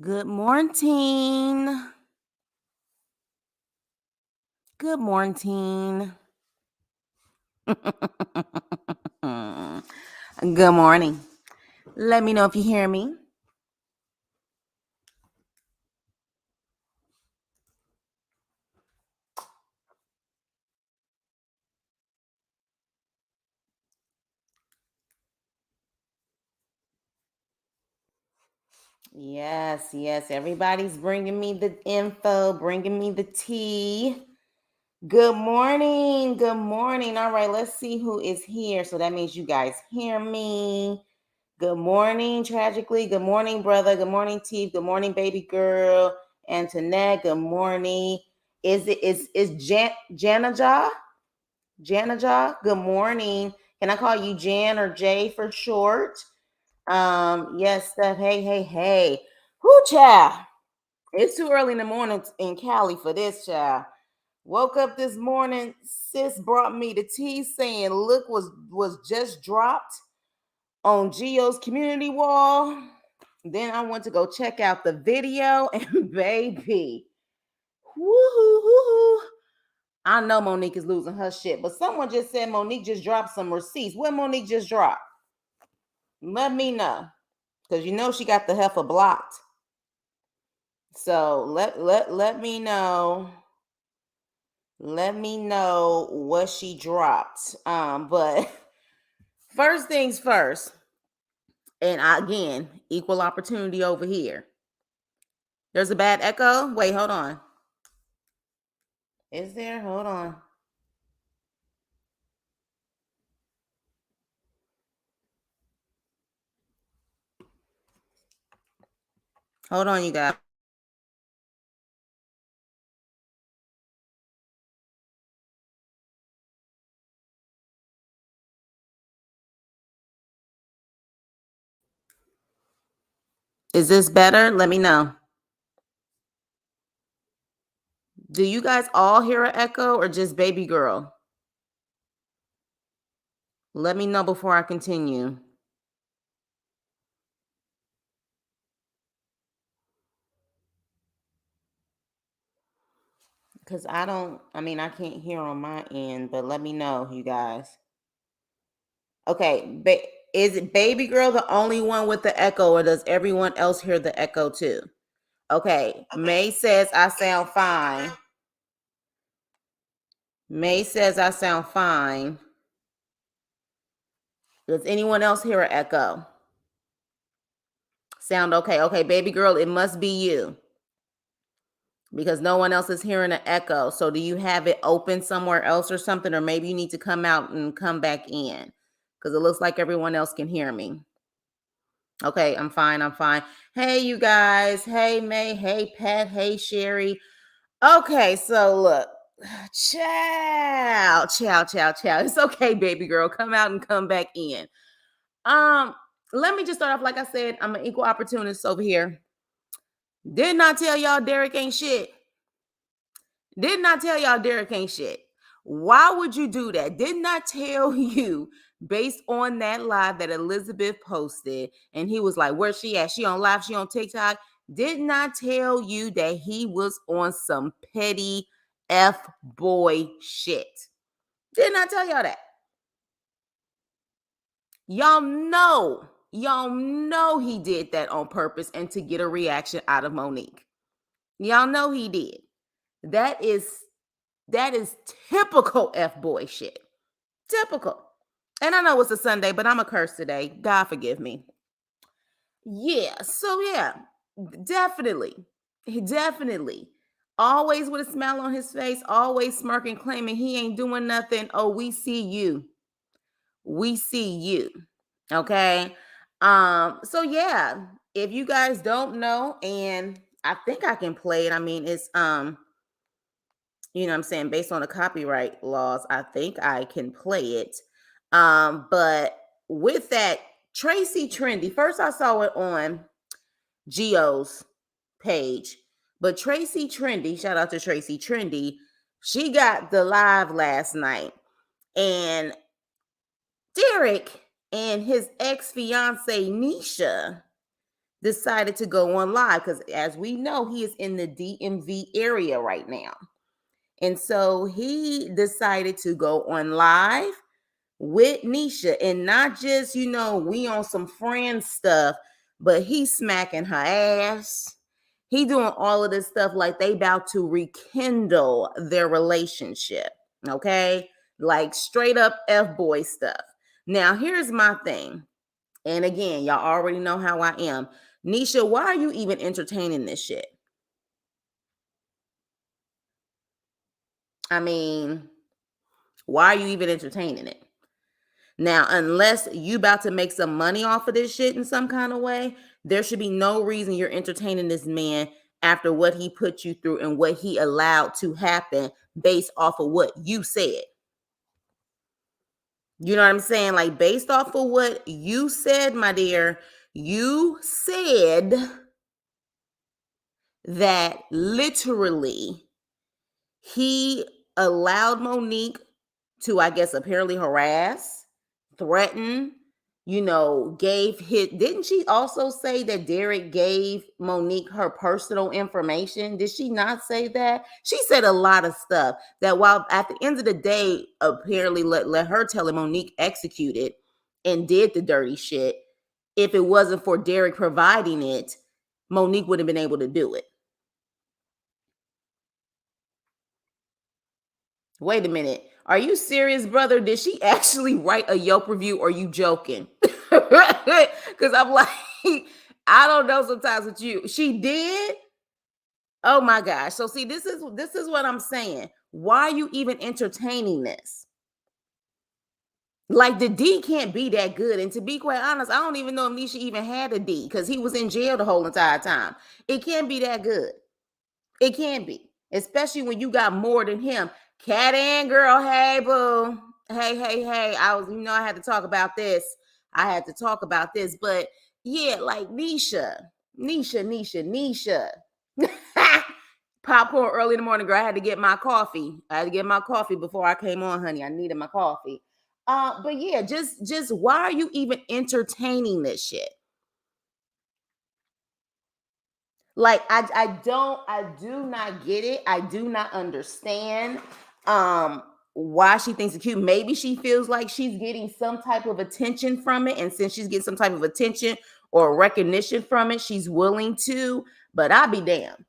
Good morning. Good morning. Good morning. Let me know if you hear me. Yes. Everybody's bringing me the info, bringing me the tea. Good morning. Good morning. All right, let's see who is here. So that means you guys hear me. Good morning, Tragically. Good morning, brother. Good morning, T. Good morning, baby girl. Antoinette. Good morning. Is Janaja? Janaja? Good morning. Can I call you Jan or Jay for short? Yes, Steph. Hey. Whoo, child. It's too early in the morning in Cali for this, child. Woke up this morning, sis brought me the tea saying look was just dropped on Geo's community wall. Then I went to go check out the video and baby, woohoo. I know Monique is losing her shit, but someone just said Monique just dropped some receipts. What Monique just dropped? Let me know. Because you know she got the heifer blocked. So let me know. Let me know what she dropped. But first things first, and again, equal opportunity over here. There's a bad echo. Wait, hold on. Is there? Hold on. Hold on, you guys. Is this better? Let me know. Do you guys all hear an echo or just baby girl? Let me know before I continue. Because I can't hear on my end, but let me know, you guys. Okay, is it baby girl the only one with the echo, or does everyone else hear the echo too? Okay, May says I sound fine. May says I sound fine. Does anyone else hear an echo? Sound okay? Okay, baby girl, it must be you because no one else is hearing an echo. So do you have it open somewhere else or something, or maybe you need to come out and come back in because it looks like everyone else can hear me. Okay, I'm fine. Hey, you guys. Hey, May. Hey, Pat. Hey, Sherry. Okay, so look. Ciao. It's okay, baby girl. Come out and come back in. Let me just start off. Like I said, I'm an equal opportunist over here. Did not tell y'all Derek ain't shit. Did not tell y'all Derek ain't shit. Why would you do that? Did not tell you based on that live that Elizabeth posted. And he was like, where's she at? She on live, she on TikTok. Did not tell you that he was on some petty F boy shit. Did not tell y'all that. Y'all know he did that on purpose and to get a reaction out of Monique. Y'all know he did. That is typical F boy shit. Typical. And I know it's a Sunday, but I'm a curse today. God forgive me. Yeah. So yeah, definitely. Definitely. Always with a smile on his face, always smirking, claiming he ain't doing nothing. Oh, we see you. We see you. Okay. So yeah, if you guys don't know, and I think I can play it. I mean, it's you know what I'm saying, based on the copyright laws, I think I can play it. But with that, Tracy Trendy, first I saw it on Geo's page, but Tracy Trendy, shout out to Tracy Trendy, she got the live last night, and Derek and his ex-fiance Nisha, decided to go on live because, as we know, he is in the DMV area right now. And so he decided to go on live with Nisha, and not just, we on some friend stuff, but he's smacking her ass. He doing all of this stuff like they about to rekindle their relationship. Okay. Like straight up F-boy stuff. Now, here's my thing. And again, y'all already know how I am. Nisha, why are you even entertaining this shit? I mean, why are you even entertaining it? Now, unless you about to make some money off of this shit in some kind of way, there should be no reason you're entertaining this man after what he put you through and what he allowed to happen based off of what you said. You know what I'm saying? Like, based off of what you said, my dear, you said that literally he allowed Monique to, I guess, apparently harass, threaten, didn't she also say that Derek gave Monique her personal information? Did she not say that? She said a lot of stuff that, while at the end of the day, apparently let her tell him Monique executed and did the dirty shit. If it wasn't for Derek providing it, Monique wouldn't have been able to do it. Wait a minute. Are you serious, brother? Did she actually write a Yelp review, or are you joking? Because I'm like, I don't know sometimes with you. She did? Oh my gosh. So see, this is what I'm saying. Why are you even entertaining this? Like, the D can't be that good. And to be quite honest, I don't even know if Nisha even had a D because he was in jail the whole entire time. It can't be that good. It can be. Especially when you got more than him. Cat and girl, hey boo. Hey. I had to talk about this. But yeah, like Nisha. Popcorn early in the morning, girl. I had to get my coffee. Before I came on, honey. I needed my coffee. But yeah, just why are you even entertaining this shit? Like, I do not get it. I do not understand why she thinks it's cute. Maybe she feels like she's getting some type of attention from it, and since she's getting some type of attention or recognition from it, she's willing to. But I'll be damned.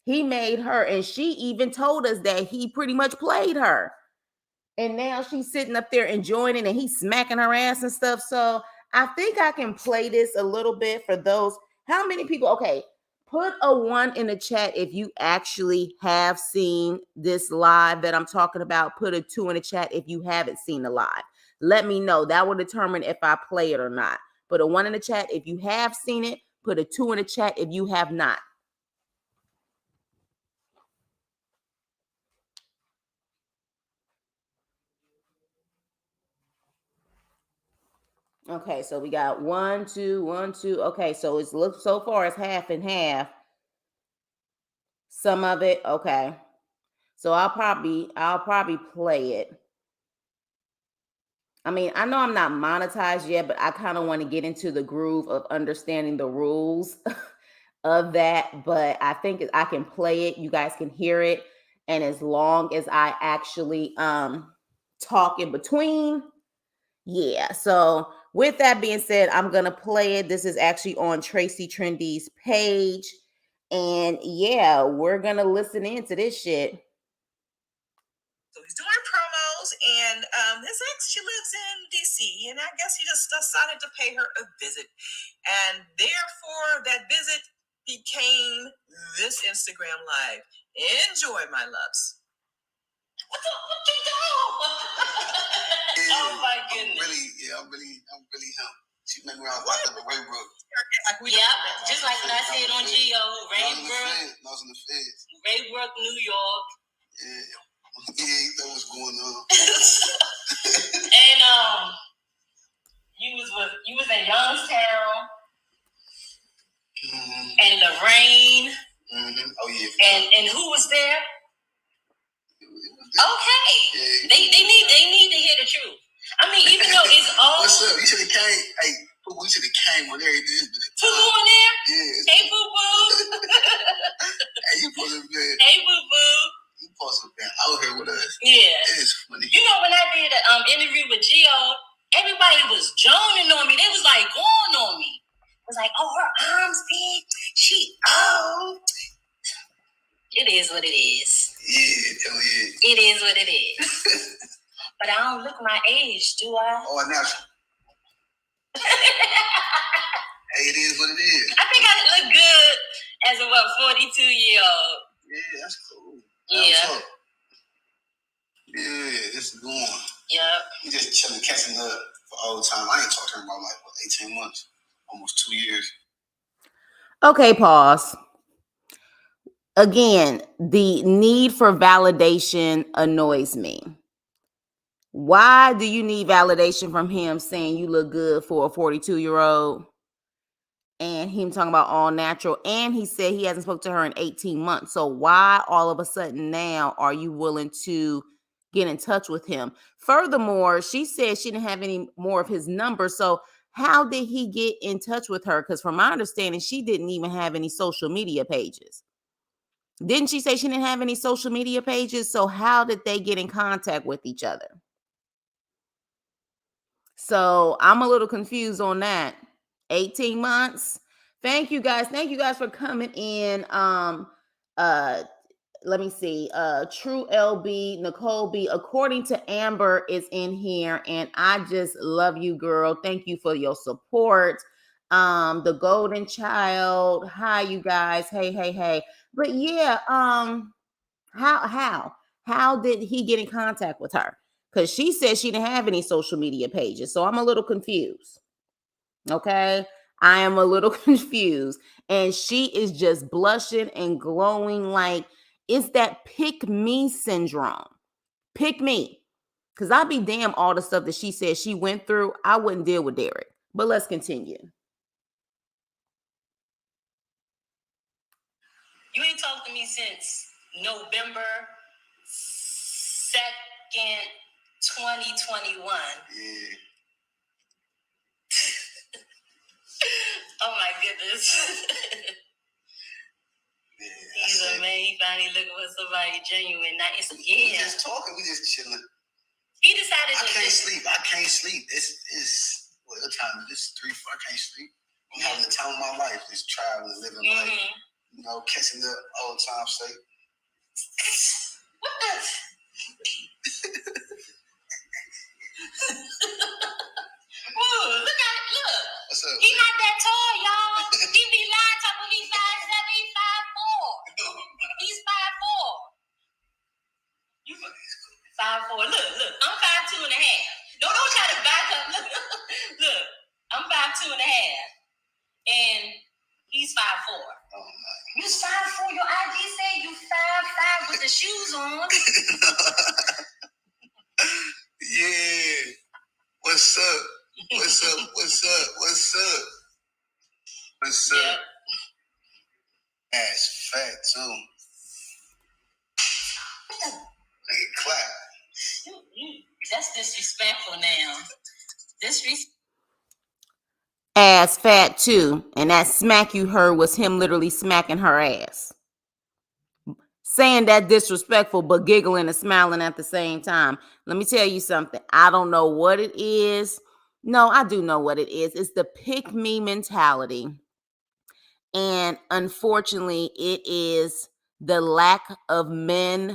He made her, and she even told us that he pretty much played her. And now she's sitting up there enjoying it, and he's smacking her ass and stuff. So I think I can play this a little bit for those. How many people? Okay, put a 1 in the chat if you actually have seen this live that I'm talking about. Put a 2 in the chat if you haven't seen the live. Let me know. That will determine if I play it or not. Put a 1 in the chat if you have seen it. Put a 2 in the chat if you have not. Okay, so we got 1, 2, 1, 2. Okay, so it's look so far it's half and half. Some of it, okay. So I'll probably play it. I mean, I know I'm not monetized yet, but I kind of want to get into the groove of understanding the rules of that. But I think I can play it. You guys can hear it. And as long as I actually talk in between, yeah. So with that being said, I'm going to play it. This is actually on Tracy Trendy's page. And yeah, we're going to listen into this shit. So he's doing promos, and his ex, she lives in DC, and I guess he just decided to pay her a visit. And therefore, that visit became this Instagram Live. Enjoy, my loves. What you do? Oh my goodness! I'm really him. She went around locked up in Raybrook. Just like when I said on Geo, Raybrook. I was in the feds. Raybrook, New York. Yeah. Yeah, you know what's going on. And you was in Youngstown. Mm-hmm. And Lorraine. Mm-hmm. Oh yeah. And who was there? Okay. Yeah, they need to hear the truth. I mean, even though it's all. What's up? You should have came. Hey, we should have came when everything. Who on there? Yeah. was like, oh, her arms big. She old. It is what it is. Yeah, hell yeah. It is what it is. But I don't look my age, do I? Oh, natural. Hey, it is what it is. I think I look good as a 42-year-old. Yeah, that's cool. Yeah. Yeah, it's going. Yep. We just chilling, catching up for all the time. I ain't talked to her about 18 months, almost 2 years. Okay, pause. Again, the need for validation annoys me. Why do you need validation from him saying you look good for a 42-year-old? And him talking about all natural. And he said he hasn't spoke to her in 18 months. So why all of a sudden now are you willing to get in touch with him? Furthermore, she said she didn't have any more of his number. So how did he get in touch with her? Because from my understanding, she didn't even have any social media pages. Didn't she say she didn't have any social media pages? So how did they get in contact with each other? So I'm a little confused on that. 18 months. Thank you guys. Thank you guys for coming in. Let me see. True LB, Nicole B. According to Amber is in here, and I just love you, girl. Thank you for your support. The Golden Child. Hi, you guys. Hey. But yeah, how did he get in contact with her? Because she said she didn't have any social media pages. So I'm a little confused. Okay. I am a little confused. And she is just blushing and glowing like it's that pick me syndrome. Pick me. Because I'd be damn all the stuff that she said she went through. I wouldn't deal with Derek. But let's continue. You ain't talked to me since November 2nd, 2021. Yeah. Oh my goodness. Yeah, he's a man. He finally looking for somebody genuine. Not it's We just talking. We just chilling. He decided I can't sleep. It's what time is this? 3, 4. I can't sleep. I'm having the time of my life. Just traveling, living life. Catching up all the time. Say, what the? Ooh, look at it. Look. What's up? He not that tall, y'all. He be lying talking he's 5'7", he's 5'4". He's 5'4". You 5'4". Look. I'm 5'2" and a half. Don't try to back up. Look. I'm 5'2" and a half. And he's 5'4". Oh my. You 5'4". Your ID say you 5'5" with the shoes on. Yeah. What's up? Yep. Ass fat too. Nigga clap. That's disrespectful now. Ass fat too. And that smack you heard was him literally smacking her ass. Saying that disrespectful, but giggling and smiling at the same time. Let me tell you something. I don't know what it is. No, I do know what it is. It's the pick me mentality. And unfortunately, it is the lack of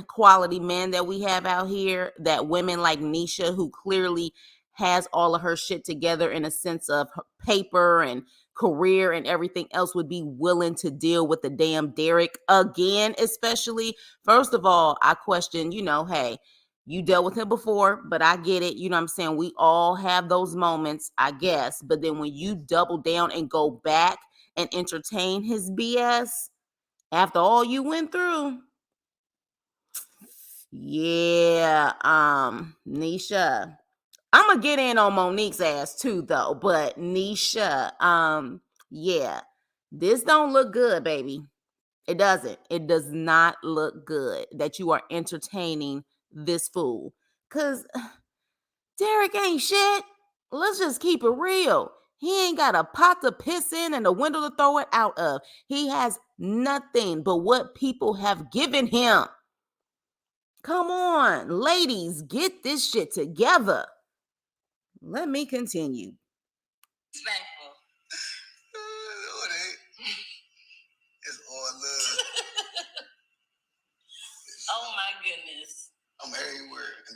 quality men that we have out here, that women like Nisha, who clearly has all of her shit together in a sense of paper and career and everything else, would be willing to deal with the damn Derek again. Especially, first of all, I question, hey, you dealt with him before, but I get it. You know what I'm saying? We all have those moments, I guess. But then when you double down and go back and entertain his BS after all you went through, yeah, Nisha, I'm gonna get in on Monique's ass too, though. But Nisha, yeah, this don't look good, baby. It doesn't. It does not look good that you are entertaining this fool. Cause Derek ain't shit. Let's just keep it real. He ain't got a pot to piss in and a window to throw it out of. He has nothing but what people have given him. Come on, ladies, get this shit together. Let me continue.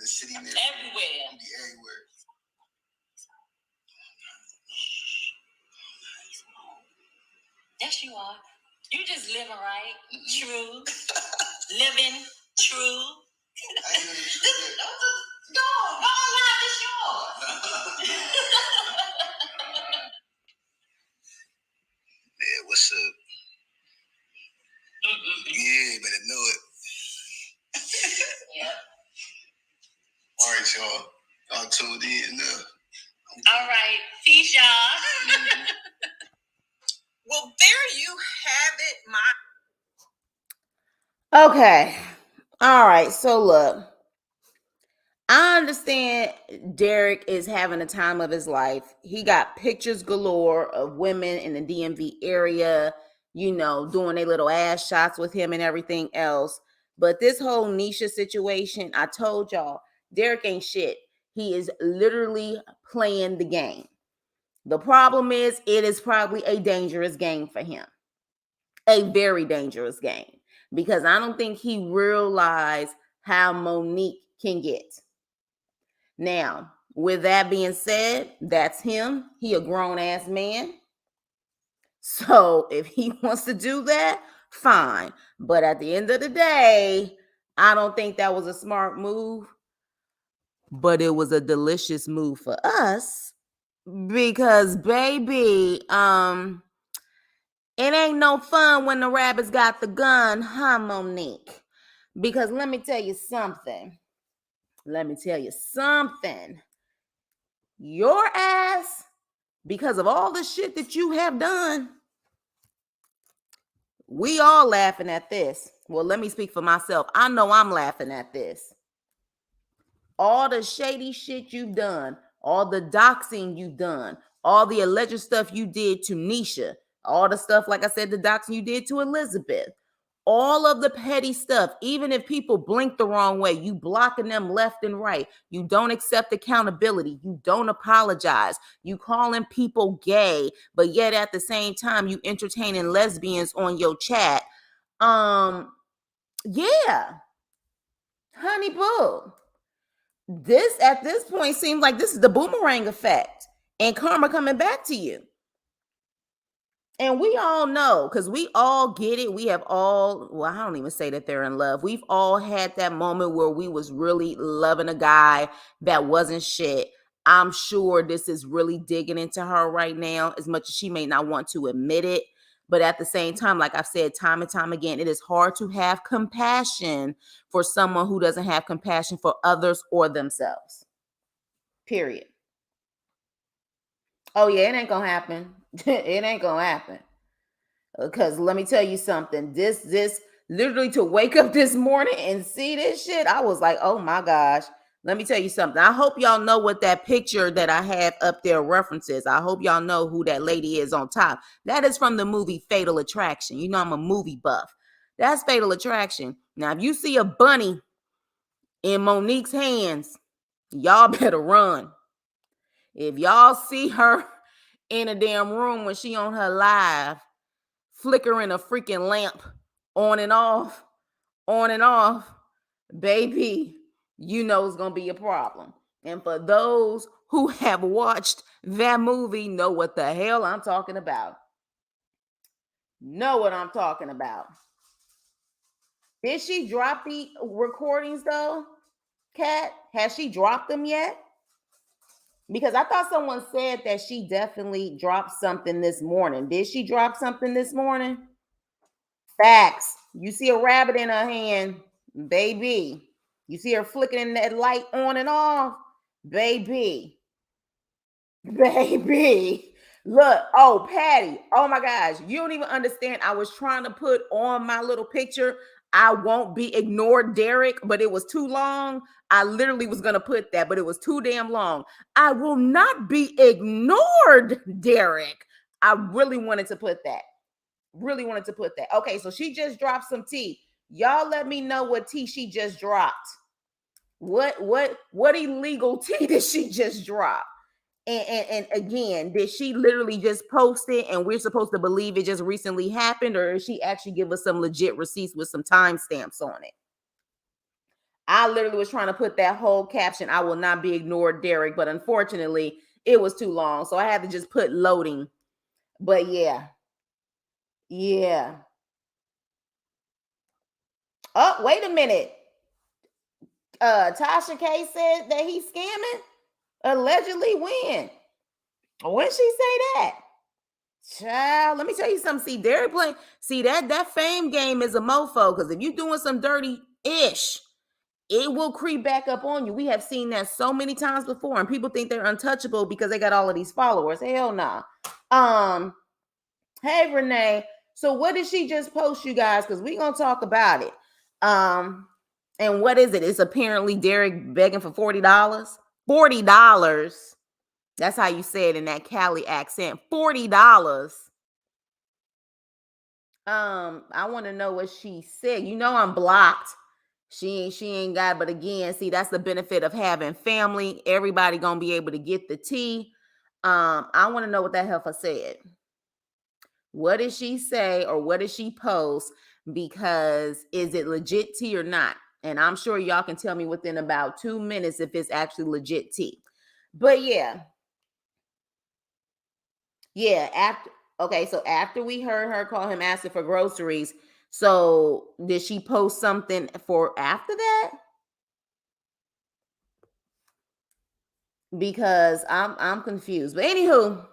the shittiness. Everywhere. Be everywhere. Yes, you are. You just living right. True. Living true. Go online, it's yours. Yeah, what's up? Yeah, better know it. Yep. All right, y'all. Y'all tuned in. All right. Peace, y'all. Well, there you have it, my. Okay. All right. So look, I understand Derek is having a time of his life. He got pictures galore of women in the DMV area, doing their little ass shots with him and everything else. But this whole Nisha situation, I told y'all, Derek ain't shit. He is literally playing the game. The problem is, it is probably a dangerous game for him. A very dangerous game. Because I don't think he realized how Monique can get. Now, with that being said, that's him. He a grown-ass man. So if he wants to do that, fine. But at the end of the day, I don't think that was a smart move. But it was a delicious move for us. Because, baby, it ain't no fun when the rabbits got the gun, huh, Monique? Because let me tell you something. Your ass, because of all the shit that you have done, we all laughing at this. Well, let me speak for myself. I know I'm laughing at this. All the shady shit you've done, all the doxing you've done, all the alleged stuff you did to Nisha, all the stuff, like I said, the doxing you did to Elizabeth, all of the petty stuff, even if people blink the wrong way, you blocking them left and right. You don't accept accountability. You don't apologize. You calling people gay, but yet at the same time, you entertaining lesbians on your chat. Yeah. Honey boo. This, at this point, seems like this is the boomerang effect and karma coming back to you. And we all know, because we all get it. We have all, well, I don't even say that they're in love. We've all had that moment where we was really loving a guy that wasn't shit. I'm sure this is really digging into her right now, as much as she may not want to admit it. But at the same time, like I've said time and time again, it is hard to have compassion for someone who doesn't have compassion for others or themselves. Period. Oh, yeah, it ain't gonna happen. It ain't gonna happen. Because let me tell you something. This literally, to wake up this morning and see this shit, I was like, oh my gosh. Let me tell you something. I hope y'all know what that picture that I have up there references. I hope y'all know who that lady is on top. That is from the movie Fatal Attraction. You know, I'm a movie buff. That's Fatal Attraction. Now, if you see a bunny in Monique's hands, y'all better run. If y'all see her in a damn room when she on her live, flickering a freaking lamp on and off, baby, you know it's gonna be a problem. And for those who have watched that movie, know what the hell I'm talking about. Know what I'm talking about. Did she drop the recordings though, Kat? Has she dropped them yet? Because I thought someone said that she definitely dropped something this morning. Did she drop something this morning? Facts. You see a rabbit in her hand, baby. You see her flicking that light on and off, baby. Baby. Look, oh, Patty. Oh my gosh. You don't even understand. I was trying to put on my little picture, I won't be ignored, Derek, but it was too long. I literally was going to put that, but it was too damn long. I will not be ignored, Derek. I really wanted to put that. Okay, so she just dropped some tea. Y'all let me know what tea she just dropped. What illegal tea did she just drop? And again, did she literally just post it and we're supposed to believe it just recently happened, or did she actually give us some legit receipts with some timestamps on it? I literally was trying to put that whole caption, I will not be ignored, Derek, but unfortunately it was too long. So I had to just put loading. But yeah. Yeah. Oh, wait a minute. Tasha K said that he's scamming? Allegedly when? When she say that? Child, let me tell you something. See, Derek playing. See that fame game is a mofo. Because if you're doing some dirty ish, it will creep back up on you. We have seen that so many times before, and people think they're untouchable because they got all of these followers. Hell nah. Hey Renee. So what did she just post, you guys? Because we gonna talk about it. And what is it? It's apparently Derek begging for $40. $40. That's how you say it in that Cali accent. $40. I want to know what she said. You know I'm blocked. She ain't got, but again, see, that's the benefit of having family. Everybody gonna be able to get the tea. I want to know what that heifer said. What did she say or what did she post? Because is it legit tea or not? And I'm sure y'all can tell me within about 2 minutes if it's actually legit tea. But yeah. Yeah, so after we heard her call him asking for groceries, so did she post something for after that? Because I'm confused. But anywho,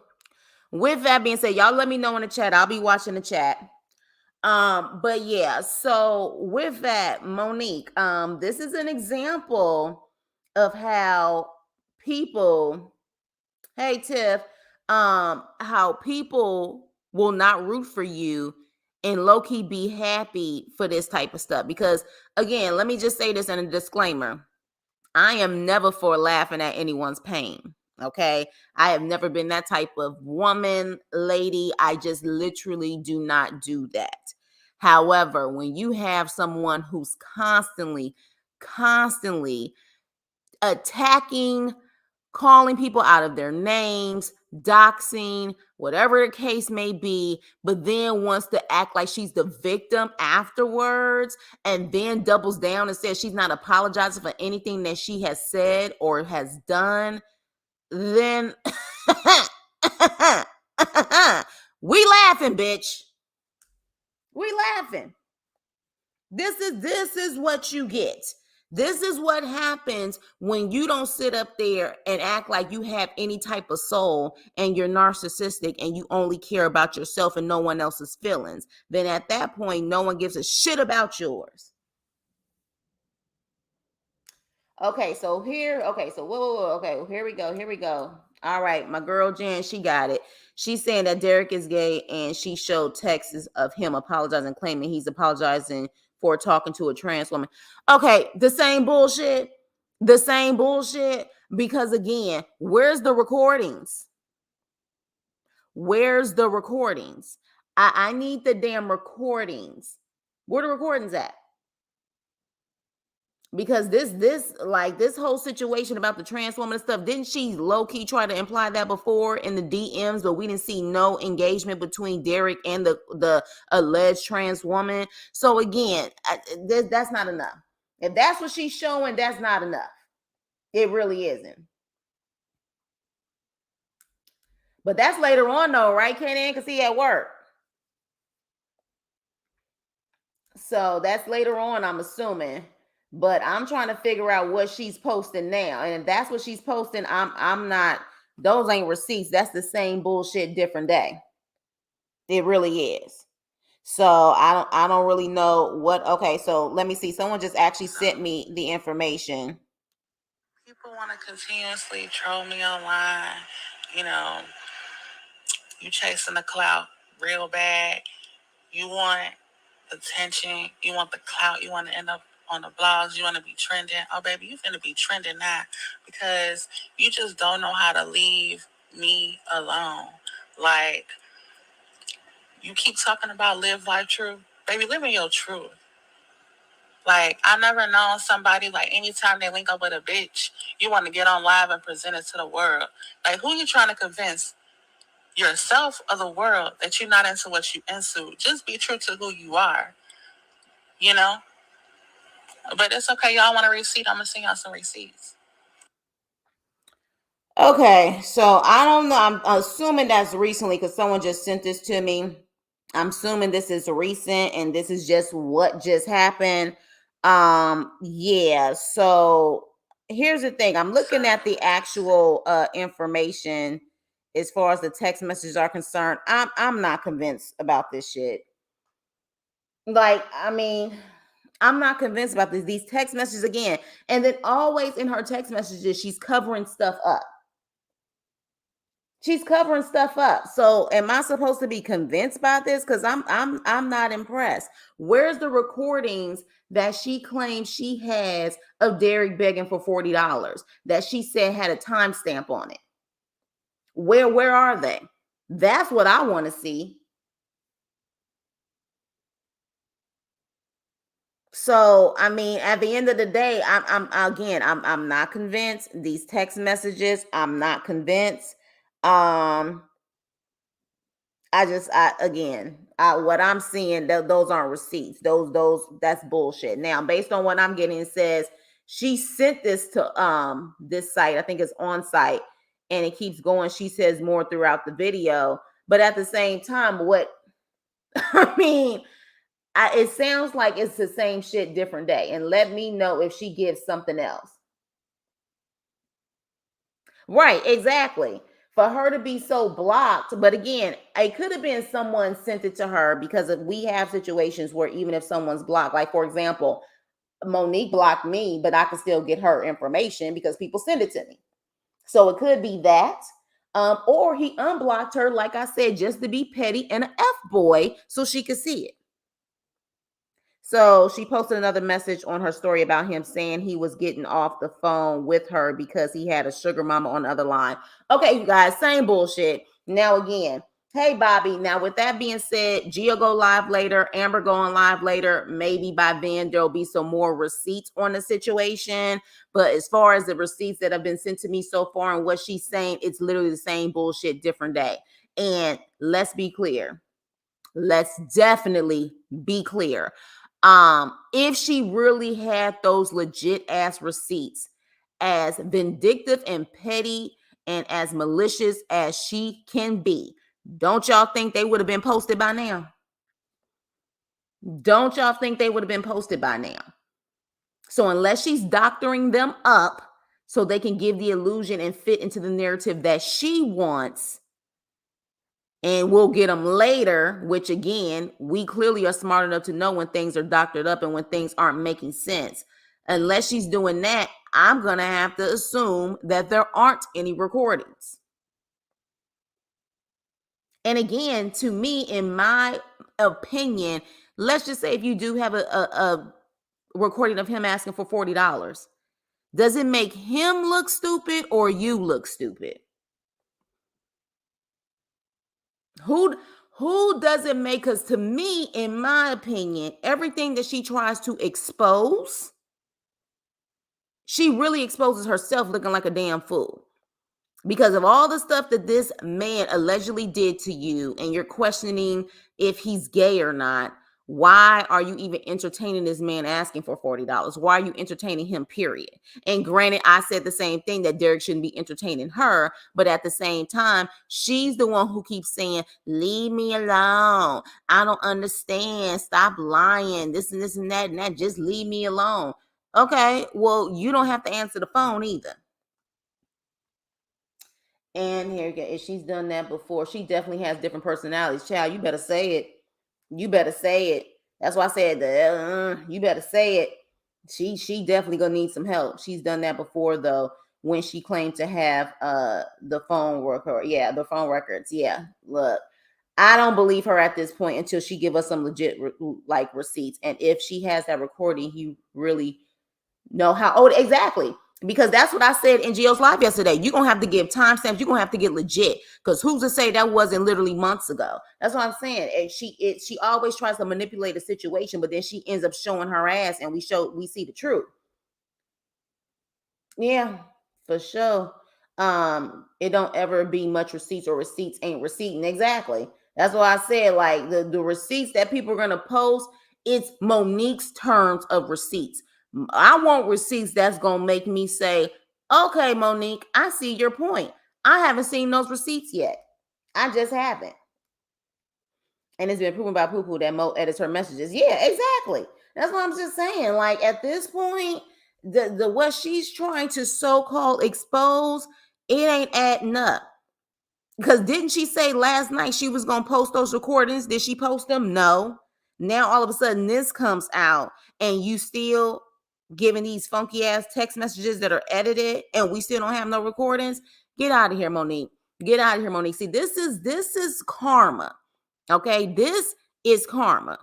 with that being said, y'all let me know in the chat. I'll be watching the chat. But yeah, so with that, Monique, this is an example of how people, hey Tiff, how people will not root for you and low-key be happy for this type of stuff. Because again, let me just say this in a disclaimer. I am never for laughing at anyone's pain. Okay. I have never been that type of woman, lady. I just literally do not do that. However, when you have someone who's constantly attacking, calling people out of their names, doxing, whatever the case may be, but then wants to act like she's the victim afterwards and then doubles down and says she's not apologizing for anything that she has said or has done, then we laughing, bitch. We laughing. This is what you get. This is what happens when you don't sit up there and act like you have any type of soul and you're narcissistic and you only care about yourself and no one else's feelings. Then at that point, no one gives a shit about yours. Okay, so whoa, okay, here we go. All right, my girl Jen, she got it. She's saying that Derek is gay, and she showed texts of him apologizing, claiming he's apologizing for talking to a trans woman. Okay, the same bullshit. The same bullshit. Because again, where's the recordings? Where's the recordings? I need the damn recordings. Where the recordings at? Because this whole situation about the trans woman and stuff, didn't she low-key try to imply that before in the DMs, but we didn't see no engagement between Derek and the alleged trans woman? So again, that's not enough. If that's what she's showing, that's not enough. It really isn't. But that's later on though, right, Kenan? Because he at work. So that's later on, I'm assuming. But I'm trying to figure out what she's posting now. And if that's what she's posting, I'm not, those ain't receipts. That's the same bullshit, different day. It really is. So I don't really know what. Okay, so let me see. Someone just actually sent me the information. People want to continuously troll me online. You know, you chasing the clout real bad. You want attention. You want the clout. You want to end up on the blogs. You want to be trending. Oh, baby, you finna be trending now because you just don't know how to leave me alone. Like, you keep talking about live life true. Baby, live in your truth. Like, I never known somebody, like, anytime they link up with a bitch, you want to get on live and present it to the world. Like, who you trying to convince? Yourself or the world that you're not into what you into? Just be true to who you are. You know? But it's okay. Y'all want a receipt? I'm gonna send y'all some receipts. Okay, so I don't know. I'm assuming that's recently because someone just sent this to me. I'm assuming this is recent and this is just what just happened. Yeah, so here's the thing. I'm looking at the actual information as far as the text messages are concerned. I'm not convinced about this shit. Like, I mean, I'm not convinced about this. These text messages again. And then always in her text messages, she's covering stuff up. She's covering stuff up. So am I supposed to be convinced by this? Because I'm not impressed. Where's the recordings that she claims she has of Derek begging for $40 that she said had a timestamp on it? Where are they? That's what I want to see. So I mean, at the end of the day, I'm not convinced. These text messages, I'm not convinced. Um, what I'm seeing, those aren't receipts. That's bullshit. Now, based on what I'm getting, it says she sent this to this site. I think it's on site, and it keeps going. She says more throughout the video, but at the same time, what I mean, it sounds like it's the same shit, different day. And let me know if she gives something else. Right, exactly. For her to be so blocked, but again, it could have been someone sent it to her because we have situations where even if someone's blocked, like for example, Monique blocked me, but I can still get her information because people send it to me. So it could be that. Or he unblocked her, like I said, just to be petty and an F boy so she could see it. So she posted another message on her story about him saying he was getting off the phone with her because he had a sugar mama on the other line. Okay, you guys, same bullshit. Now again, hey Bobby. Now with that being said, Gio go live later, Amber going live later. Maybe by then there'll be some more receipts on the situation. But as far as the receipts that have been sent to me so far and what she's saying, it's literally the same bullshit, different day. And let's be clear. Let's definitely be clear. If she really had those legit ass receipts, as vindictive and petty and as malicious as she can be, don't y'all think they would have been posted by now? Don't y'all think they would have been posted by now? So unless she's doctoring them up so they can give the illusion and fit into the narrative that she wants, and we'll get them later, which again, we clearly are smart enough to know when things are doctored up and when things aren't making sense. Unless she's doing that, I'm going to have to assume that there aren't any recordings. And again, to me, in my opinion, let's just say if you do have a recording of him asking for $40, does it make him look stupid or you look stupid? Who does it make? Because to me, in my opinion, everything that she tries to expose, she really exposes herself looking like a damn fool. Because of all the stuff that this man allegedly did to you, and you're questioning if he's gay or not, why are you even entertaining this man asking for $40? Why are you entertaining him, period? And granted, I said the same thing, that Derek shouldn't be entertaining her, but at the same time, she's the one who keeps saying, leave me alone. I don't understand. Stop lying. This and that. Just leave me alone. Okay, well, you don't have to answer the phone either. And here again, if she's done that before, she definitely has different personalities. Child, you better say it. You better say it. That's why I said that. You better say it. She definitely gonna need some help. She's done that before though, when she claimed to have the phone record. Yeah, the phone records. Yeah, look, I don't believe her at this point until she give us some legit like receipts. And if she has that recording, you really know how. Oh, exactly. Because that's what I said in Gio's live yesterday. You're gonna have to give timestamps. You're gonna have to get legit. Because who's to say that wasn't literally months ago? That's what I'm saying. And she always tries to manipulate a situation, but then she ends up showing her ass, and we see the truth. Yeah, for sure. It don't ever be much receipts, or receipts ain't receipting. Exactly. That's why I said, like, the receipts that people are gonna post, it's Monique's terms of receipts. I want receipts that's gonna make me say, okay, Monique, I see your point. I haven't seen those receipts yet. I just haven't. And it's been proven by Poo Poo that Mo edits her messages. Yeah, exactly. That's what I'm just saying. Like at this point, the what she's trying to so-called expose, it ain't adding up. Because didn't she say last night she was gonna post those recordings? Did she post them? No. Now all of a sudden this comes out and you still giving these funky ass text messages that are edited and we still don't have no recordings. Get out of here, Monique. Get out of here, Monique. See, this is karma. Okay, this is karma.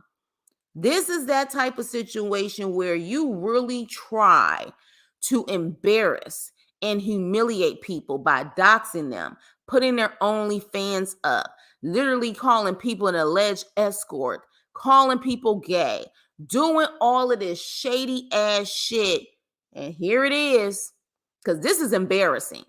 This is that type of situation where you really try to embarrass and humiliate people by doxing them, putting their OnlyFans up, literally calling people an alleged escort, calling people gay, doing all of this shady ass shit. And here it is, because this is embarrassing.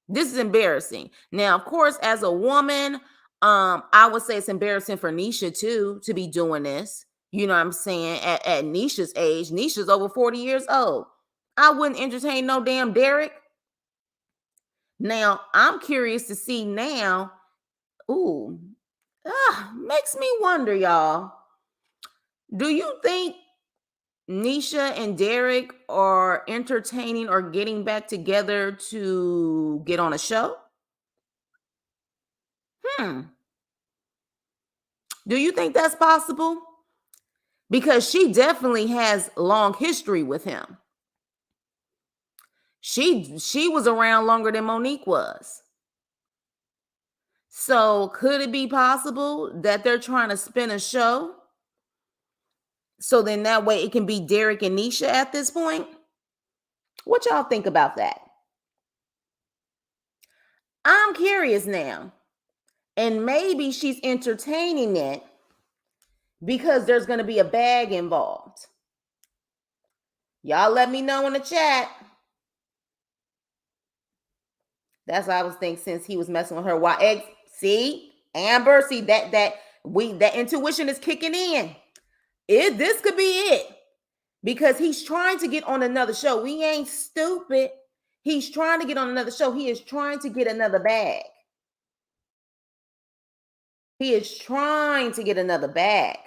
This is embarrassing. Now, of course, as a woman, I would say it's embarrassing for Nisha too to be doing this. You know what I'm saying? At Nisha's age, Nisha's over 40 years old. I wouldn't entertain no damn Derek. Now, I'm curious to see now. Ooh, makes me wonder, y'all. Do you think Nisha and Derek are entertaining or getting back together to get on a show? Hmm. Do you think that's possible? Because she definitely has long history with him. She was around longer than Monique was. So could it be possible that they're trying to spin a show? So then that way it can be Derek and Nisha at this point? What y'all think about that? I'm curious now. And maybe she's entertaining it because there's going to be a bag involved. Y'all let me know in the chat. That's what I was thinking since he was messing with her. Why eggs? See, Amber, see that intuition is kicking in. This could be it. Because he's trying to get on another show. We ain't stupid. He's trying to get on another show. He is trying to get another bag. He is trying to get another bag.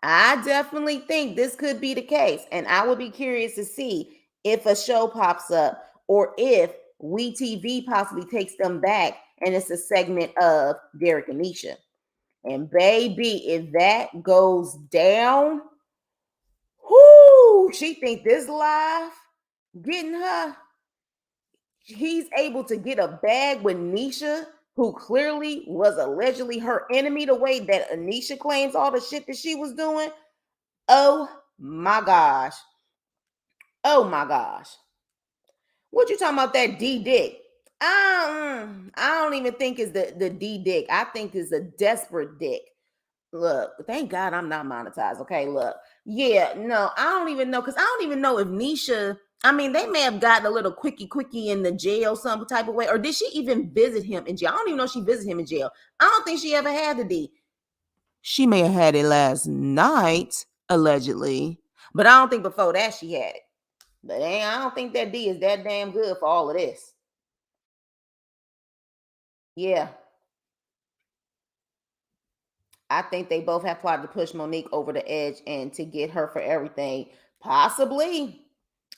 I definitely think this could be the case. And I would be curious to see if a show pops up or if WeTV possibly takes them back and it's a segment of Derek and Nisha. And baby, if that goes down, whoo, she think this live getting her. He's able to get a bag with Nisha, who clearly was allegedly her enemy, the way that Anisha claims all the shit that she was doing. Oh my gosh. Oh my gosh. What you talking about that D dick? I don't even think it's the D dick. I think it's a desperate dick. Look, thank God I'm not monetized. Okay, look. Yeah, no, I don't even know because I don't even know if Nisha. I mean, they may have gotten a little quickie in the jail some type of way, or did she even visit him in jail? I don't even know if she visited him in jail. I don't think she ever had the D. She may have had it last night, allegedly, but I don't think before that she had it. But I don't think that D is that damn good for all of this. Yeah, I think they both have plotted to push Monique over the edge and to get her for everything. Possibly.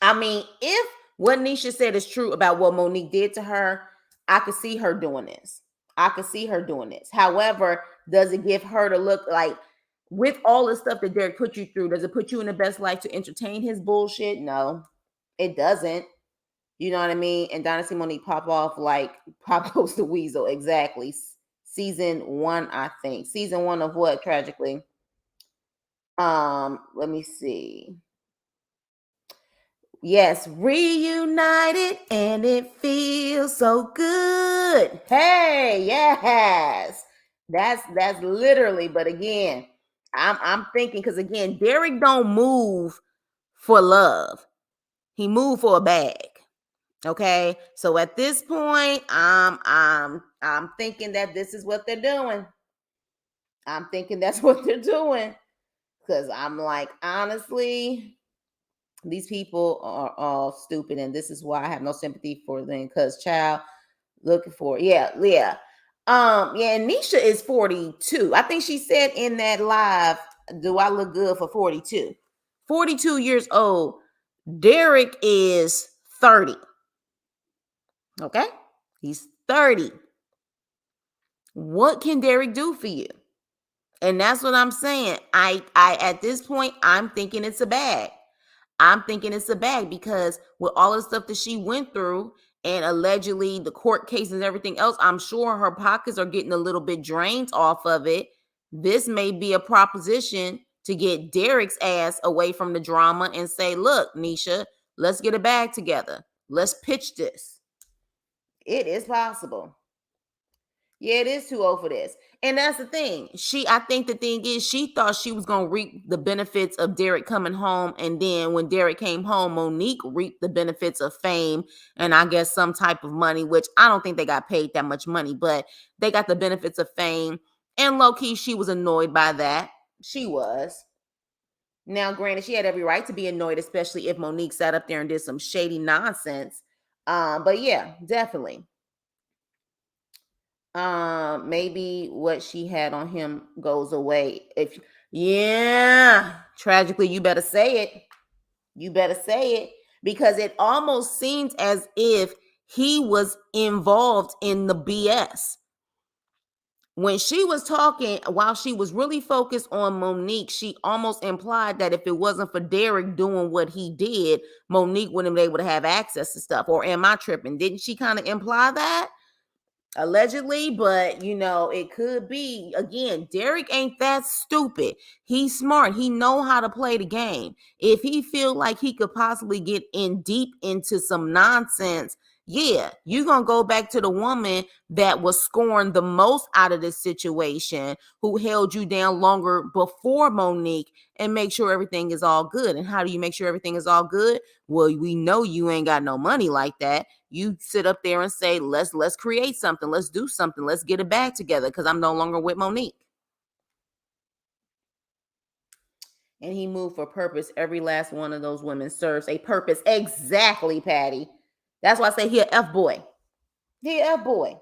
I mean, if what Nisha said is true about what Monique did to her, I could see her doing this. I could see her doing this. However, does it give her to look like with all the stuff that Derek put you through, does it put you in the best light to entertain his bullshit? No, it doesn't. You know what I mean? And Dynasty Monique pop off like Pop Goes the Weasel. Exactly. Season 1, I think. Season 1 of what, tragically? Let me see. Yes, reunited and it feels so good. Hey, yes. That's literally, but again, I'm thinking because again, Derek don't move for love. He moved for a bag. Okay. So at this point, I'm thinking that this is what they're doing. I'm thinking that's what they're doing. Cause I'm like, honestly, These people are all stupid, and this is why I have no sympathy for them. Because child, looking for yeah. Yeah, and Nisha is 42. I think she said in that live, "Do I look good for 42?" 42 years old. Derek is 30. Okay, he's 30. What can Derek do for you? And that's what I'm saying. I at this point, I'm thinking it's a bag. I'm thinking it's a bag because with all the stuff that she went through and allegedly the court cases and everything else, I'm sure her pockets are getting a little bit drained off of it. This may be a proposition to get Derek's ass away from the drama and say, look, Nisha, let's get a bag together. Let's pitch this. It is possible. Yeah, it is too old for this. And that's the thing. I think the thing is, she thought she was going to reap the benefits of Derek coming home. And then when Derek came home, Monique reaped the benefits of fame and I guess some type of money, which I don't think they got paid that much money, but they got the benefits of fame. And low key, she was annoyed by that. She was. Now, granted, she had every right to be annoyed, especially if Monique sat up there and did some shady nonsense. But yeah, definitely. Maybe what she had on him goes away. If yeah, tragically, you better say it. You better say it because it almost seems as if he was involved in the BS. When she was talking, while she was really focused on Monique, she almost implied that if it wasn't for Derek doing what he did, Monique wouldn't be able to have access to stuff. Or am I tripping? Didn't she kind of imply that? Allegedly, but it could be. Again, Derek ain't that stupid. He's smart. He know how to play the game. If he feel like he could possibly get in deep into some nonsense, yeah, you're gonna go back to the woman that was scoring the most out of this situation, who held you down longer before Monique, and make sure everything is all good. And how do you make sure everything is all good? Well, we know you ain't got no money like that. You sit up there and say, let's create something, let's do something, let's get it back together because I'm no longer with Monique. And he moved for purpose. Every last one of those women serves a purpose. Exactly, Patty. That's why I say he a F boy. He a F boy.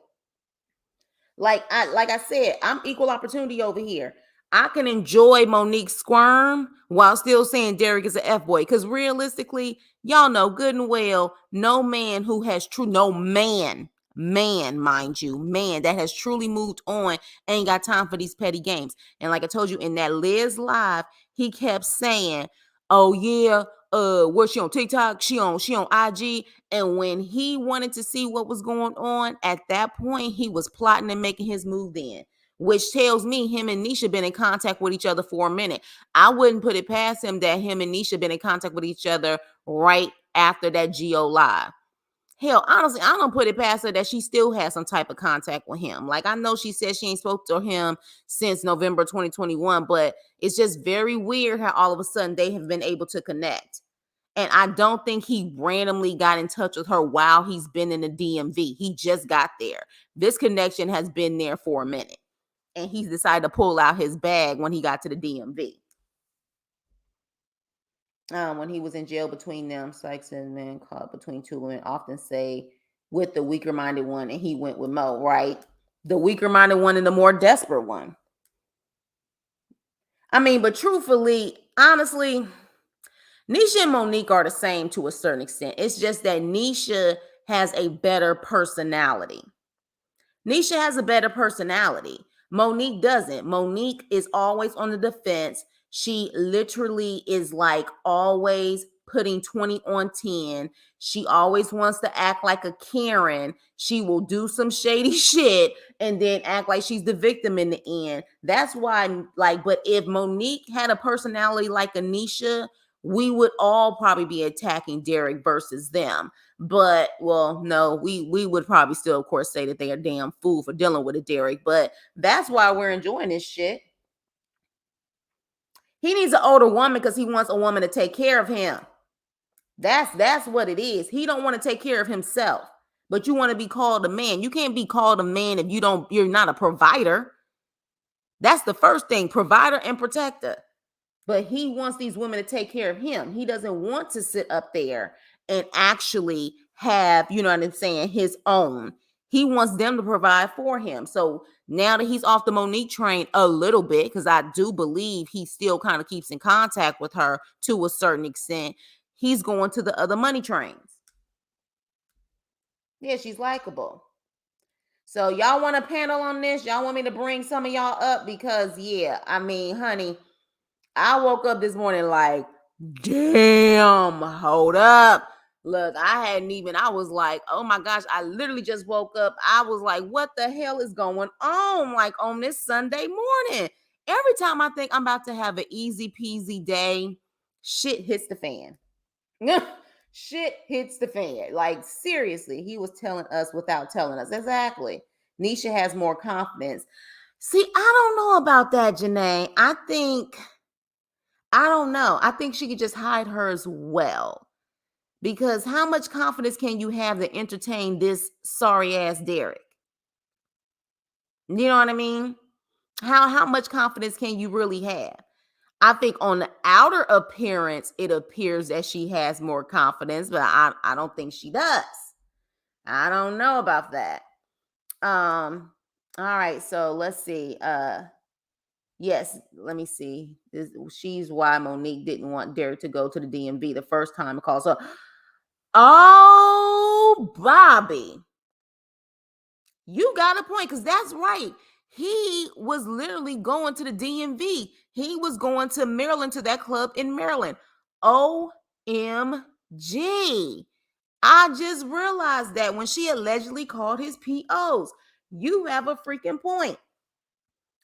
Like I said, I'm equal opportunity over here. I can enjoy Monique's squirm while still saying Derek is an F boy. Because realistically, y'all know good and well, no man who has no man, mind you, man that has truly moved on ain't got time for these petty games. And like I told you in that Liz live, he kept saying, oh yeah, what's she on TikTok? She on IG. And when he wanted to see what was going on, at that point, he was plotting and making his move then, which tells me him and Nisha been in contact with each other for a minute. I wouldn't put it past him that him and Nisha been in contact with each other right after that Geo live. Hell, honestly, I don't put it past her that she still has some type of contact with him. Like, I know she said she ain't spoke to him since November 2021, but it's just very weird how all of a sudden they have been able to connect. And I don't think he randomly got in touch with her while he's been in the DMV. He just got there. This connection has been there for a minute. And he's decided to pull out his bag when he got to the DMV. When he was in jail between them, Sykes and men caught between two women often say with the weaker minded one, and he went with Mo, right? The weaker minded one and the more desperate one. I mean, but truthfully, honestly, Nisha and Monique are the same to a certain extent. It's just that Nisha has a better personality. Nisha has a better personality. Monique doesn't. Monique is always on the defense. She literally is like always putting 20 on 10. She always wants to act like a Karen. She will do some shady shit and then act like she's the victim in the end. That's why, but if Monique had a personality like Anisha, we would all probably be attacking Derek versus them. But well, no, we would probably still, of course, say that they are damn fool for dealing with a Derek. But that's why we're enjoying this shit. He needs an older woman because he wants a woman to take care of him. That's what it is. He don't want to take care of himself, but you want to be called a man. You can't be called a man if you're not a provider. That's the first thing, provider and protector. But he wants these women to take care of him. He doesn't want to sit up there and actually have, you know what I'm saying, his own. He wants them to provide for him. So now that he's off the Monique train a little bit, because I do believe he still kind of keeps in contact with her to a certain extent, he's going to the other money trains. Yeah, she's likable. So y'all want a panel on this? Y'all want me to bring some of y'all up? Because yeah, I mean, honey, I woke up this morning like, damn, hold up. Look, I was like, oh my gosh, I literally just woke up. I was like, what the hell is going on? Like on this Sunday morning. Every time I think I'm about to have an easy peasy day, shit hits the fan. Shit hits the fan. Like, seriously, he was telling us without telling us. Exactly. Nisha has more confidence. See, I don't know about that, Janae. I don't know. I think she could just hide hers well. Because how much confidence can you have to entertain this sorry ass Derek? You know what I mean? How much confidence can you really have? I think on the outer appearance, it appears that she has more confidence, but I don't think she does. I don't know about that. All right, so let's see. Yes, let me see. She's why Monique didn't want Derek to go to the DMV the first time it calls. So, oh, Bobby, you got a point, because that's right. He was literally going to the DMV. He was going to Maryland, to that club in Maryland. OMG. I just realized that when she allegedly called his POs. You have a freaking point.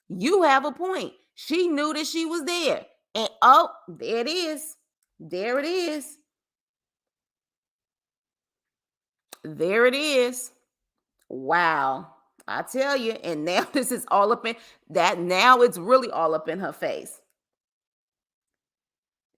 You have a point. She knew that she was there. And oh, there it is. There it is. There it is. Wow. I tell you. And now this is all up in that. Now it's really all up in her face.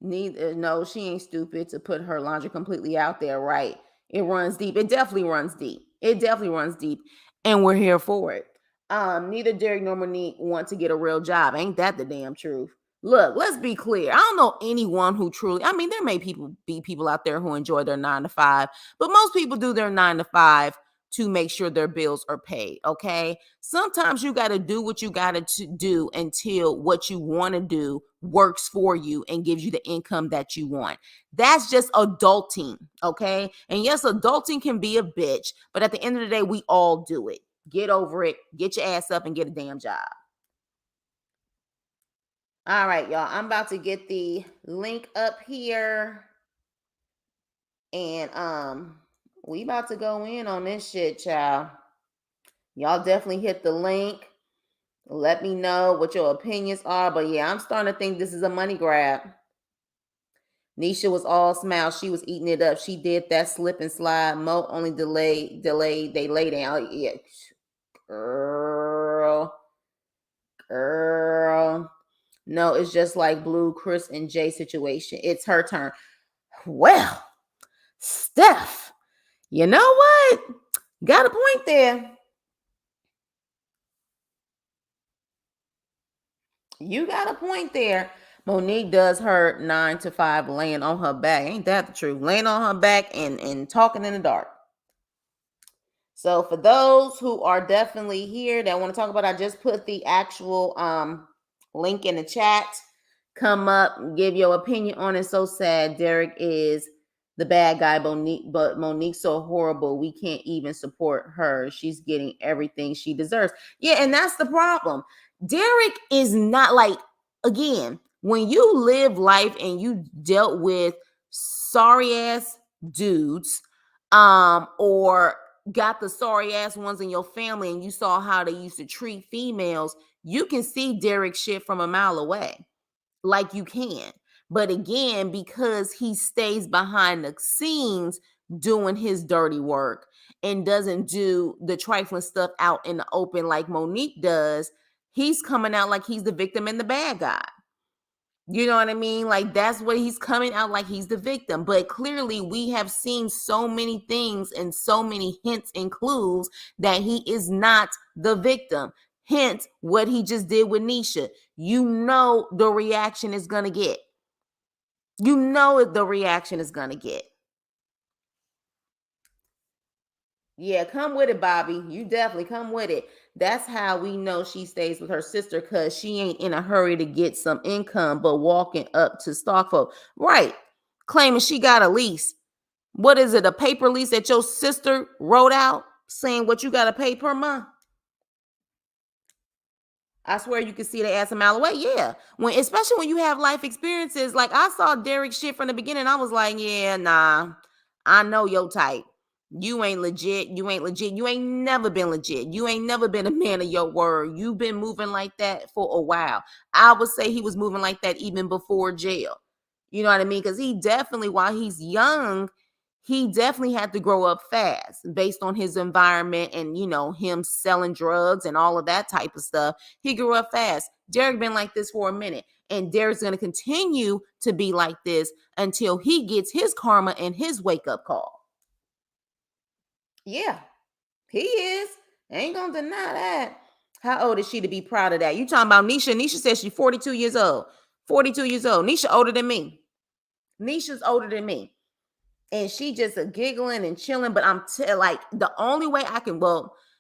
Neither, no, she ain't stupid to put her laundry completely out there, right? It runs deep. It definitely runs deep. It definitely runs deep. And we're here for it. Neither Derek nor Monique want to get a real job. Ain't that the damn truth? Look, let's be clear. I don't know anyone who truly, I mean, there may be people out there who enjoy their 9 to 5, but most people do their 9 to 5 to make sure their bills are paid. Okay. Sometimes you got to do what you got to do until what you want to do works for you and gives you the income that you want. That's just adulting. Okay. And yes, adulting can be a bitch, but at the end of the day, we all do it. Get over it. Get your ass up and get a damn job. All right, y'all. I'm about to get the link up here. And we about to go in on this shit, child. Y'all definitely hit the link. Let me know what your opinions are. But yeah, I'm starting to think this is a money grab. Nisha was all smiles. She was eating it up. She did that slip and slide. Mo only delayed. They lay down. Yeah. Girl. No, it's just like Blue, Chris, and Jay situation. It's her turn. Well, Steph, you know what? Got a point there. You got a point there. Monique does her 9 to 5 laying on her back. Ain't that the truth? Laying on her back and talking in the dark. So for those who are definitely here that want to talk about, I just put the actual link in the chat. Come up, give your opinion on it. So sad. Derek is the bad guy, but Monique's so horrible. We can't even support her. She's getting everything she deserves. Yeah, and that's the problem. Derek is not like, again, when you live life and you dealt with sorry ass dudes, or got the sorry ass ones in your family and you saw how they used to treat females, you can see Derek shit from a mile away. Like you can. But again, because he stays behind the scenes doing his dirty work and doesn't do the trifling stuff out in the open like Monique does, he's coming out like he's the victim and the bad guy. You know what I mean? Like that's what he's coming out like, he's the victim. But clearly we have seen so many things and so many hints and clues that he is not the victim. Hence what he just did with Nisha. You know the reaction is going to get. You know the reaction is going to get. Yeah, come with it, Bobby. You definitely come with it. That's how we know she stays with her sister, because she ain't in a hurry to get some income, but walking up to Stockfolk. Right. Claiming she got a lease. What is it? A paper lease that your sister wrote out saying what you got to pay per month? I swear you can see the ass a mile away. Yeah. Especially when you have life experiences. Like, I saw Derek shit from the beginning. I was like, yeah, nah. I know your type. You ain't legit. You ain't legit. You ain't never been legit. You ain't never been a man of your word. You've been moving like that for a while. I would say he was moving like that even before jail. You know what I mean? Because he definitely, while he's young, he definitely had to grow up fast based on his environment and, him selling drugs and all of that type of stuff. He grew up fast. Derek been like this for a minute, and Derek's going to continue to be like this until he gets his karma and his wake-up call. Yeah, he is. Ain't going to deny that. How old is she to be proud of that? You talking about Nisha? Nisha says she's 42 years old. 42 years old. Nisha older than me. Nisha's older than me. And she just a giggling and chilling. But like, the only way I can,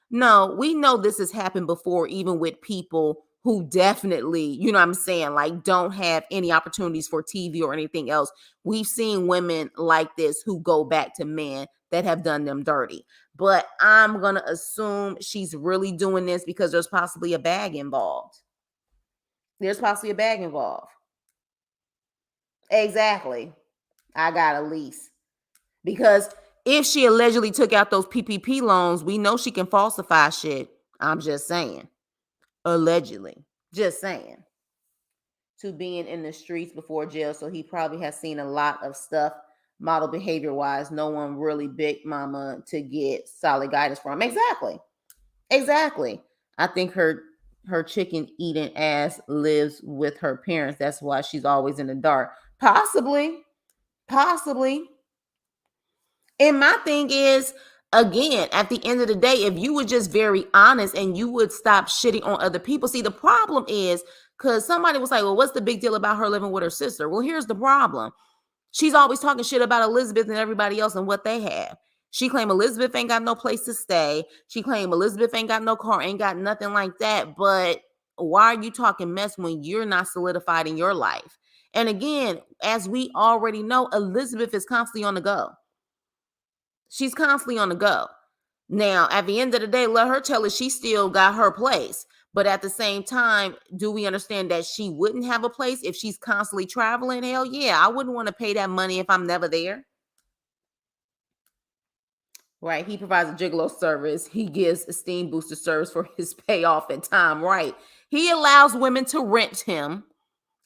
no, we know this has happened before, even with people who definitely, you know what I'm saying, like, don't have any opportunities for TV or anything else. We've seen women like this who go back to men that have done them dirty. But I'm going to assume she's really doing this because there's possibly a bag involved. There's possibly a bag involved. Exactly. I got a lease. Because if she allegedly took out those PPP loans, we know she can falsify shit. I'm just saying. Allegedly. Just saying. To being in the streets before jail, so he probably has seen a lot of stuff, model behavior wise. No one really big mama to get solid guidance from. Exactly. I think her chicken eating ass lives with her parents. That's why she's always in the dark. Possibly. And my thing is, again, at the end of the day, if you were just very honest and you would stop shitting on other people. See, the problem is, because somebody was like, well, what's the big deal about her living with her sister? Well, here's the problem. She's always talking shit about Elizabeth and everybody else and what they have. She claimed Elizabeth ain't got no place to stay. She claimed Elizabeth ain't got no car, ain't got nothing like that. But why are you talking mess when you're not solidified in your life? And again, as we already know, Elizabeth is constantly on the go. She's constantly on the go. Now, at the end of the day, let her tell us she still got her place. But at the same time, do we understand that she wouldn't have a place if she's constantly traveling? Hell yeah, I wouldn't want to pay that money if I'm never there. Right. He provides a gigolo service. He gives esteem booster service for his payoff in time. Right. He allows women to rent him.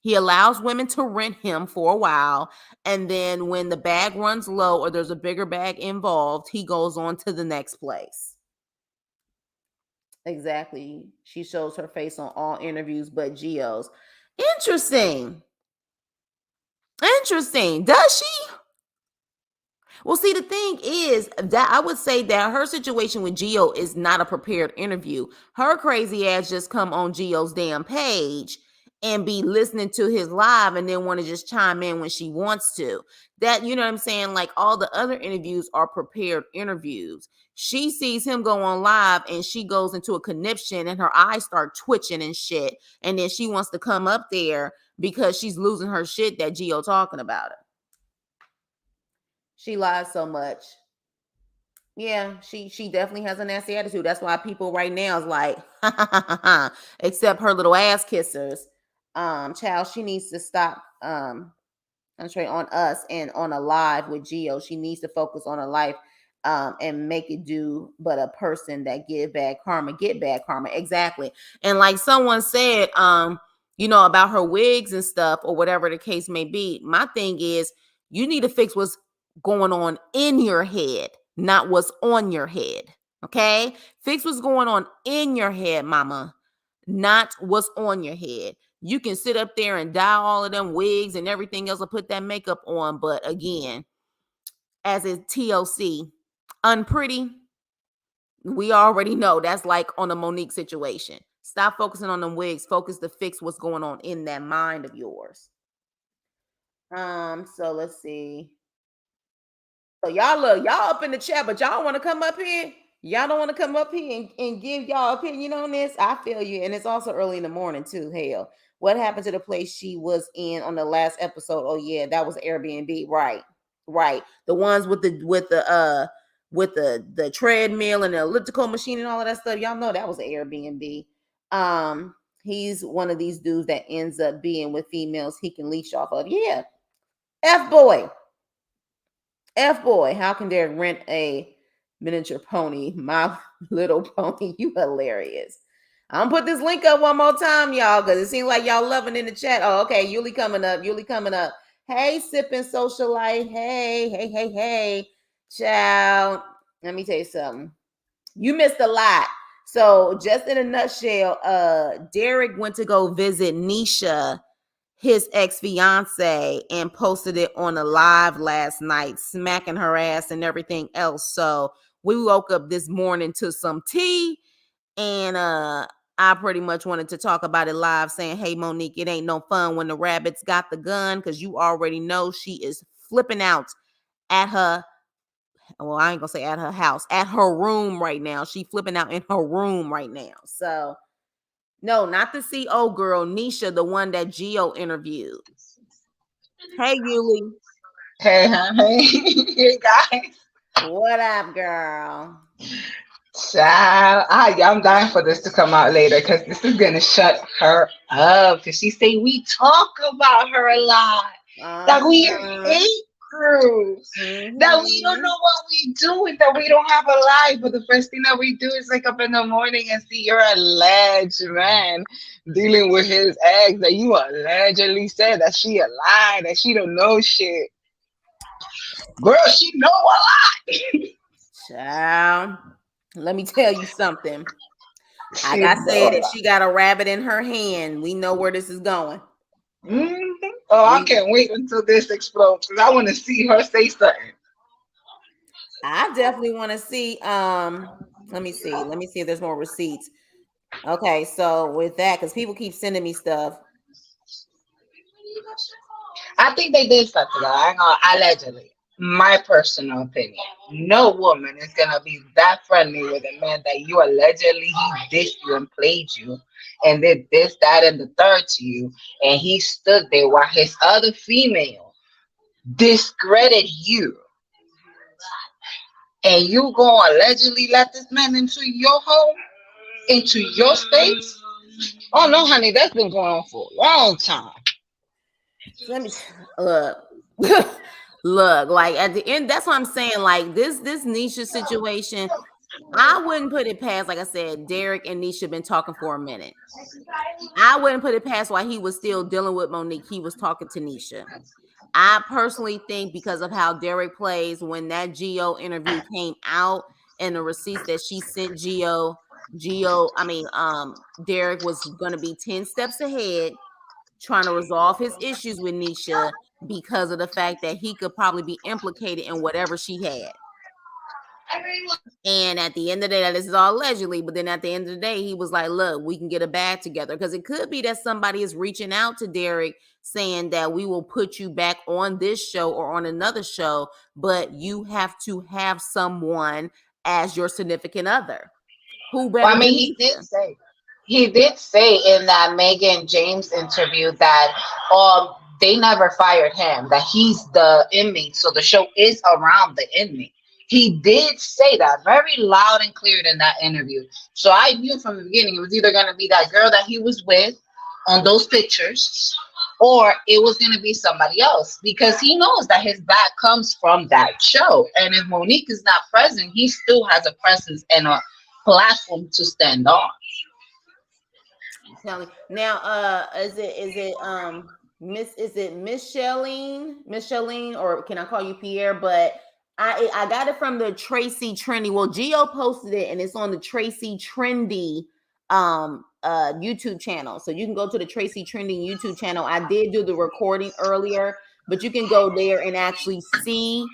For a while. And then when the bag runs low or there's a bigger bag involved, he goes on to the next place. Exactly. She shows her face on all interviews but Gio's. Interesting. Does she? Well, see, the thing is that I would say that her situation with Gio is not a prepared interview. Her crazy ass just come on Gio's damn page and be listening to his live and then want to just chime in when she wants to. That, you know what I'm saying? Like, all the other interviews are prepared interviews. She sees him go on live and she goes into a conniption and her eyes start twitching and shit. And then she wants to come up there because she's losing her shit that Gio talking about her. She lies so much. Yeah, she definitely has a nasty attitude. That's why people right now is like, except her little ass kissers. Child, she needs to stop concentrate on us and on a live with Gio. She needs to focus on her life and make it do but a person that get bad karma. Exactly. And like someone said, about her wigs and stuff or whatever the case may be. My thing is, you need to fix what's going on in your head, not what's on your head. Okay? Fix what's going on in your head, mama, not what's on your head. You can sit up there and dye all of them wigs and everything else or put that makeup on. But again, as a TLC, unpretty, we already know that's like on a Monique situation. Stop focusing on them wigs. Focus to fix what's going on in that mind of yours. So let's see. So y'all up in the chat, but y'all want to come up here. Y'all don't want to come up here and give y'all opinion on this. I feel you, and it's also early in the morning too. Hell, what happened to the place she was in on the last episode? Oh yeah, that was Airbnb, right? Right, the ones with the treadmill and the elliptical machine and all of that stuff. Y'all know that was an Airbnb. He's one of these dudes that ends up being with females he can leash off of. Yeah, F boy. F boy, how can they rent a miniature pony? My Little Pony, you hilarious. I'm gonna put this link up one more time, y'all, because it seems like y'all loving in the chat. Oh, okay, Yuli coming up. Yuli coming up. Hey, sipping socialite. Hey, child. Let me tell you something. You missed a lot. So, just in a nutshell, Derek went to go visit Nisha, his ex-fiance, and posted it on a live last night, smacking her ass and everything else. So we woke up this morning to some tea, and I pretty much wanted to talk about it live, saying, hey, Monique, it ain't no fun when the rabbits got the gun, because you already know she is flipping out at her. Well, I ain't gonna say at her house, at her room right now. She flipping out in her room right now. So no, not the CO girl, Nisha, the one that Gio interviewed. Hey, Yuli. Hey, hey guys. What up, girl? Child, I'm dying for this to come out later because this is gonna shut her up. Because she say we talk about her a lot, that we hate her, that we don't know what we do, and that we don't have a life. But the first thing that we do is wake up in the morning and see your alleged man dealing with his ex that you allegedly said that she a lie, that she don't know shit. Girl, she know a lot. Child, let me tell you something. Like I said, if she got a rabbit in her hand, we know where this is going. Mm-hmm. Oh, I can't wait until this explodes because I want to see her say something. I definitely want to see. Let me see. Let me see if there's more receipts. Okay, so with that, because people keep sending me stuff. I think they did stuff together. I ain't gonna, allegedly. My personal opinion. No woman is gonna be that friendly with a man that you allegedly he dissed you and played you and did this, that, and the third to you, and he stood there while his other female discredited you. And you gonna allegedly let this man into your home, into your space? Oh no, honey, that's been going on for a long time. Let me look. Look, like at the end, that's what I'm saying. Like this Nisha situation, I wouldn't put it past, like I said, Derek and Nisha been talking for a minute. I wouldn't put it past while he was still dealing with Monique. He was talking to Nisha. I personally think because of how Derek plays, when that Gio interview came out and the receipts that she sent Derek was going to be 10 steps ahead trying to resolve his issues with Nisha because of the fact that he could probably be implicated in whatever she had. And at the end of the day, this is all allegedly, but then at the end of the day, he was like, look, we can get a bag together. Because it could be that somebody is reaching out to Derek saying that we will put you back on this show or on another show, but you have to have someone as your significant other. Who better than He did say in that Megan James interview that they never fired him, that he's the inmate, so the show is around the inmate. He did say that very loud and clear in that interview. So I knew from the beginning it was either going to be that girl that he was with on those pictures, or it was going to be somebody else, because he knows that his back comes from that show. And if Monique is not present, he still has a presence and a platform to stand on. Now, is it Miss Charlene, or can I call you Pierre? But I got it from the Tracy Trendy. Well, Gio posted it, and it's on the Tracy Trendy YouTube channel. So you can go to the Tracy Trendy YouTube channel. I did do the recording earlier, but you can go there and actually see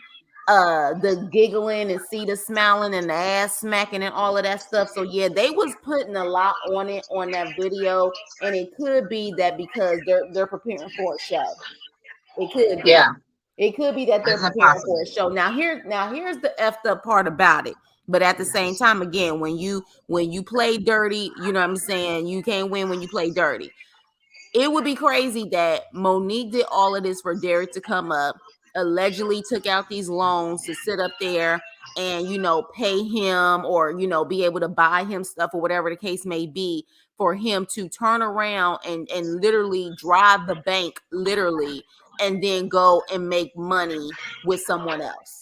the giggling and see the smiling and the ass smacking and all of that stuff. So yeah, they was putting a lot on it on that video, and it could be that because they're preparing for a show. It could be. Yeah, It could be that they're that's preparing impossible. for a show. Here's the effed up part about it. But at the same time, again, when you play dirty, you know what I'm saying, you can't win when you play dirty. It would be crazy that Monique did all of this for Derek to come up, allegedly took out these loans to sit up there and, pay him or, be able to buy him stuff or whatever the case may be, for him to turn around and literally drive the bank, literally, and then go and make money with someone else.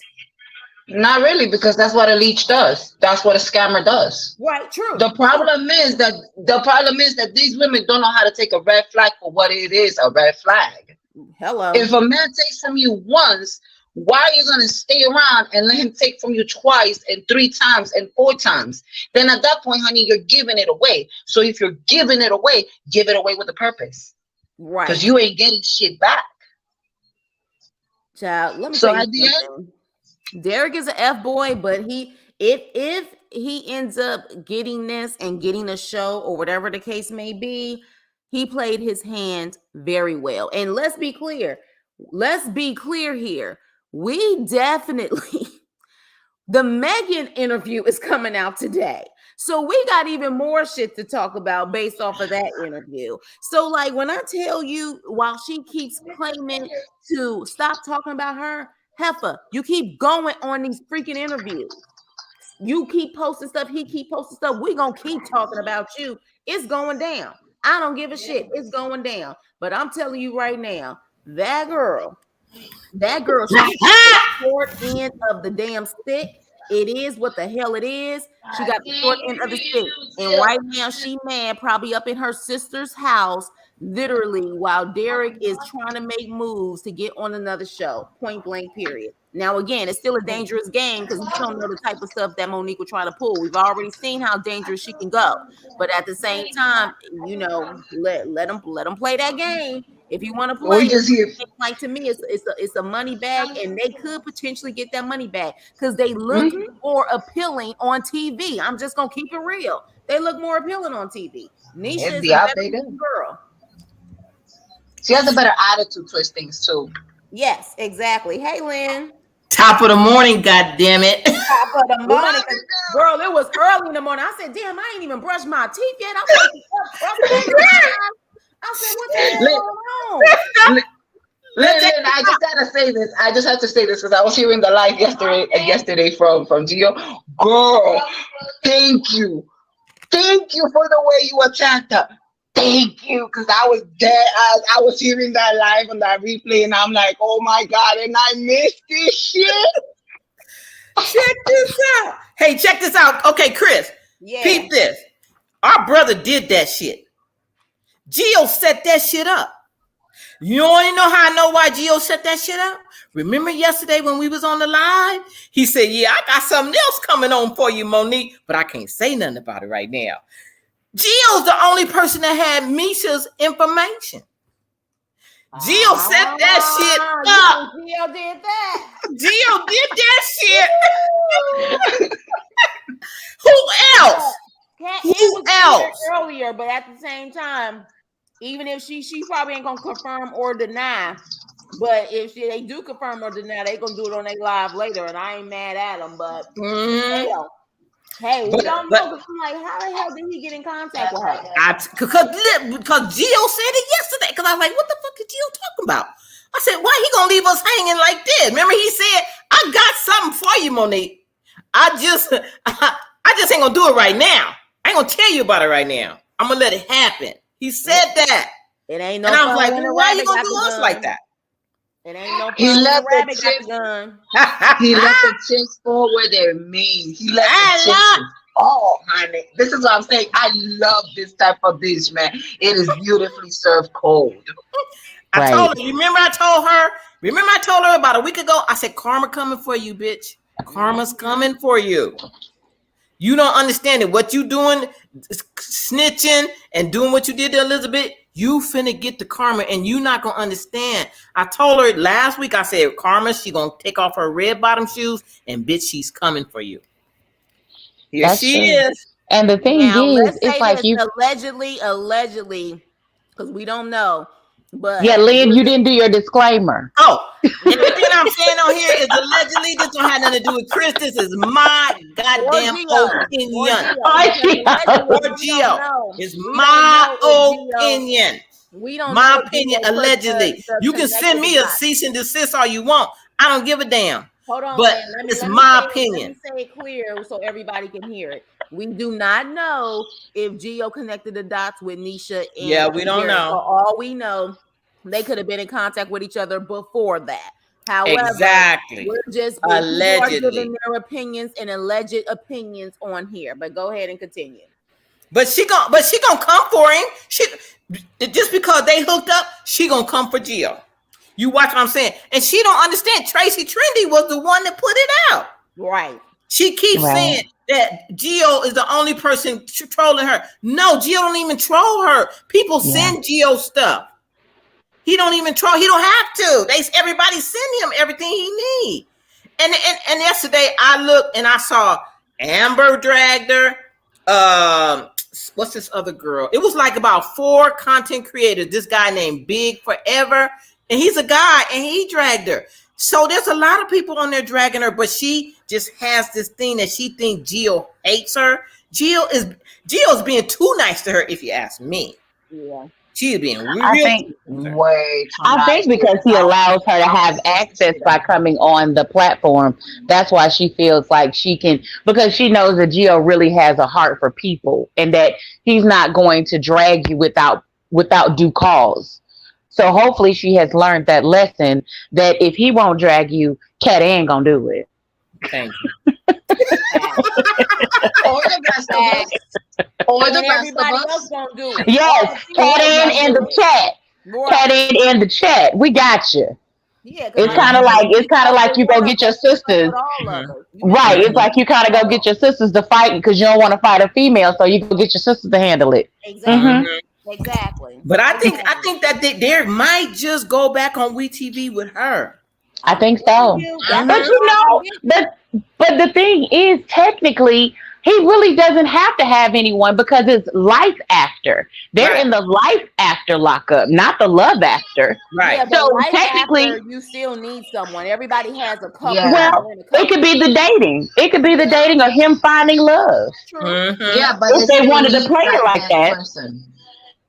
Not really, because that's what a leech does. That's what a scammer does. Right, true. The problem is that these women don't know how to take a red flag for what it is, a red flag. Hello. If a man takes from you once, why are you gonna stay around and let him take from you twice and 3 times and 4 times? Then at that point, honey, you're giving it away. So if you're giving it away, give it away with a purpose. Right. Because you ain't getting shit back. Child, let me So tell you at the something. Derek is an F boy, but if he ends up getting this and getting a show or whatever the case may be, he played his hand very well. And let's be clear here. We definitely the Megan interview is coming out today. So we got even more shit to talk about based off of that interview. So like when I tell you, while she keeps claiming to stop talking about her, heifer, you keep going on these freaking interviews. You keep posting stuff. He keep posting stuff. We're going to keep talking about you. It's going down. I don't give a shit. It's going down. But I'm telling you right now, that girl, she's the short end of the damn stick. It is what the hell it is. She got the short end of the stick. And right now she mad, probably up in her sister's house, literally, while Derek is trying to make moves to get on another show. Point blank, period. Now, again, it's still a dangerous game because we don't know the type of stuff that Monique will try to pull. We've already seen how dangerous she can go. But at the same time, let them play that game. If you want to play, like to me, it's a money bag, and they could potentially get that money back because they look more appealing on TV. I'm just gonna keep it real. They look more appealing on TV. Nisha is a better girl. She has a better attitude towards things too. Yes, exactly. Hey, Lynn. Top of the morning, goddamn it. Top of the morning. Girl, it was early in the morning. I said, damn, I ain't even brushed my teeth yet. I said, what the hell going on? Listen, I just gotta say this. I just have to say this because I was hearing the live yesterday from Gio. Girl, thank you for the way you attacked her. Thank you, because I was dead. I was hearing that live on that replay, and I'm like, oh my God, and I missed this shit. Check this out. Hey, check this out. Okay, Chris, peep this. Our brother did that shit. Gio set that shit up. You want to know how I know why Gio set that shit up? Remember yesterday when we was on the live? He said, yeah, I got something else coming on for you, Monique, but I can't say nothing about it right now. Gio's the only person that had Misha's information. Gio set that shit up. Gio did that. Gio did that shit. Who else? Who else? Earlier, but at the same time, even if she probably ain't gonna confirm or deny. But if they do confirm or deny, they gonna do it on their live later, and I ain't mad at them. But hey, we don't know. Because I'm like, how the hell did he get in contact with her? Because Gio said it yesterday. Because I was like, what the fuck is Gio talking about? I said, why he gonna leave us hanging like this? Remember, he said, I got something for you, Monique. I just ain't gonna do it right now. I ain't gonna tell you about it right now. I'm gonna let it happen. He said that. It ain't no. And I was like, well, why you gonna do us like that? It ain't no. He left the chips. He let the chips fall where they're mean. He let the chips fall, honey. This is what I'm saying. I love this type of dish, man. It is beautifully served cold. I told her. Remember, I told her about a week ago. I said, karma coming for you, bitch. Karma's coming for you. You don't understand it. What you doing, snitching and doing what you did to Elizabeth, You finna get the karma and you not gonna understand. I told her last week, I said, karma, she gonna take off her red bottom shoes and bitch, she's coming for you. Here That's she true. is. And the thing Now, is, let's it's say like this you. allegedly, because we don't know. But Yeah, Lynn, you didn't do your disclaimer. Oh, everything I'm saying on here is allegedly. This don't have nothing to do with Chris. This is my goddamn opinion. Or Gio. It's my opinion. We don't my know opinion, allegedly. You can send me a cease and desist all you want. I don't give a damn. Hold on, but man. it's my opinion. Let me say it clear so everybody can hear it. We do not know if Gio connected the dots with Nisha. Yeah, we don't know. For all we know, they could have been in contact with each other before that. However, exactly. We're just giving their opinions and alleged opinions on here. But go ahead and continue. But she gonna come for him. She just because they hooked up, she gonna come for Gio. You watch what I'm saying? And she don't understand. Tracy Trendy was the one that put it out. Right. She keeps saying that Gio is the only person trolling her. No, Gio don't even troll her. People send Gio stuff. He don't even troll. He don't have to. Everybody send him everything he needs. And yesterday I looked and I saw Amber dragged her. What's this other girl? It was like about 4 content creators. This guy named Big Forever. And he's a guy and he dragged her. So there's a lot of people on there dragging her, but she just has this thing that she thinks Gio hates her. Gio's being too nice to her, if you ask me. Yeah. She is being real. I think because he allows her to have access by coming on the platform. That's why she feels like she can, because she knows that Gio really has a heart for people and that he's not going to drag you without due cause. So hopefully she has learned that lesson that if he won't drag you, Cat ain't gonna do it. Thank you. Or the rest of us. Or the rest of us. Gonna do it. Yes, Cat in the chat. Cat in the chat. We got you. Yeah, it's kind of like you go get your sisters. Right. It's like you kind of go get your sisters to fight because you don't want to fight a female, so you go get your sisters to handle it. Exactly. Exactly. But I think that they might just go back on WeTV with her. I think so. But but the thing is, technically, he really doesn't have to have anyone because it's life after. They're in the life after lockup, not the love after. Right. Yeah, so technically, you still need someone. Everybody has a couple. Yeah. Well, it could be the dating. It could be the dating or him finding love. True. Mm-hmm. Yeah, but if they wanted to play it like that.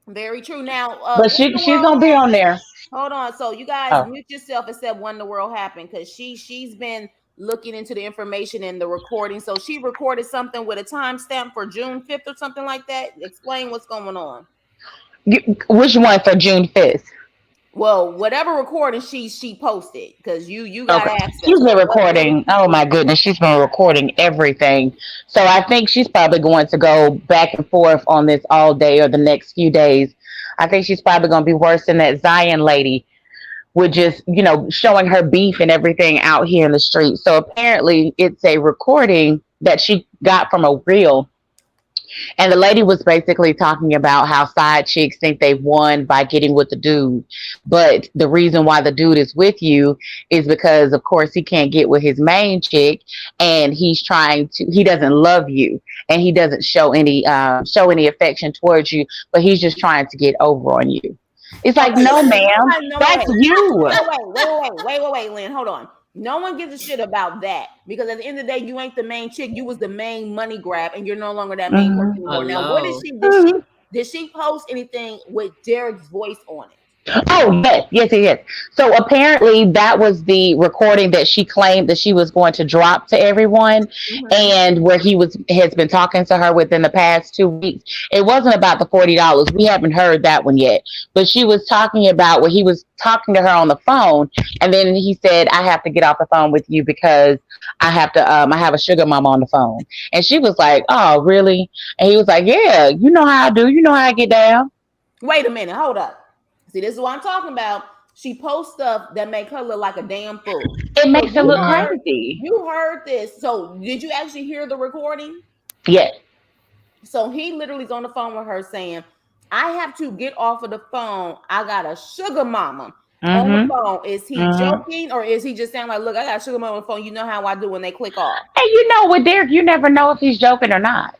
Very true. Now, but she's gonna be on there. Hold on. So you guys mute yourself and said when the world happened because she's been looking into the information and the recording. So she recorded something with a timestamp for June 5th or something like that. Explain what's going on. Which one for June 5th? Well, whatever recording she posted because you got access. She's been recording. Oh my goodness, she's been recording everything. So I think she's probably going to go back and forth on this all day or the next few days. I think she's probably going to be worse than that Zion lady with just, showing her beef and everything out here in the street. So apparently it's a recording that she got from a reel. And the lady was basically talking about how side chicks think they won by getting with the dude. But the reason why the dude is with you is because, of course, he can't get with his main chick and he doesn't love you and he doesn't show any affection towards you, but he's just trying to get over on you. It's like, no, ma'am, that's you. Wait, Lynn, hold on. No one gives a shit about that because at the end of the day, you ain't the main chick. You was the main money grab, and you're no longer that main person anymore. Now, what did she post anything with Derek's voice on it? Oh, yes. So apparently that was the recording that she claimed that she was going to drop to everyone, and where has been talking to her within the past 2 weeks. It wasn't about the $40. We haven't heard that one yet, but she was talking about where he was talking to her on the phone, and then he said, "I have to get off the phone with you because I have to. I have a sugar mama on the phone." And she was like, "Oh, really?" And he was like, "Yeah, you know how I do. You know how I get down." Wait a minute, hold up. See, this is what I'm talking about. She posts stuff that make her look like a damn fool. It makes her look crazy. You heard this. So did you actually hear the recording? Yes. So he literally is on the phone with her saying, I have to get off of the phone. I got a sugar mama on the Mm-hmm. phone. Is he Mm-hmm. joking or is he just saying like, look, I got a sugar mama on the phone. You know how I do when they click off. And you know, with Derek, you never know if he's joking or not.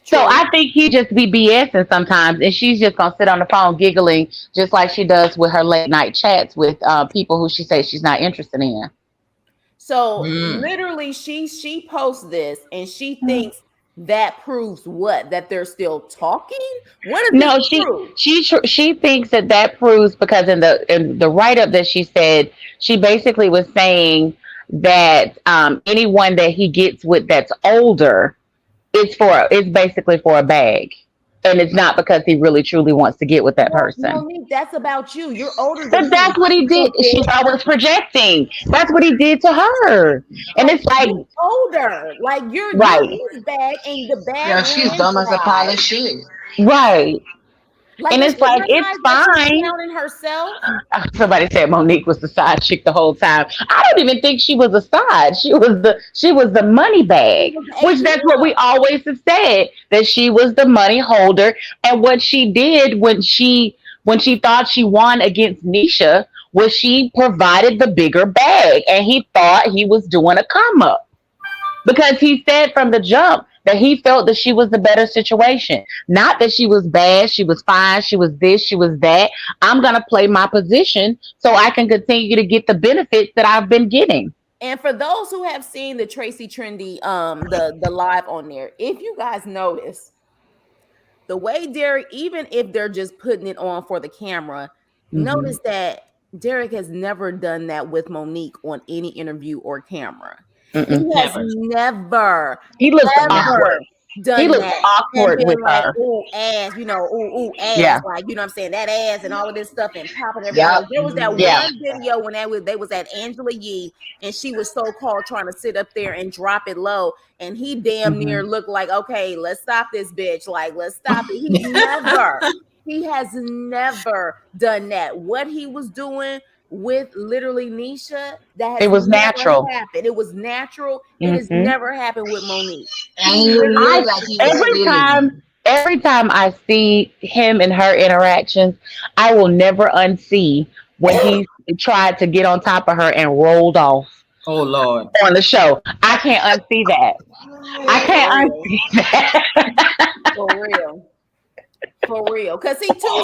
So True. I think he just be BSing sometimes, and she's just gonna sit on the phone giggling, just like she does with her late night chats with people who she says she's not interested in. So Mm. literally, she posts this and she thinks that proves what? That they're still talking? What does this No, prove? she thinks that proves because in the write up that she said, she basically was saying that anyone that he gets with that's older, it's basically for a bag, and it's not because he really truly wants to get with that Well, person. Monique, that's about you. You're older than But him. that's what he did. She's Stupid. always projecting. That's what he did to her, and So it's like, you're older. Like you're right, his bag and the Yeah, bag she's ran dumb as a pile dry. of shit. right, Like, and does it's she like it's realize that she's fine. counting herself? Somebody said Monique was the side chick the whole time. I don't even think she was a side. She was the money She bag, was which that's what we ATM. always have said, that she was the money holder. And what she did when she thought she won against Nisha was she provided the bigger bag, and he thought he was doing a come up because he said from the jump that he felt that she was the better situation. Not that she was bad, she was fine, she was this, she was that. I'm going to play my position so I can continue to get the benefits that I've been getting. And for those who have seen the Tracy Trendy, the live on there, if you guys notice, the way Derek, even if they're just putting it on for the camera, Mm-hmm. notice that Derek has never done that with Monique on any interview or camera. He has Never. never, He looks ever awkward. He done looks that and awkward with been like, her. ooh, ass, ooh, ass, Yeah. like, you know what I'm saying? That ass and all of this stuff and popping everything. Yep. Like, there was that Yeah. one video when they was at Angela Yee and she was so called trying to sit up there and drop it low. And he damn Mm-hmm. near looked like, okay, let's stop this bitch. Like, let's stop it. He has never done that. What he was doing with literally Nisha, that has It was never natural. happened. It was natural. It has Mm-hmm. never happened with Monique. And He he literally looked I like he was every feeling it. time every time I see him and her interactions, I will never unsee when he tried to get on top of her and rolled off Oh Lord. on the show. I can't unsee that. I for can't real, unsee that. for real, for real, because he too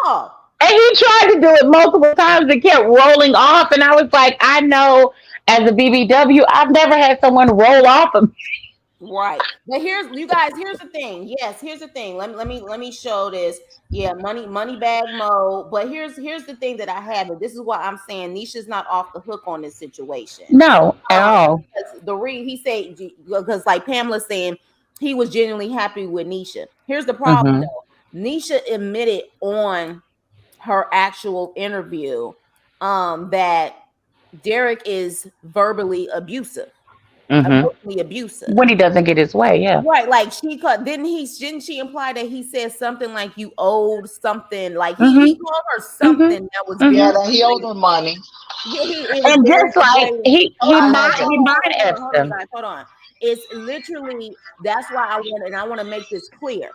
small. And he tried to do it multiple times and kept rolling off. And I was like, I know as a BBW, I've never had someone roll off of me. Right. But here's you guys, here's the thing. Yes, here's the thing. Let me show this. Yeah, money bag mode. But here's the thing that I have, and this is why I'm saying Nisha's not off the hook on this situation. No, at all. Because he said, because like Pamela's saying, he was genuinely happy with Nisha. Here's the problem Mm-hmm. though. Nisha admitted on her actual interview that Derek is verbally abusive, Mm-hmm. emotionally abusive. When he doesn't get his way, yeah. Right, like didn't she imply that he said something like you owed something, like he Mm-hmm. called her Mm-hmm. something that was Mm-hmm. Yeah, very that he owed him money. yeah, it was And very just like degrading. he I might heard that. he might have Hold on, them. guys, hold on. It's literally that's why I want to make this clear.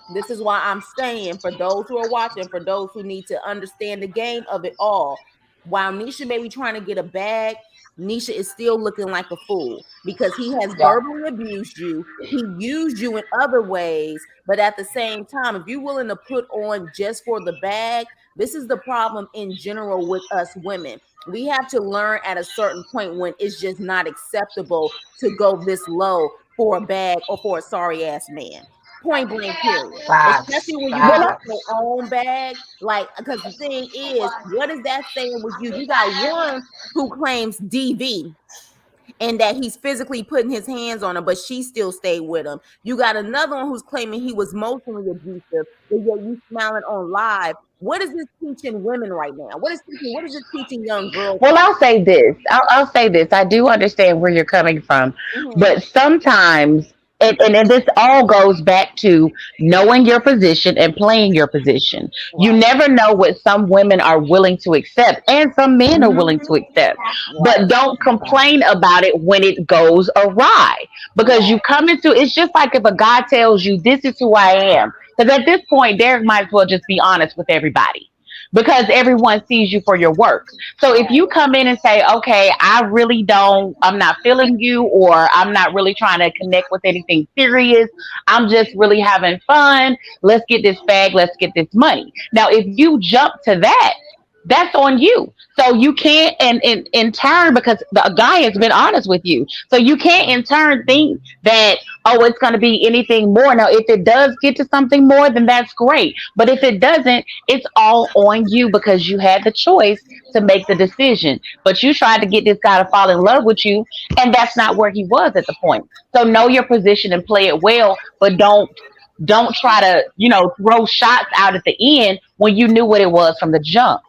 This is why I'm saying for those who are watching, for those who need to understand the game of it all, while Nisha may be trying to get a bag, Nisha is still looking like a fool because he has Yeah. verbally abused you. He used you in other ways, but at the same time, if you're willing to put on just for the bag, this is the problem in general with us women. We have to learn at a certain point when it's just not acceptable to go this low for a bag or for a sorry ass man. Point blank, period. Facts. Especially when you Well, get Facts. your own bag. Like, because the thing is, what is that saying with you? You got one who claims DV and that he's physically putting his hands on her, but she still stayed with him. You got another one who's claiming he was emotionally abusive, but yet you smiling on live. What is this teaching women right now? What is this teaching young girls well, right I'll say this. I'll say this. I do understand where you're coming from, now? but sometimes, and this all goes back to knowing your position and playing your position. You Right, never know what some women are willing to accept, and some men are willing to accept. right, But don't complain about it when it goes awry, because right, you come into it's just like if a guy tells you, "This is who I am." Because at this point, Derek might as well just be honest with everybody because everyone sees you for your work. So if you come in and say, okay, I'm not feeling you, or I'm not really trying to connect with anything serious, I'm just really having fun. Let's get this bag, let's get this money. Now, if you jump to that, that's on you. So you can't, and in turn, because the guy has been honest with you, so you can't in turn think that, oh, it's going to be anything more. Now, if it does get to something more, then that's great. But if it doesn't, it's all on you because you had the choice to make the decision. But you tried to get this guy to fall in love with you, and that's not where he was at the point. So know your position and play it well, but don't try to, throw shots out at the end when you knew what it was from the jump.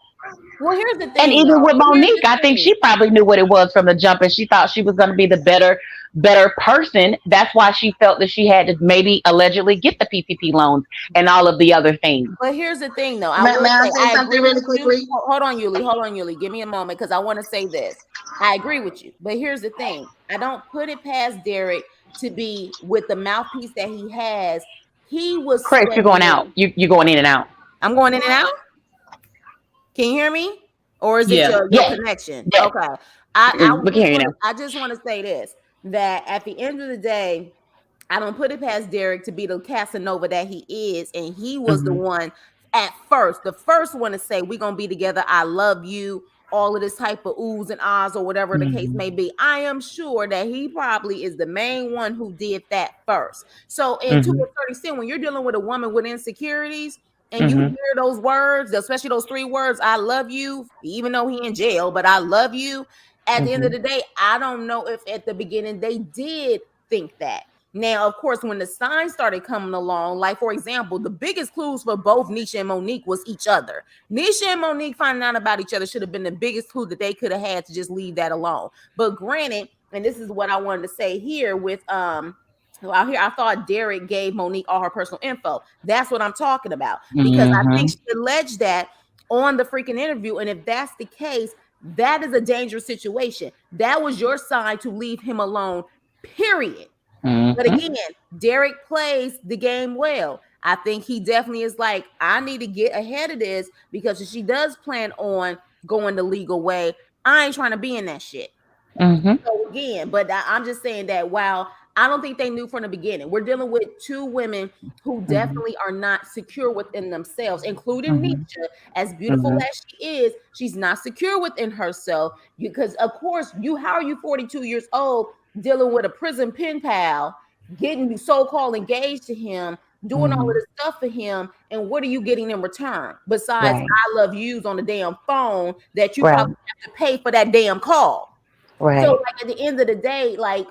Well, here's the And thing, even though. with Here's Monique, the I think thing. she probably knew what it was from the jump, and she thought she was going to be the better person. That's why she felt that she had to maybe allegedly get the PPP loans and all of the other things. But here's the thing, though. I May, will may I say say I something agree really with you. quickly? Hold on, Yuli. Hold on, Yuli. Give me a moment because I want to say this. I agree with you. But here's the thing. I don't put it past Derek to be with the mouthpiece that he has. He was Chris, you're going out. sweating. You're going in and out. I'm going in and out. Can you hear me? Or is it Yeah. your Yes, connection? yes. Okay. I We can hear you now. I just want to say this, that at the end of the day, I don't put it past Derek to be the Casanova that he is. And he was the Hmm. one at first, the first one to say, we're going to be together. I love you. All of this type of oohs and ahs or whatever the case Hmm. may be. I am sure that he probably is the main one who did that first. So, and to a Hmm. certain extent, when you're dealing with a woman with insecurities and you Hmm. hear those words, especially those three words, I love you, even though he in jail, but I love you. At the end of Hmm. the day, I don't know if at the beginning they did think that. Now, of course, when the signs started coming along, like for example, the biggest clues for both Nisha and Monique was each other. Nisha and Monique finding out about each other should have been the biggest clue that they could have had to just leave that alone. But granted, and this is what I wanted to say here with out here, I thought Derek gave Monique all her personal info. That's what I'm talking about because I think Hmm. she alleged that on the freaking interview. And if that's the case, that is a dangerous situation. That was your sign to leave him alone, period. But Hmm. again, Derek plays the game well. I think he definitely is like, I need to get ahead of this because if she does plan on going the legal way, I ain't trying to be in that shit. Hmm. So again, but I'm just saying that while I don't think they knew from the beginning, we're dealing with two women who Hmm. definitely are not secure within themselves, including Hmm. Nisha. As beautiful Hmm. as she is, she's not secure within herself. Because of course, how are you 42 years old dealing with a prison pen pal, getting so-called engaged to him, doing all of Hmm. this stuff for him, and what are you getting in return besides Right. I love yous on the damn phone that you Right. probably have to pay for that damn call? So, Right. like at the end of the day, like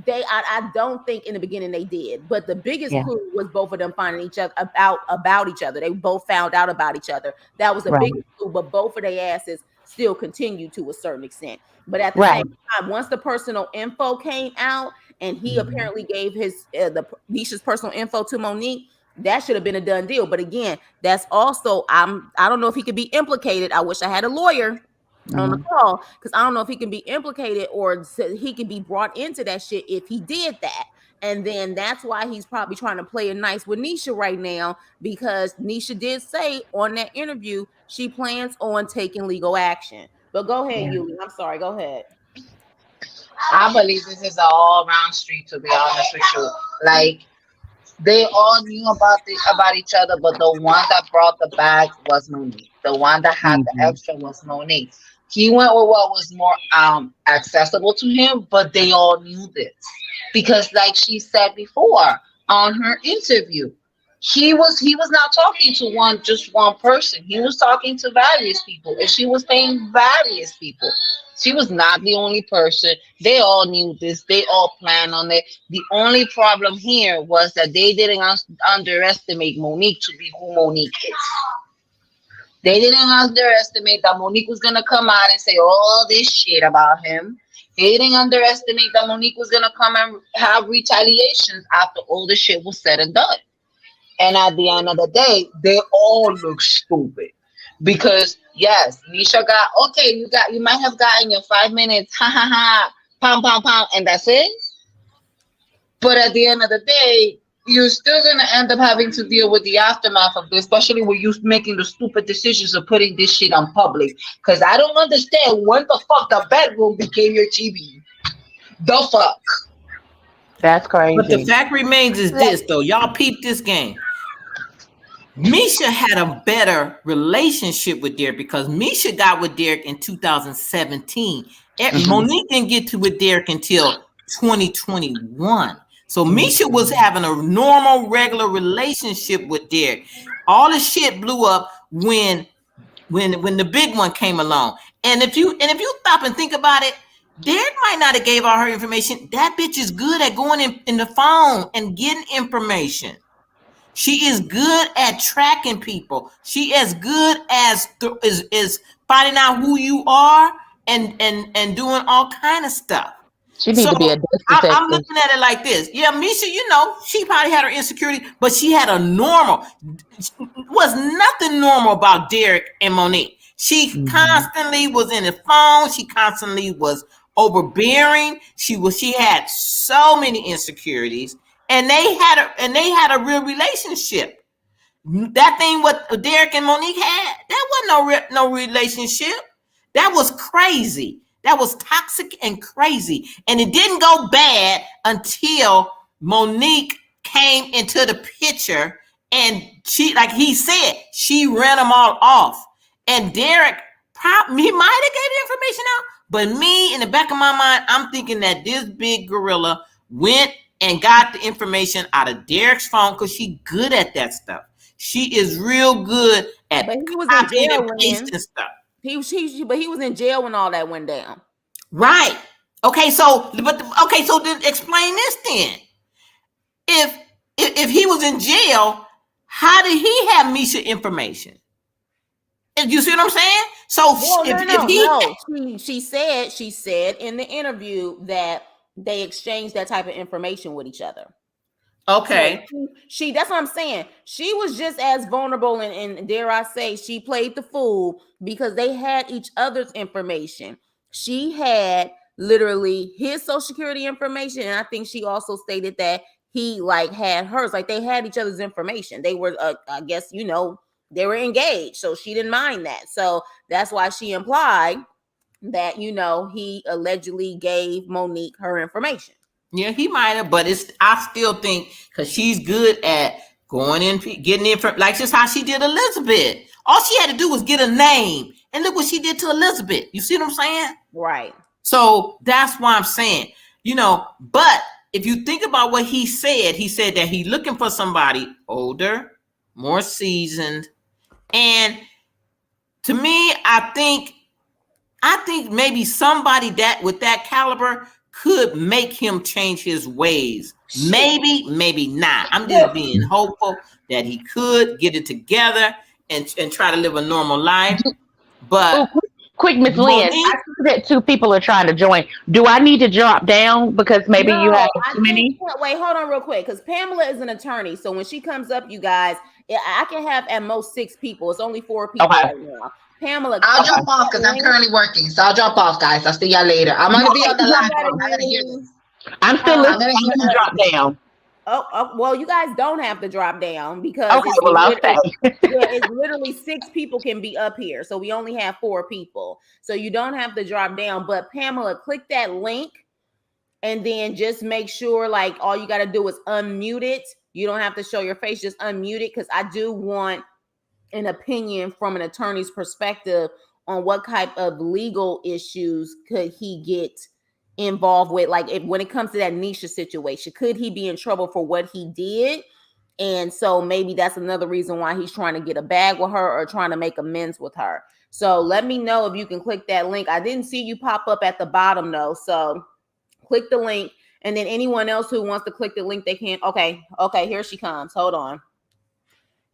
I don't think in the beginning they did, but the biggest Yeah. clue was both of them finding each other about each other. They both found out about each other. That was the Right. biggest clue, but both of their asses still continue to a certain extent. But at the Right. same time, once the personal info came out, and he Hmm. apparently gave his the Nisha's personal info to Monique, that should have been a done deal. But again, that's also I don't know if he could be implicated. I wish I had a lawyer on the Hmm. call because I don't know if he can be implicated or he can be brought into that shit if he did that. And then that's why he's probably trying to play it nice with Nisha right now because Nisha did say on that interview she plans on taking legal action. But go ahead, Yeah. Yuli. I'm sorry. Go ahead. I believe this is an all round street, to be honest with you. Like, they all knew about each other, but the one that brought the bag was Monique. The one that had the Hmm. extra was Monique. He went with what was more accessible to him, but they all knew this because, like she said before on her interview, he was not talking to one person. He was talking to various people, and she was paying various people. She was not the only person. They all knew this. They all planned on it. The only problem here was that they didn't underestimate Monique to be who Monique is. They didn't underestimate that Monique was gonna come out and say all this shit about him. They didn't underestimate that Monique was gonna come and have retaliations after all the shit was said and done. And at the end of the day, they all look stupid. Because yes, Nisha got okay, you might have gotten your 5 minutes, ha ha ha, pound, pound, pound, and that's it. But at the end of the day, you're still gonna end up having to deal with the aftermath of this, especially with you making the stupid decisions of putting this shit on public. Because I don't understand when the fuck the bedroom became your TV. The fuck? That's But the crazy. fact remains is Like, this, though. Y'all peep this game. Misha had a better relationship with Derek because Misha got with Derek in 2017. Monique didn't get to with Derek until 2021. So Misha was having a normal, regular relationship with Derek. All the shit blew up when the big one came along. And if you stop and think about it, Derek might not have gave all her information. That bitch is good at going in the phone and getting information. She is good at tracking people. She as good as is finding out who you are and doing all kind of stuff. She need So to be a death I'm detective. looking at it like this. Yeah, Misha, she probably had her insecurity, but she had a normal. Was nothing normal about Derek and Monique. She constantly was in the phone. She constantly was overbearing. She had so many insecurities, and they had a real relationship. That thing what Derek and Monique had, that wasn't no relationship. That was crazy. That was toxic and crazy. And it didn't go bad until Monique came into the picture, and she, like he said, she ran them all off. And Derek, he might have gave the information out, but me, in the back of my mind, I'm thinking that this big gorilla went and got the information out of Derek's phone because she's good at that stuff. She is real good at But he was in copying jail and pasting stuff. but he was in jail when all that went down. Right. Okay, so then explain this then. If he was in jail, how did he have Misha information? You see what I'm saying? So no. She said in the interview that they exchanged that type of information with each other. Okay. So that's what I'm saying. She was just as vulnerable and dare I say, she played the fool because they had each other's information. She had literally his social security information, and I think she also stated that he like had hers. Like they had each other's information. They were, I guess, they were engaged, so she didn't mind that. So that's why she implied that he allegedly gave Monique her information. Yeah, he might have, but I still think because she's good at going in, getting in, like just how she did Elizabeth. All she had to do was get a name, and look what she did to Elizabeth. You see what I'm saying? Right. So that's why I'm saying, but if you think about what he said that he's looking for somebody older, more seasoned, and to me, I think maybe somebody that with that caliber could make him change his ways. Maybe not. I'm just being hopeful that he could get it together and try to live a normal life. But quick, Miss Lynn, I see that 2 people are trying to join. Do I need to drop down because maybe you have too many? Wait, hold on real quick, because Pamela is an attorney. So when she comes up, you guys, I can have at most 6 people. It's only 4 people right now. Pamela, I'll jump off because I'm currently working. So I'll jump off, guys. I'll see y'all later. I'm gonna be on the line. I gotta hear this. I'm still listening. I'm gonna drop down. Oh, well, you guys don't have to drop down because it's literally 6 people can be up here. So we only have 4 people. So you don't have to drop down. But Pamela, click that link and then just make sure like all you got to do is unmute it. You don't have to show your face, just unmute it, because I do want an opinion from an attorney's perspective on what type of legal issues could he get involved with, like when it comes to that Nisha situation, could he be in trouble for what he did? And so maybe that's another reason why he's trying to get a bag with her or trying to make amends with her. So let me know if you can click that link. I didn't see you pop up at the bottom though, so click the link, and then anyone else who wants to click the link, they can. Okay, here she comes. Hold on.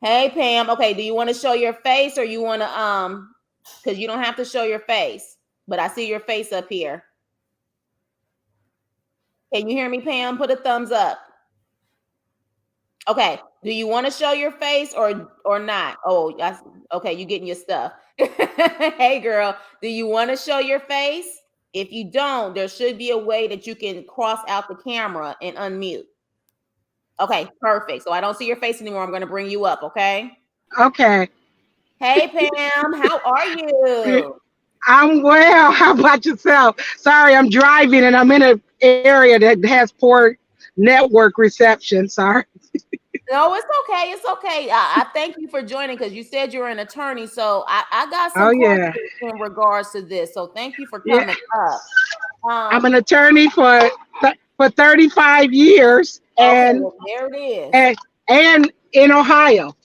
Hey Pam, okay, do you want to show your face or you want to because you don't have to show your face, but I see your face up here. Can you hear me, Pam? Put a thumbs up. Okay, do you want to show your face or not? Oh, okay, you getting your stuff. Hey girl, do you want to show your face? If you don't, there should be a way that you can cross out the camera and unmute. Okay, perfect. So I don't see your face anymore. I'm going to bring you up, okay? Okay. Hey, Pam, how are you? I'm well. How about yourself? Sorry, I'm driving and I'm in an area that has poor network reception. Sorry. No, it's okay. It's okay. I thank you for joining because you said you're an attorney. So I got Oh some yeah. questions in regards to this. So thank you for Yeah. coming up. I'm an Um, attorney for 35 years okay, well, there it is. and and in Ohio.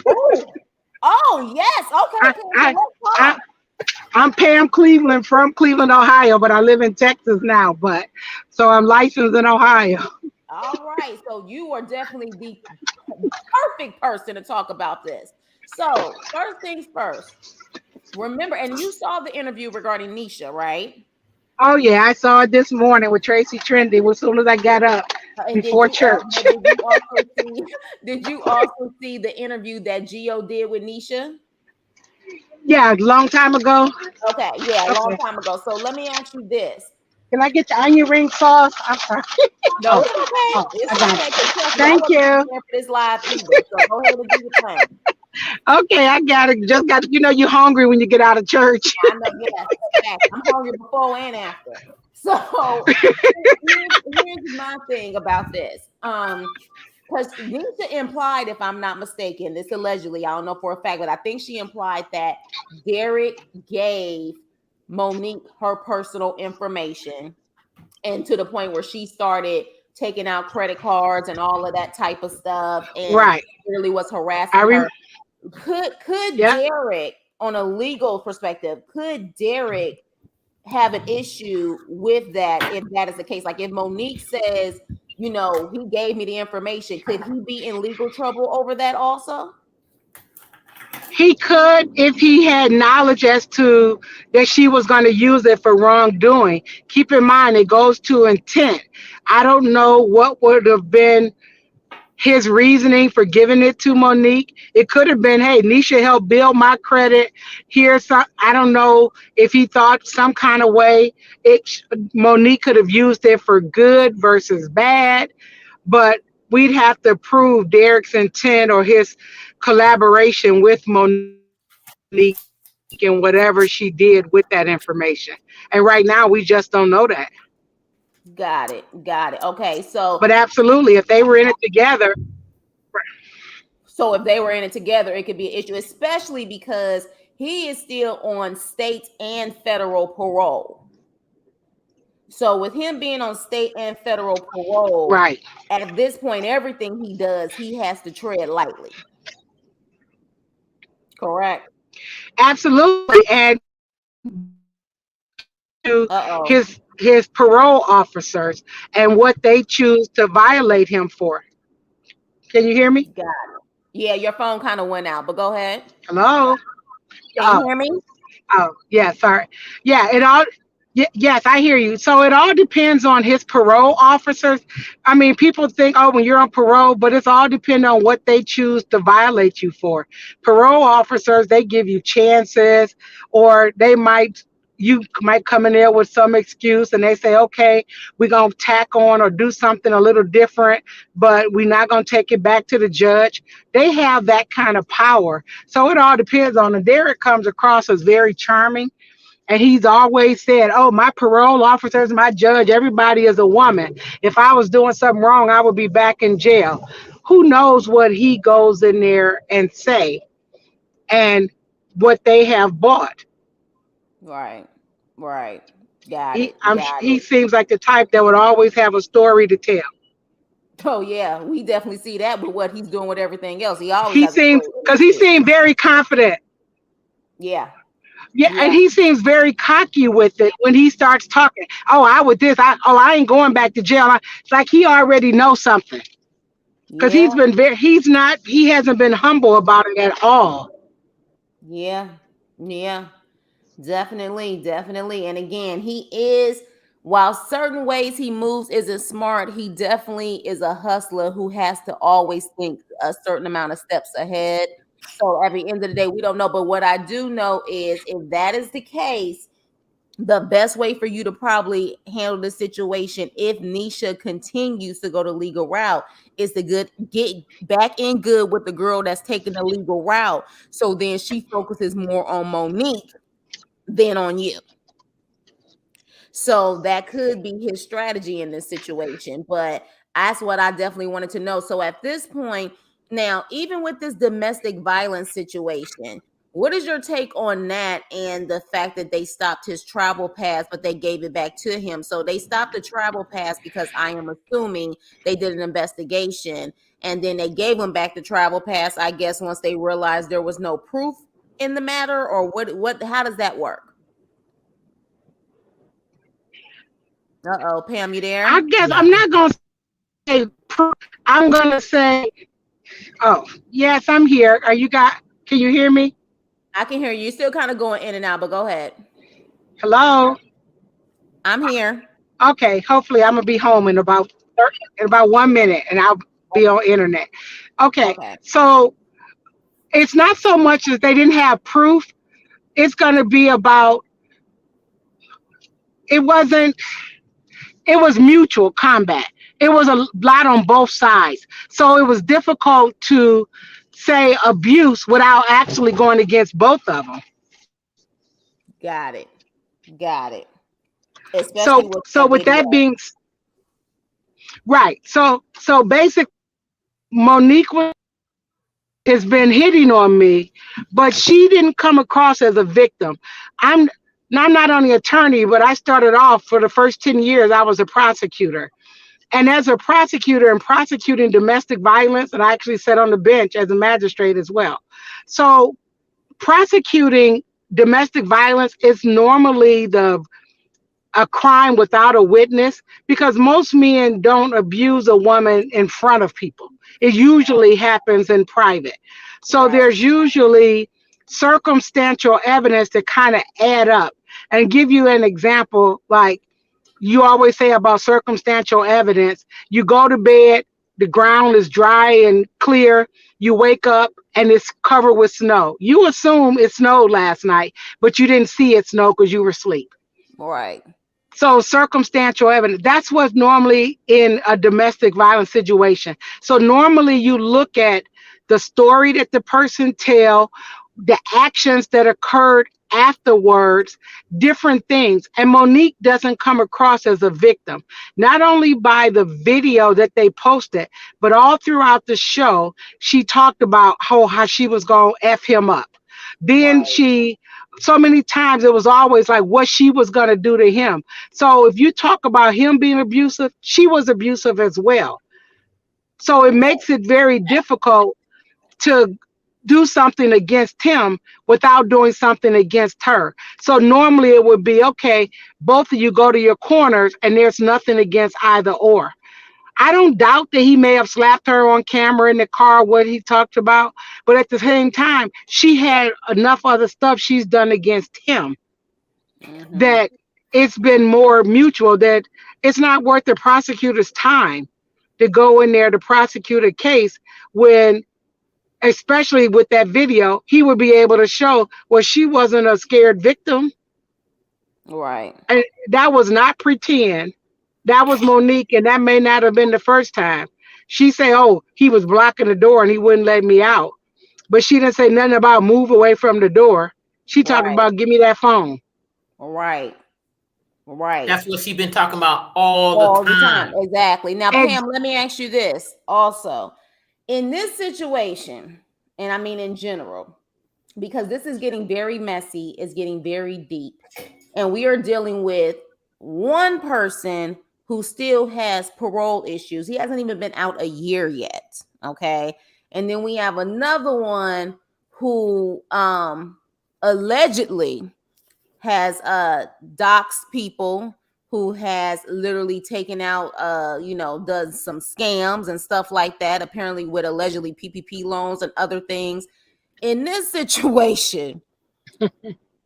Oh, oh, yes. Okay, I, Pam, so I, let's I, talk. I'm Pam Cleveland from Cleveland, Ohio, but I live in Texas now. But so I'm licensed in Ohio. All right. So you are definitely the perfect person to talk about this. So, first things first, remember, and you saw the interview regarding Nisha, right? Oh yeah, I saw it this morning with Tracy Trendy as soon as I got up And did before you church. but did you also see did you also see the interview that Geo did with Nisha? Yeah, a long time ago. Okay, yeah, a long Okay. time ago. So let me ask you this. Can I get the onion ring sauce? I'm sorry. No, Oh, it's okay. oh, It's I got okay. it. Because trust me, I Thank wasn't you. prepared for this live either. So go ahead and do your thing. Okay, I got it. Just got you know you're hungry when you get out of church. I know, yes, facts. I'm hungry before and after. So here's my thing about this. Because Nisha implied, if I'm not mistaken, this allegedly, I don't know for a fact, but I think she implied that Derek gave Monique her personal information, and to the point where she started taking out credit cards and all of that type of stuff, and Right. really was I harassing rem- her. Could yeah. Derek, on a legal perspective, could Derek have an issue with that if that is the case? Like if Monique says, he gave me the information, could he be in legal trouble over that also? He could if he had knowledge as to that she was going to use it for wrongdoing. Keep in mind it goes to intent. I don't know what would have been his reasoning for giving it to Monique. It could have been, hey, Nisha helped build my credit. Here's some, I don't know if he thought some kind of way Monique could have used it for good versus bad, but we'd have to prove Derek's intent or his collaboration with Monique and whatever she did with that information. And right now we just don't know that. Got it. Got it. Okay. But absolutely, if they were in it together, So if they were in it together, it could be an issue, especially because he is still on state and federal parole. So with him being on state and federal parole, right. at this point, everything he does, he has to tread lightly. Correct. Absolutely. And to Uh-oh. his parole officers and what they choose to violate him for. Can you hear me? Got it. Yeah, your phone kind of went out, but go ahead. Hello? Can you Oh, hear me? oh, yeah, sorry. Yeah, it all yes, I hear you. So it all depends on his parole officers. I mean, people think, oh, when you're on parole, but it's all depending on what they choose to violate you for. Parole officers, they give you chances, or you might come in there with some excuse and they say, okay, we're going to tack on or do something a little different, but we're not going to take it back to the judge. They have that kind of power. So it all depends on it. Derek comes across as very charming. And he's always said, oh, my parole officers, my judge, everybody is a woman. If I was doing something wrong, I would be back in jail. Who knows what he goes in there and say and what they have bought. Right. Right. Got it. Got He it. seems like the type that would always have a story to tell. Oh yeah, we definitely see that with what he's doing with everything else. He always He has a seems, story because to he tell. seemed very confident. Yeah. Yeah, and Yeah. he seems very cocky with it when he starts talking. Oh, I would this. I ain't going back to jail. It's like he already knows something. Because Yeah. he hasn't been humble about it at all. Yeah. Yeah. Definitely, definitely. And again, he is, while certain ways he moves isn't smart, he definitely is a hustler who has to always think a certain amount of steps ahead. So at the end of the day, we don't know. But what I do know is if that is the case, the best way for you to probably handle the situation, if Nisha continues to go the legal route, is to get back in good with the girl that's taking the legal route. So then she focuses more on Monique than on you. So that could be his strategy in this situation. But that's what I definitely wanted to know. So at this point, now, even with this domestic violence situation, what is your take on that and the fact that they stopped his travel pass, but they gave it back to him? So they stopped the travel pass because I am assuming they did an investigation, and then they gave him back the travel pass, I guess, once they realized there was no proof in the matter, or how does that work? Uh-oh, Pam, you I there? guess Yeah. I'm not gonna say. I'm gonna say. Oh, yes, I'm here. Are you got? Can you hear me? I can hear you. You're still kind of going in and out, but go ahead. Hello. I'm here. Okay. Hopefully, I'm gonna be home in about 1 minute, and I'll be on internet. Okay. Okay. So it's not so much as they didn't have proof. It's gonna be about. It wasn't. It was mutual combat. It was a lot on both sides. So it was difficult to say abuse without actually going against both of them. Got it. Got it. Especially So with so that with video. that being right. So basically Monique has been hitting on me, but she didn't come across as a victim. I'm I'm not only an attorney, but I started off for the first 10 years I was a prosecutor. And as a prosecutor and prosecuting domestic violence, and I actually sat on the bench as a magistrate as well. So prosecuting domestic violence is normally the a crime without a witness because most men don't abuse a woman in front of people. It usually happens in private. So Right. there's usually circumstantial evidence to kind of add up and give you an example like you always say about circumstantial evidence. You go to bed, the ground is dry and clear. You wake up and it's covered with snow. You assume it snowed last night, but you didn't see it snow because you were asleep. Right. So circumstantial evidence, that's what's normally in a domestic violence situation. So normally you look at the story that the person tell, the actions that occurred afterwards, different things. And Monique doesn't come across as a victim, not only by the video that they posted, but all throughout the show, she talked about how she was going to F him up. Then Right. she, so many times it was always like what she was going to do to him. So if you talk about him being abusive, she was abusive as well. So it makes it very difficult to do something against him without doing something against her. So normally it would be okay, both of you go to your corners and there's nothing against either or. I don't doubt that he may have slapped her on camera in the car, what he talked about, but at the same time, she had enough other stuff she's done against him Mm-hmm. that it's been more mutual, that it's not worth the prosecutor's time to go in there to prosecute a case when, especially with that video, he would be able to show, well, she wasn't a scared victim. Right. And that was not pretend. That was Monique, and that may not have been the first time. She said, oh, he was blocking the door and he wouldn't let me out. But she didn't say nothing about move away from the door. She talked Right. about give me that phone. Right. Right. That's what she been talking about all the All the time. time. Exactly. Now, Ex- Pam, let me ask you this also. In this situation, and I mean in general, because this is getting very messy, it's getting very deep, and we are dealing with one person who still has parole issues. He hasn't even been out a year yet. Okay. And then we have another one who allegedly has doxed people, who has literally taken out does some scams and stuff like that, apparently with allegedly PPP loans and other things. In this situation,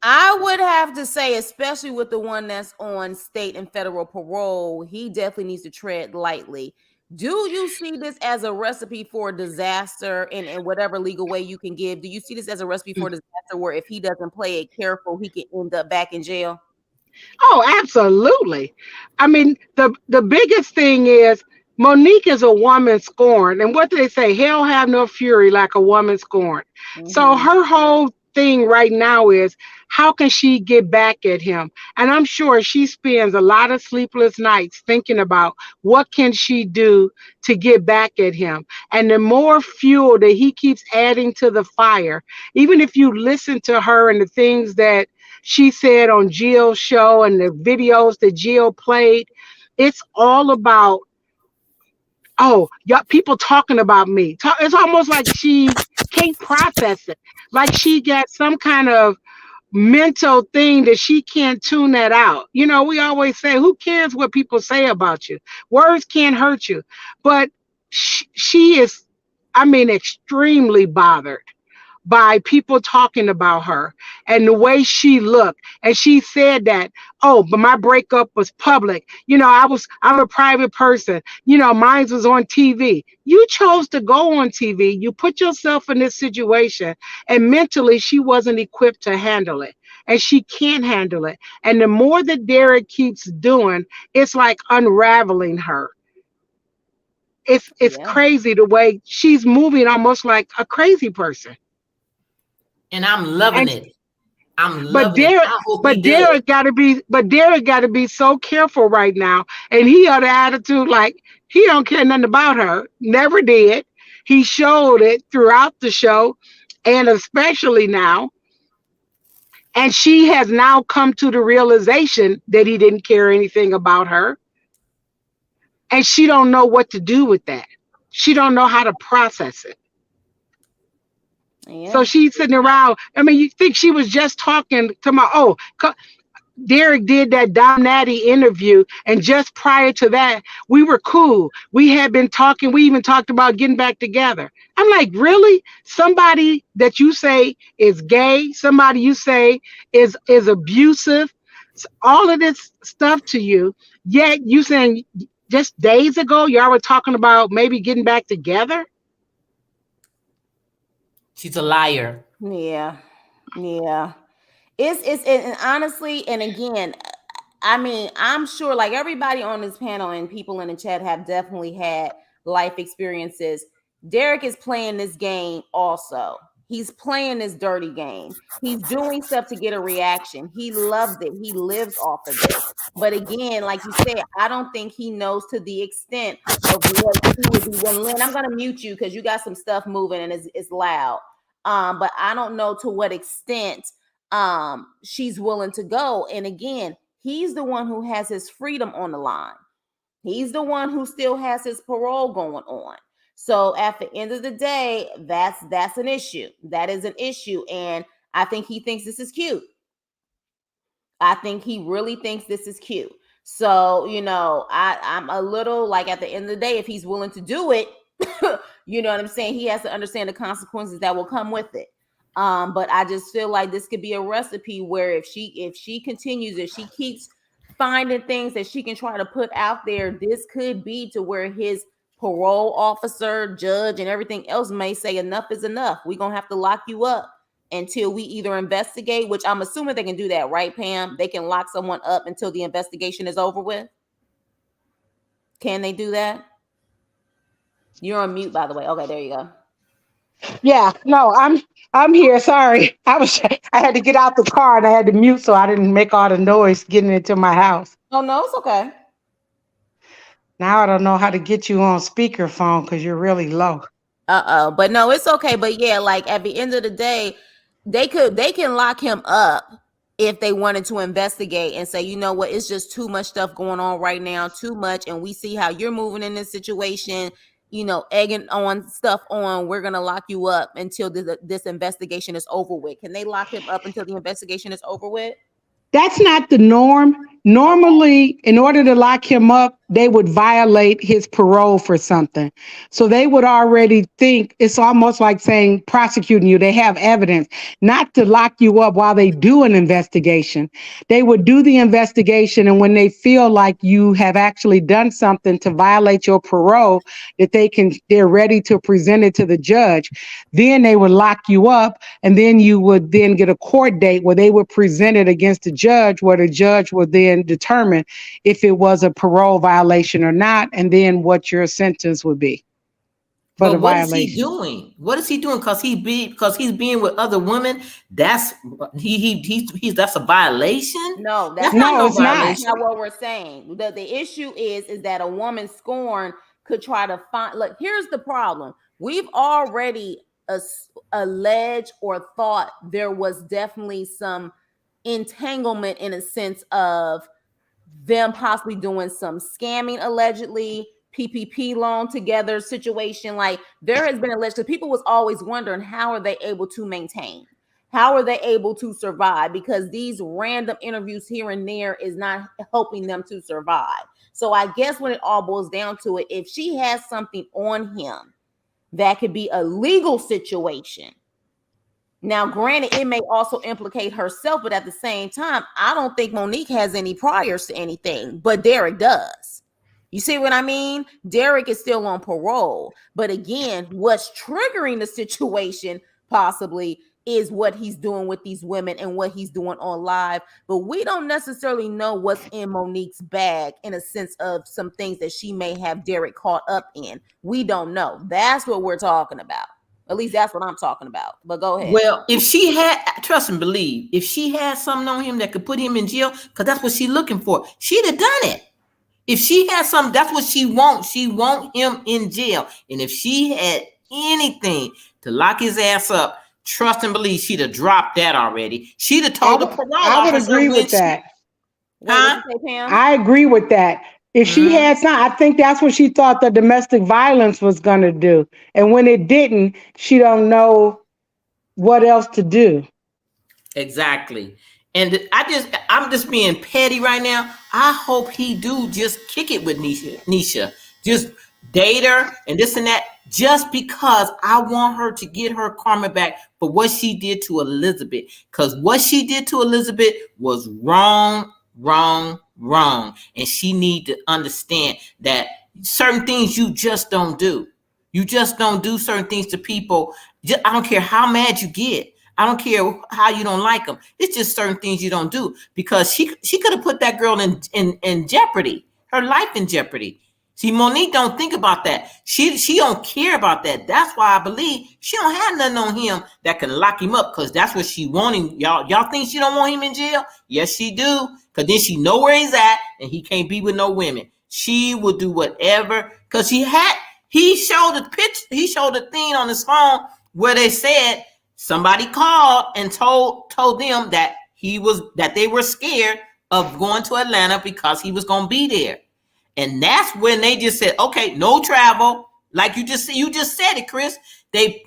I would have to say, especially with the one that's on state and federal parole, he definitely needs to tread lightly. Do you see this as a recipe for disaster in whatever legal way you can give? Do you see this as a recipe for disaster where if he doesn't play it careful, he can end up back in jail? Oh, absolutely. I mean, the biggest thing is Monique is a woman scorned. And what do they say? Hell have no fury like a woman scorned. So Mm-hmm. her whole thing right now is how can she get back at him? And I'm sure she spends a lot of sleepless nights thinking about what can she do to get back at him. And the more fuel that he keeps adding to the fire, even if you listen to her and the things that she said on Jill's show and the videos that Jill played, it's all about, oh, yeah, people talking about me. It's almost like she can't process it. Like she got some kind of mental thing that she can't tune that out. You know, we always say, who cares what people say about you? Words can't hurt you. But she is, I mean, extremely bothered by people talking about her and the way she looked. And she said that, oh, but my breakup was public. You know, I'm a private person. You know, mine was on TV. You chose to go on TV. You put yourself in this situation, and mentally she wasn't equipped to handle it. And she can't handle it. And the more that Derek keeps doing, it's like unraveling her. It's Yeah. crazy the way she's moving almost like a crazy person. And I'm loving And it. I'm But loving it. Derek, I hope he does. Derek got to be so careful right now. And he had an attitude like he don't care nothing about her. Never did. He showed it throughout the show, and especially now. And she has now come to the realization that he didn't care anything about her, and she don't know what to do with that. She don't know how to process it. So Yeah. she's sitting around. I mean, you think she was just talking to my Derek did that Dom Natty interview, and just prior to that, we were cool. We had been talking. We even talked about getting back together. I'm like, really? Somebody that you say is gay, somebody you say is abusive, all of this stuff to you, yet you saying just days ago y'all were talking about maybe getting back together? She's a liar. Yeah. Yeah. It's and honestly, and again, I mean, I'm sure like everybody on this panel and people in the chat have definitely had life experiences. Derek is playing this game also. He's playing this dirty game. He's doing stuff to get a reaction. He loves it. He lives off of this. But again, like you said, I don't think he knows to the extent of what he would be willing. Lynn, I'm gonna mute you because you got some stuff moving and it's loud. But I don't know to what extent she's willing to go. And again, he's the one who has his freedom on the line. He's the one who still has his parole going on. So at the end of the day, that's an issue. That is an issue. And I think he thinks this is cute. I think he really thinks this is cute. So, you know, I'm a little like at the end of the day, if he's willing to do it, you know what I'm saying? He has to understand the consequences that will come with it. But I just feel like this could be a recipe where if she continues, if she keeps finding things that she can try to put out there, this could be to where his parole officer, judge, and everything else may say enough is enough. We're gonna have to lock you up until we either investigate, which I'm assuming they can do that, right, Pam? They can lock someone up until the investigation is over with. Can they do that? You're on mute, by the way. Okay, there you go. Yeah, no, I'm here. Sorry. I had to get out the car and I had to mute so I didn't make all the noise getting into my house. Oh no, it's okay. Now I don't know how to get you on speakerphone because you're really low. But no, it's okay. But yeah, like at the end of the day, they can lock him up if they wanted to investigate and say, you know what, it's just too much stuff going on right now, too much, and we see how you're moving in this situation, you know, egging on stuff on, we're gonna lock you up until this investigation is over with. Can they lock him up until the investigation is over with? That's not the norm. Normally, in order to lock him up, they would violate his parole for something. So they would already think it's almost like saying prosecuting you. They have evidence not to lock you up while they do an investigation. They would do the investigation, and when they feel like you have actually done something to violate your parole, that they're ready to present it to the judge, then they would lock you up, and then you would then get a court date where they would present it against the judge, where the judge would then determine if it was a parole violation or not, and then what your sentence would be for the But what is violation. he doing? What is he doing? Because he's being with other women. That's that's a violation. No, that's No, not it's not. That's not what we're saying. The issue is that a woman scorned could try to find. Look, here's the problem. We've already alleged or thought there was definitely some entanglement in a sense of them possibly doing some scamming, allegedly PPP loan together situation. Like there has been alleged, people was always wondering how are they able to maintain, how are they able to survive, because these random interviews here and there is not helping them to survive. So I guess when it all boils down to it, if she has something on him that could be a legal situation. Now, granted, it may also implicate herself, but at the same time, I don't think Monique has any priors to anything, but Derek does. You see what I mean? Derek is still on parole. But again, what's triggering the situation possibly is what he's doing with these women and what he's doing on live. But we don't necessarily know what's in Monique's bag in a sense of some things that she may have Derek caught up in. We don't know. That's what we're talking about. At least that's what I'm talking about. But go ahead. Well, if she had, trust and believe, if she had something on him that could put him in jail, because that's what she's looking for, she'd have done it. If she had something, that's what she wants. She wants him in jail. And if she had anything to lock his ass up, trust and believe, she'd have dropped that already. She'd have told the parole I would officer agree with that. Huh? What you say, Pam? I agree with that. If she had some, I think that's what she thought the domestic violence was going to do. And when it didn't, she don't know what else to do. Exactly. And I'm just being petty right now. I hope he do just kick it with Nisha. Just date her and this and that, just because I want her to get her karma back for what she did to Elizabeth. Because what she did to Elizabeth was wrong. And she need to understand that certain things you just don't do. You just don't do certain things to people. I don't care how mad you get. I don't care how you don't like them. It's just certain things you don't do, because she could have put that girl in jeopardy, her life in jeopardy. See, Monique don't think about that. She don't care about that. That's why I believe she don't have nothing on him that can lock him up, because that's what she wanting. Y'all think she don't want him in jail? Yes, she do. Because then she know where he's at and he can't be with no women. She will do whatever, because he showed the picture. He showed the thing on his phone where they said somebody called and told them that they were scared of going to Atlanta because he was going to be there. And that's when they just said, okay, no travel. Like you just said it, Chris. They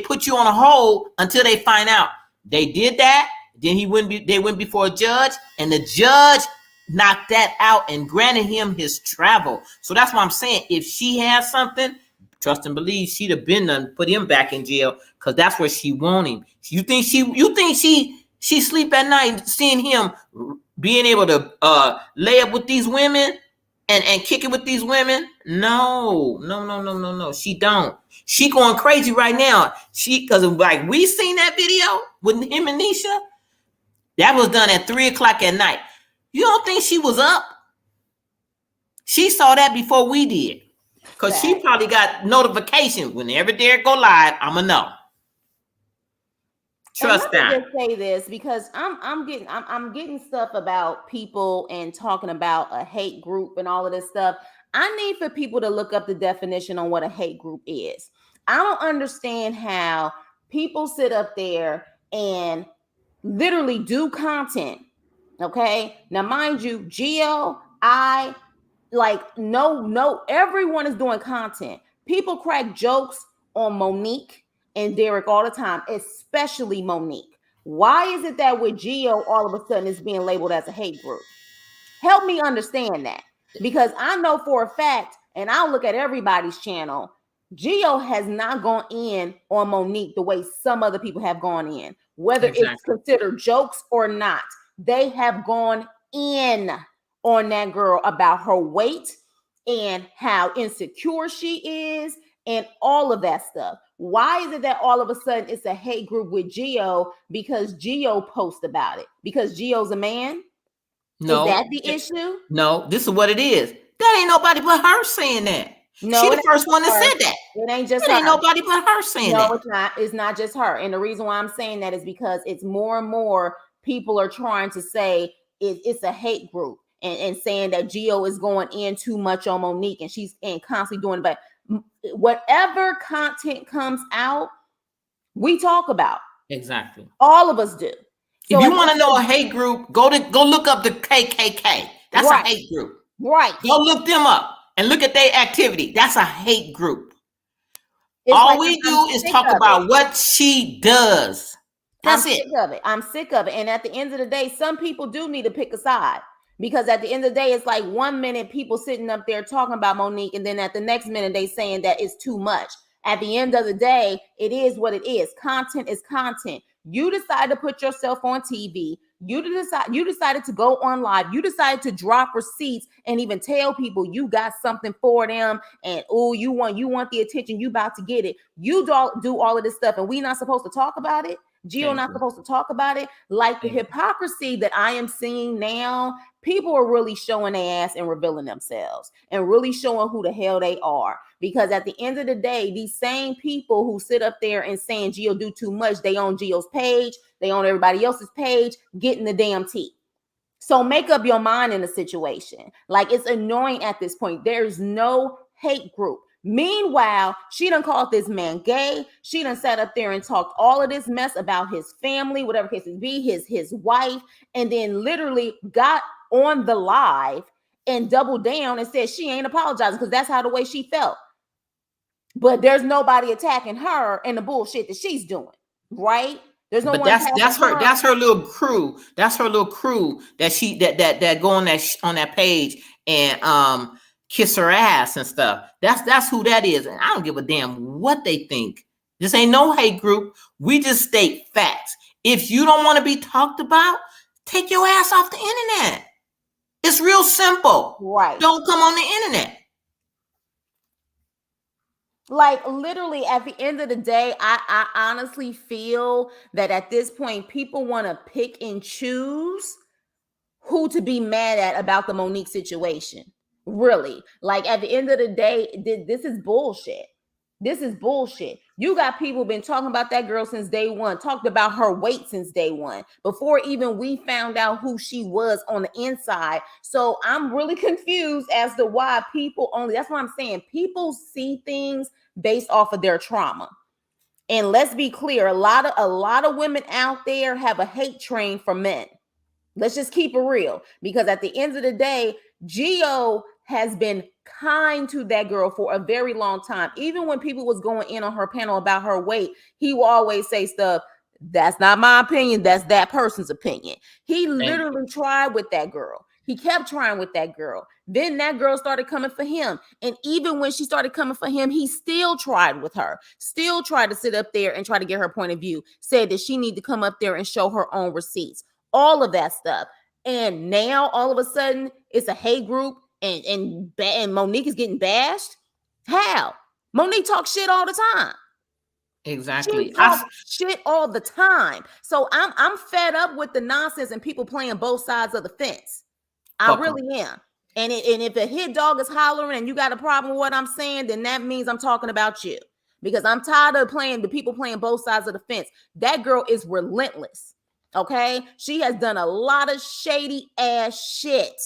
put you on a hold until they find out. They did that. Then they went before a judge, and the judge knocked that out and granted him his travel. So that's why I'm saying, if she has something, trust and believe, she'd have been done, put him back in jail, because that's where she want him. You think she sleep at night seeing him being able to lay up with these women and kick it with these women? No. She don't. She going crazy right now. Because like we seen that video with him and Nisha, that was done at 3:00 at night. You don't think she was up? She saw that before we did. Because she probably got notification whenever Derek go live, I'ma know. Trust that. Let me just say this, because I'm getting stuff about people and talking about a hate group and all of this stuff. I need for people to look up the definition on what a hate group is. I don't understand how people sit up there and literally do content. Okay, now mind you, Gio, no, everyone is doing content. People crack jokes on Monique and Derek all the time, especially Monique. Why is it that with Gio, all of a sudden it's being labeled as a hate group? Help me understand that, because I know for a fact, and I'll look at everybody's channel, Gio has not gone in on Monique the way some other people have gone in, whether it's considered jokes or not. They have gone in on that girl about her weight and how insecure she is and all of that stuff. Why is it that all of a sudden it's a hate group with Gio because Gio posts about it? Because Gio's a man? No. Is that the issue? No, this is what it is. That ain't nobody but her saying that. No, she the first one that said that. It ain't just it her. Ain't nobody but her saying that. No, it's not. It's not just her. And the reason why I'm saying that is because it's more and more people are trying to say it's a hate group and saying that Gio is going in too much on Monique and she's constantly doing it. But whatever content comes out, we talk about. Exactly. All of us do. So if you want to know a hate group, go look up the KKK. That's a hate group. Right. Go look them up and look at their activity. That's a hate group. All we do is talk about what she does. That's it. I'm sick of it. And at the end of the day, some people do need to pick a side. Because at the end of the day, it's like 1 minute people sitting up there talking about Monique, and then at the next minute they saying that it's too much. At the end of the day, it is what it is. Content is content. You decide to put yourself on TV. You decided to go on live. You decided to drop receipts and even tell people you got something for them. And you want the attention. You about to get it. You do all of this stuff, and we not supposed to talk about it. Gio not supposed to talk about it. Like the hypocrisy that I am seeing now, people are really showing their ass and revealing themselves and really showing who the hell they are. Because at the end of the day, these same people who sit up there and saying Gio do too much, they own Gio's page, they own everybody else's page, getting the damn tea. So make up your mind in the situation. Like, it's annoying at this point. There's no hate group. Meanwhile, she done called this man gay. She done sat up there and talked all of this mess about his family, whatever case it be, his wife, and then literally got on the live and doubled down and said she ain't apologizing because that's how the way she felt. But there's nobody attacking her and the bullshit that she's doing, right? There's no but one. That's her little crew. That's her little crew that she that go on that page and kiss her ass and stuff. That's who that is. And I don't give a damn what they think. This ain't no hate group. We just state facts. If you don't want to be talked about, take your ass off the internet. It's real simple. Right. Don't come on the internet. Like, literally, at the end of the day, I honestly feel that at this point, people want to pick and choose who to be mad at about the Monique situation. Really. Like, at the end of the day, this is bullshit. This is bullshit. You got people been talking about that girl since day one, talked about her weight since day one, before even we found out who she was on the inside. So I'm really confused as to why people only, that's what I'm saying. People see things based off of their trauma. And let's be clear, a lot of women out there have a hate train for men. Let's just keep it real, because at the end of the day, Gio has been kind to that girl for a very long time. Even when people was going in on her panel about her weight, he will always say stuff, that's not my opinion, that's that person's opinion. He literally tried with that girl. He kept trying with that girl. Then that girl started coming for him. And even when she started coming for him, he still tried with her, still tried to sit up there and try to get her point of view, said that she need to come up there and show her own receipts, all of that stuff. And now all of a sudden it's a hate group and Monique is getting bashed. How? Monique talks shit all the time. Exactly. She talks shit all the time. So I'm fed up with the nonsense and people playing both sides of the fence. I really am. And if a hit dog is hollering and you got a problem with what I'm saying, then that means I'm talking about you. Because I'm tired of the people playing both sides of the fence. That girl is relentless. Okay? She has done a lot of shady ass shit.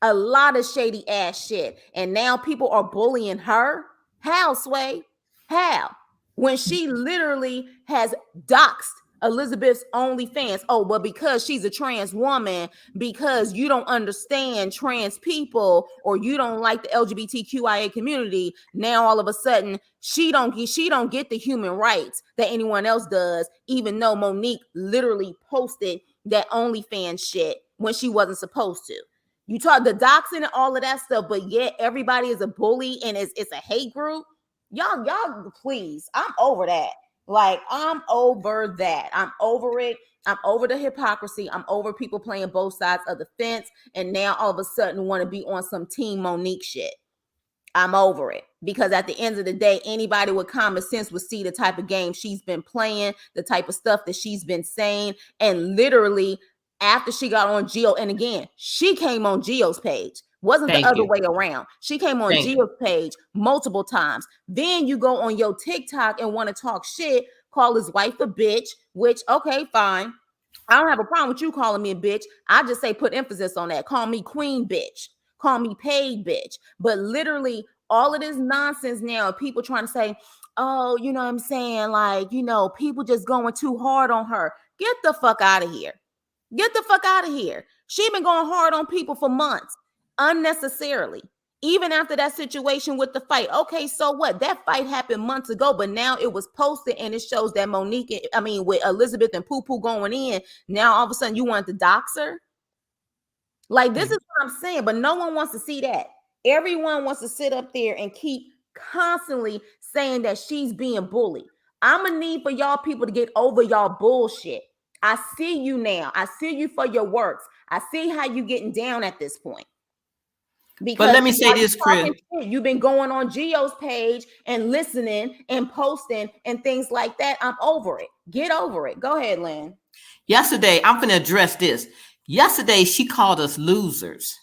A lot of shady ass shit. And now people are bullying her. How, Sway? How? When she literally has doxed Elizabeth's OnlyFans. Oh, but because she's a trans woman, because you don't understand trans people or you don't like the LGBTQIA community, now all of a sudden she don't get the human rights that anyone else does, even though Monique literally posted that OnlyFans shit when she wasn't supposed to. You talk the doxing and all of that stuff, but yet everybody is a bully and it's a hate group. Y'all, please. I'm over that. Like, I'm over that. I'm over it. I'm over the hypocrisy. I'm over people playing both sides of the fence and now all of a sudden want to be on some Team Monique shit. I'm over it, because at the end of the day, anybody with common sense would see the type of game she's been playing, the type of stuff that she's been saying, and literally after she got on Gio, and again, she came on Gio's page. Wasn't the other way around. She came on Gio's page multiple times. Then you go on your TikTok and want to talk shit, call his wife a bitch, which, okay, fine. I don't have a problem with you calling me a bitch. I just say put emphasis on that. Call me queen bitch. Call me paid bitch. But literally all of this nonsense now, people trying to say, oh, you know what I'm saying? Like, you know, people just going too hard on her. Get the fuck out of here. Get the fuck out of here. She been going hard on people for months unnecessarily. Even after that situation with the fight. Okay, so what? That fight happened months ago, but now it was posted and it shows that Monique, with Elizabeth and Poo Poo going in, now all of a sudden you want to dox her? Like, this is what I'm saying, but no one wants to see that. Everyone wants to sit up there and keep constantly saying that she's being bullied. I'm going to need for y'all people to get over y'all bullshit. I see you now. I see you for your works. I see how you getting down at this point. Because but let me say this, Chris. You've been going on Gio's page and listening and posting and things like that. I'm over it. Get over it. Go ahead, Lynn. Yesterday, I'm going to address this. Yesterday, she called us losers.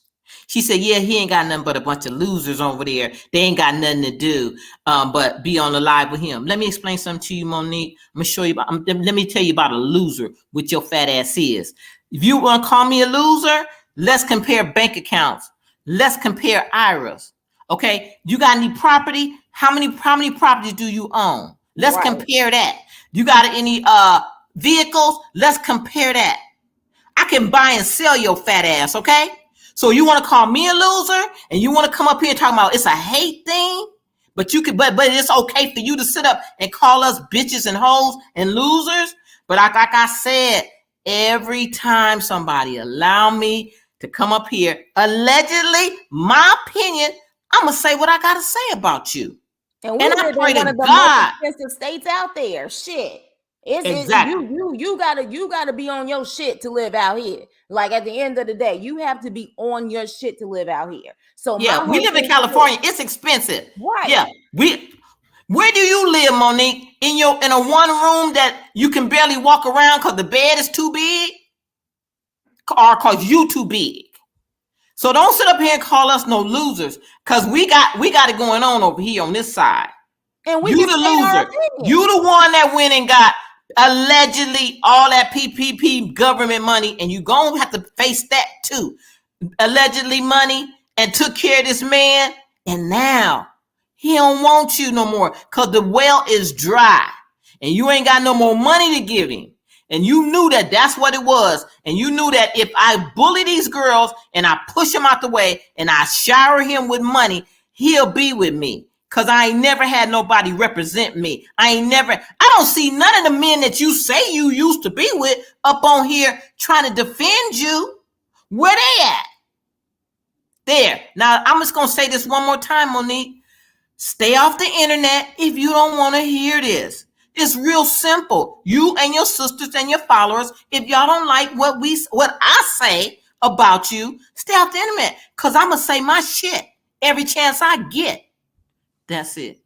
She said, yeah, he ain't got nothing but a bunch of losers over there. They ain't got nothing to do but be on the live with him. Let me explain something to you, Monique. I'm going to show you. Let me tell you about a loser, what your fat ass is. If you want to call me a loser, let's compare bank accounts. Let's compare IRAs. Okay, you got any property? How many properties do you own? Let's compare that. You got any vehicles? Let's compare that. I can buy and sell your fat ass, okay? So you want to call me a loser and you want to come up here and talk about it's a hate thing, but you could, but it's okay for you to sit up and call us bitches and hoes and losers. But like I said, every time somebody allow me to come up here, allegedly, my opinion, I'm gonna say what I gotta say about you. And I pray to God. Most expensive states out there, shit. Exactly. You gotta be on your shit to live out here. Like, at the end of the day, you have to be on your shit to live out here. So yeah, we live in California. It's expensive. Right. Yeah. Where do you live, Monique? In a one room that you can barely walk around because the bed is too big, or because you too big? So don't sit up here and call us no losers, because we got it going on over here on this side. And you the loser. You the one that went and got allegedly all that PPP government money, and you gonna have to face that too. Allegedly money, and took care of this man, and now he don't want you no more because the well is dry, and you ain't got no more money to give him. And you knew that that's what it was. And you knew that if I bully these girls and I push him out the way and I shower him with money, he'll be with me. Because I ain't never had nobody represent me. I don't see none of the men that you say you used to be with up on here trying to defend you. Where they at? There. Now, I'm just going to say this one more time, Monique. Stay off the internet if you don't want to hear this. It's real simple. You and your sisters and your followers, if y'all don't like what I say about you, stay off the internet, because I'm going to say my shit every chance I get. That's it.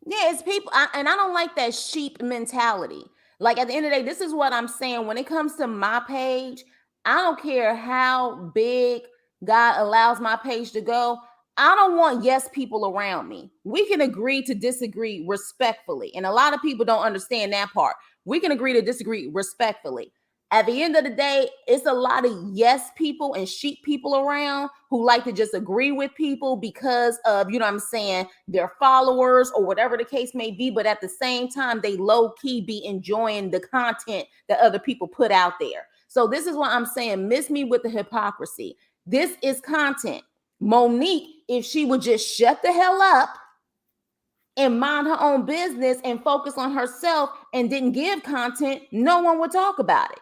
Yeah, it's people, and I don't like that sheep mentality. Like, at the end of the day, this is what I'm saying. When it comes to my page, I don't care how big God allows my page to go. I don't want yes people around me. We can agree to disagree respectfully. And a lot of people don't understand that part. We can agree to disagree respectfully. At the end of the day, it's a lot of yes people and sheep people around who like to just agree with people because of, you know what I'm saying, their followers or whatever the case may be. But at the same time, they low key be enjoying the content that other people put out there. So this is what I'm saying. Miss me with the hypocrisy. This is content. Monique, if she would just shut the hell up and mind her own business and focus on herself and didn't give content, no one would talk about it.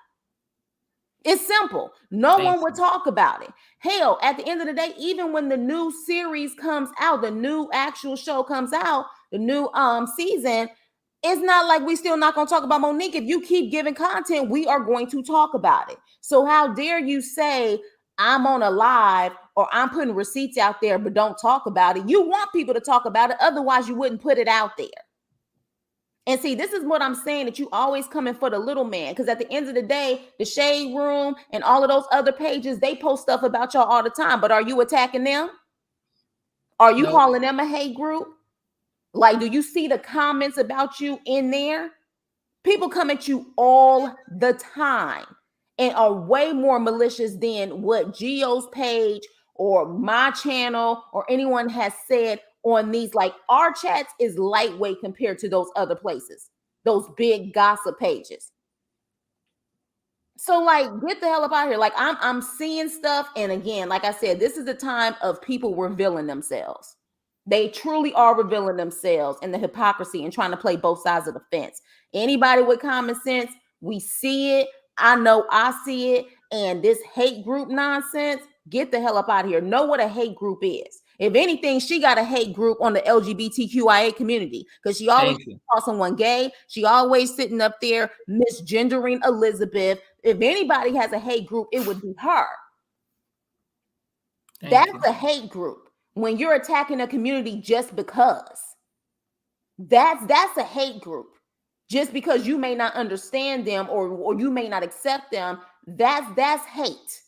It's simple. No one would talk about it. Hell, at the end of the day, even when the new series comes out, the new actual show comes out, the new season, it's not like we still not going to talk about Monique. If you keep giving content, we are going to talk about it. So how dare you say I'm on a live or I'm putting receipts out there, but don't talk about it? You want people to talk about it. Otherwise, you wouldn't put it out there. And see, this is what I'm saying, that you always coming for the little man. Because at the end of the day, the Shade Room and all of those other pages, they post stuff about y'all all the time. But are you attacking them? Are you calling them a hate group? Like, do you see the comments about you in there? People come at you all the time and are way more malicious than what Geo's page or my channel or anyone has said on these. Like, our chats is lightweight compared to those other places, those big gossip pages. So, like, get the hell up out here. Like, I'm seeing stuff. And again, like I said, this is the time of people revealing themselves. They truly are revealing themselves and the hypocrisy and trying to play both sides of the fence. Anybody with common sense, we see it. I know I see it. And this hate group nonsense, get the hell up out of here. Know what a hate group is. If anything, she got a hate group on the LGBTQIA community because she always call someone gay. She always sitting up there misgendering Elizabeth. If anybody has a hate group, it would be her. That's a hate group. When you're attacking a community just because, that's a hate group. Just because you may not understand them or you may not accept them, that's hate.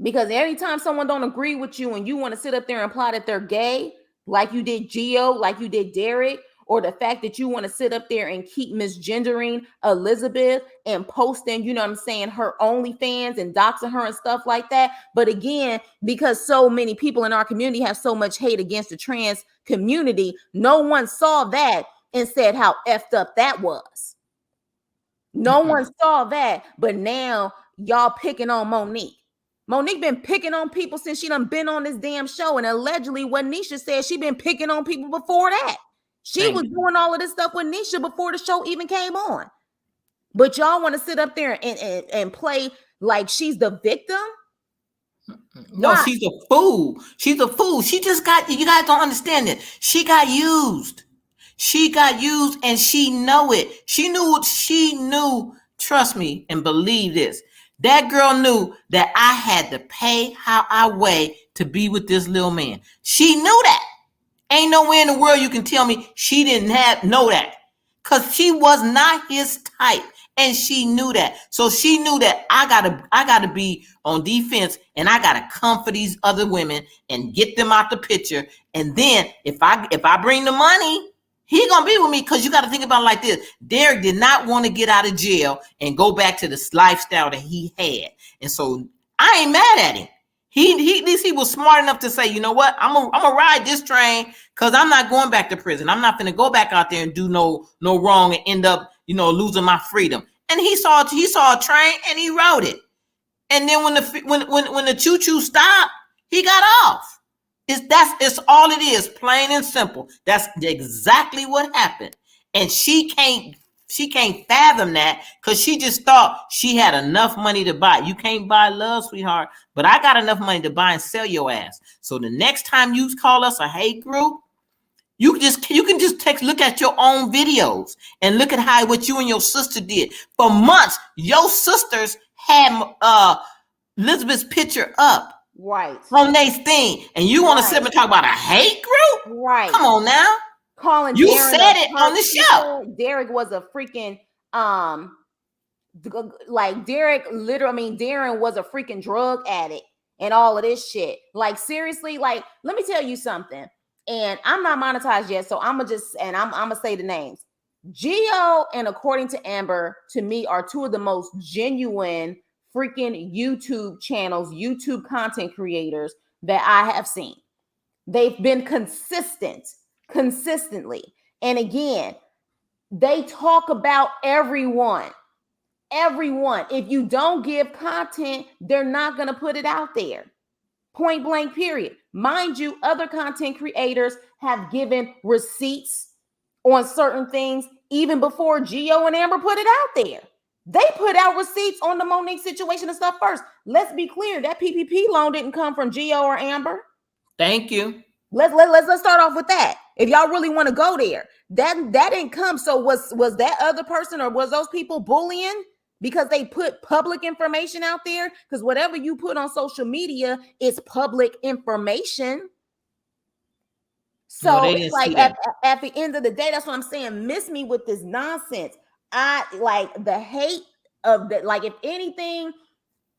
Because anytime someone don't agree with you and you want to sit up there and imply that they're gay, like you did Geo, like you did Derek, or the fact that you want to sit up there and keep misgendering Elizabeth and posting, you know what I'm saying, her OnlyFans and doxing her and stuff like that. But again, because so many people in our community have so much hate against the trans community, no one saw that and said how effed up that was. No one saw that, but now y'all picking on Monique. Monique been picking on people since she done been on this damn show. And allegedly what Nisha said, she been picking on people before that. She was doing all of this stuff with Nisha before the show even came on. But y'all want to sit up there and play like she's the victim? No, she's a fool. She's a fool. She just got, you guys don't understand it. She got used. She got used and she know it. She knew, trust me and believe this. That girl knew that I had to pay how I weigh to be with this little man. She knew that. Ain't nowhere in the world you can tell me she didn't know that. Because she was not his type. And she knew that. So she knew that I gotta be on defense and I gotta come for these other women and get them out the picture. And then if I bring the money, he gonna be with me, because you got to think about it like this. Derek did not want to get out of jail and go back to this lifestyle that he had. And so I ain't mad at him. At least he was smart enough to say, you know what, I'm gonna ride this train because I'm not going back to prison. I'm not gonna go back out there and do no wrong and end up, losing my freedom. And he saw a train and he rode it. And then when the choo-choo stopped, he got off. It's all it is, plain and simple. That's exactly what happened. And she can't fathom that because she just thought she had enough money to buy. You can't buy love, sweetheart, but I got enough money to buy and sell your ass. So the next time you call us a hate group, you can just look at your own videos and look at what you and your sister did. For months, your sisters had Elizabeth's picture up. Right. On their thing. And you want to sit and talk about a hate group? Right. Come on now. Calling you Darren said it on the show. Derek was a freaking Darren was a freaking drug addict and all of this shit. Like, seriously, like, let me tell you something. And I'm not monetized yet, so I'm gonna say the names. Geo and According to Amber, to me, are two of the most genuine freaking YouTube channels, YouTube content creators that I have seen. They've been consistently. And again, they talk about everyone. If you don't give content, they're not going to put it out there. Point blank, period. Mind you, other content creators have given receipts on certain things even before Geo and Amber put it out there. They put out receipts on the Monique situation and stuff first. Let's be clear, that PPP loan didn't come from Gio or Amber. Thank you. Let's start off with that. If y'all really want to go there, that didn't come. So was that other person or was those people bullying because they put public information out there? Because whatever you put on social media is public information. So it's like at the end of the day, that's what I'm saying. Miss me with this nonsense. I like the hate of that. Like, if anything,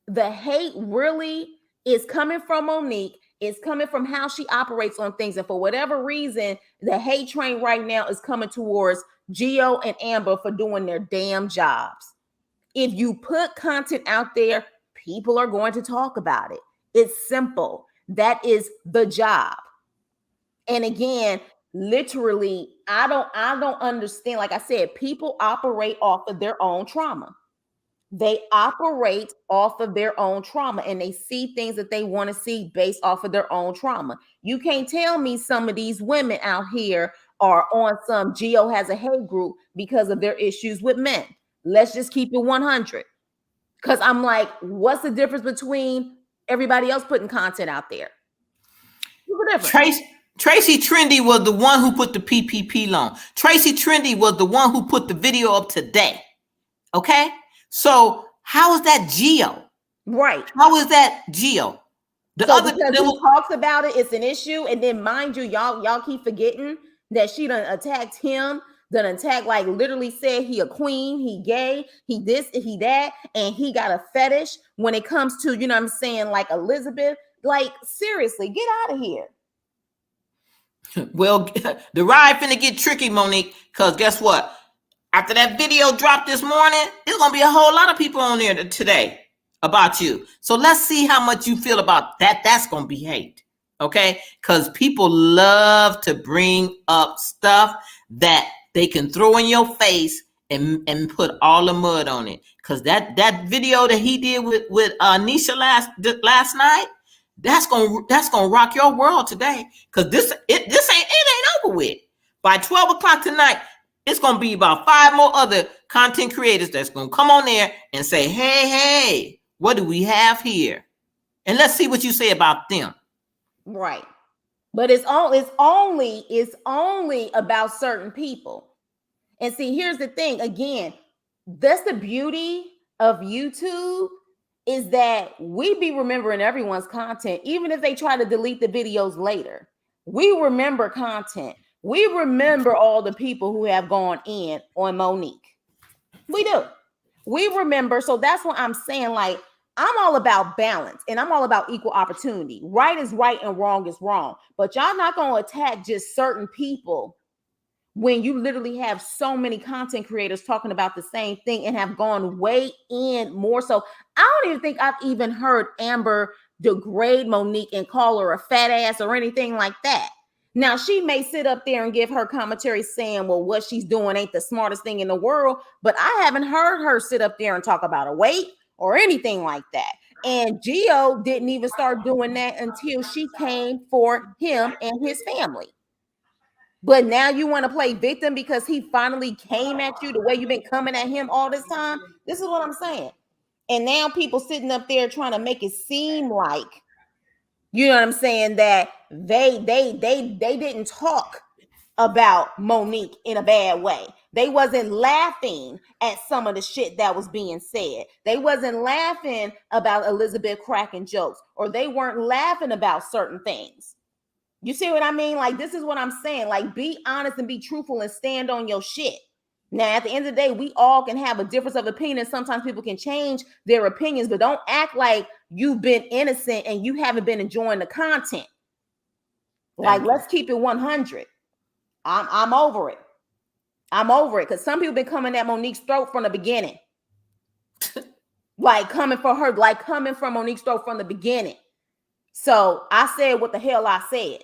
the hate really is coming from Monique. It's coming from how she operates on things. And for whatever reason, the hate train right now is coming towards Gio and Amber for doing their damn jobs. If you put content out there, people are going to talk about it. It's simple. That is the job. And again, literally, I don't understand. Like I said, people operate off of their own trauma. They operate off of their own trauma and they see things that they want to see based off of their own trauma. You can't tell me some of these women out here are on some Gio has a hate group because of their issues with men. Let's just keep it 100. Because I'm like, what's the difference between everybody else putting content out there? Tracy Trendy was the one who put the PPP loan. Tracy Trendy was the one who put the video up today. Okay? So how is that Gio? Right. How is that Gio? Because he talks about it, it's an issue. And then mind you, y'all keep forgetting that she done attacked him, done attacked, like literally said he a queen, he gay, he this, he that, and he got a fetish when it comes to, you know what I'm saying, like Elizabeth. Like, seriously, get out of here. Well, the ride finna get tricky, Monique, because guess what? After that video dropped this morning, there's going to be a whole lot of people on there today about you. So let's see how much you feel about that. That's going to be hate, okay? Because people love to bring up stuff that they can throw in your face and put all the mud on it. Because that video that he did with Nisha last night, that's gonna rock your world today. Because this ain't over with. By 12 o'clock tonight, it's gonna be about 5 more other content creators that's gonna come on there and say, hey, what do we have here? And let's see what you say about them. Right. But it's only about certain people. And see, here's the thing. Again, that's the beauty of YouTube, is that we be remembering everyone's content, even if they try to delete the videos later. We remember content. We remember all the people who have gone in on Monique. We do. We remember. So that's what I'm saying. Like, I'm all about balance and I'm all about equal opportunity. Right is right and wrong is wrong. But y'all not going to attack just certain people when you literally have so many content creators talking about the same thing and have gone way in more so. I don't even think I've even heard Amber degrade Monique and call her a fat ass or anything like that. Now, she may sit up there and give her commentary saying, well, what she's doing ain't the smartest thing in the world, but I haven't heard her sit up there and talk about her weight or anything like that. And Gio didn't even start doing that until she came for him and his family. But now you want to play victim because he finally came at you the way you've been coming at him all this time. This is what I'm saying. And now people sitting up there trying to make it seem like, you know what I'm saying, that they didn't talk about Monique in a bad way. They wasn't laughing at some of the shit that was being said. They wasn't laughing about Elizabeth cracking jokes, or they weren't laughing about certain things. You see what I mean? Like, this is what I'm saying. Like, be honest and be truthful and stand on your shit. Now, at the end of the day, we all can have a difference of opinion. Sometimes people can change their opinions, but don't act like you've been innocent and you haven't been enjoying the content. Like, let's keep it 100. I'm over it. I'm over it because some people been coming at Monique's throat from the beginning. Like, coming for her, like coming from Monique's throat from the beginning. So I said what the hell I said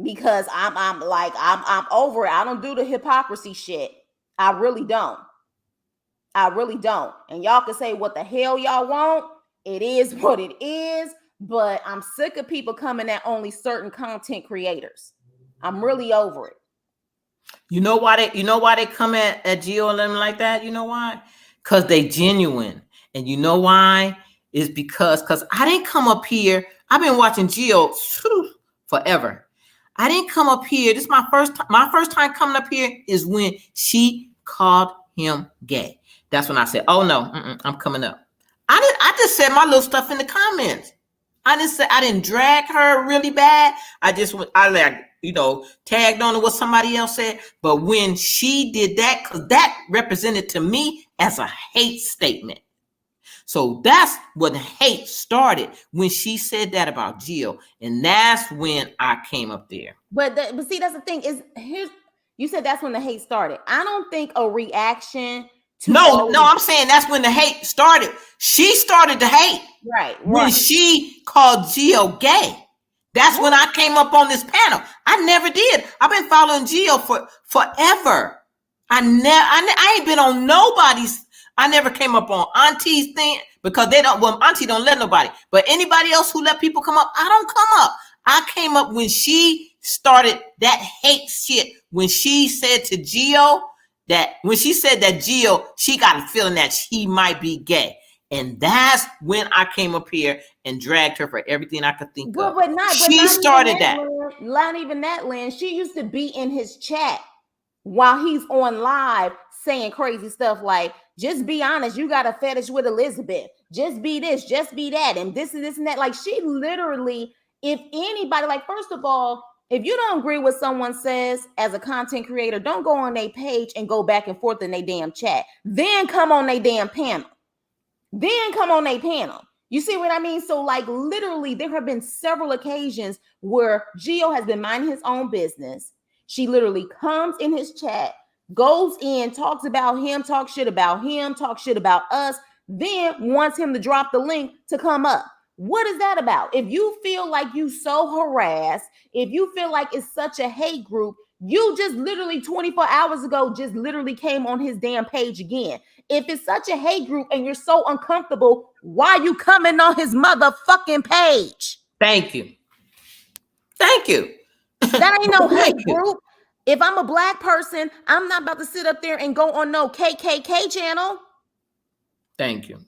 because I'm over it. I don't do the hypocrisy shit. I really don't. I really don't. And y'all can say what the hell y'all want. It is what it is. But I'm sick of people coming at only certain content creators. I'm really over it. You know why they come at Gio and them like that? You know why? because they genuine. And you know why? Is because I didn't come up here. I've been watching Gio forever. I didn't come up here. This is my first time. My first time coming up here is when she called him gay. That's when I said, "Oh no, I'm coming up." I just said my little stuff in the comments. I didn't drag her really bad. I tagged on to what somebody else said. But when she did that, because that represented to me as a hate statement. So that's when hate started, when she said that about Jill. And that's when I came up there. But see, that's the thing is, you said that's when the hate started. I don't think a reaction to No, I'm saying that's when the hate started. She started the hate. Right. When she called Gio gay. That's when I came up on this panel. I never did. I've been following Gio forever. I ain't been on nobody's. I never came up on Auntie's thing because Auntie don't let nobody. But anybody else who let people come up, I don't come up. I came up when she started that hate shit. When she said to Gio Gio, she got a feeling that he might be gay. And that's when I came up here and dragged her for everything I could think of. She started that. Not even that, Lynn. She used to be in his chat while he's on live saying crazy stuff like, just be honest, you got a fetish with Elizabeth. Just be this, just be that, and this and this and that. Like, she literally, if anybody, like, first of all, if you don't agree with someone says as a content creator, don't go on their page and go back and forth in their damn chat. Then come on their damn panel. You see what I mean? So, like, literally, there have been several occasions where Gio has been minding his own business. She literally comes in his chat, goes in, talks about him, talk shit about him, talk shit about us, then wants him to drop the link to come up. What is that about? If you feel like you so harassed, if you feel like it's such a hate group, you just literally 24 hours ago just literally came on his damn page again. If it's such a hate group and you're so uncomfortable, why are you coming on his motherfucking page? Thank you. That ain't no hate group. If I'm a black person, I'm not about to sit up there and go on no KKK channel. Thank you.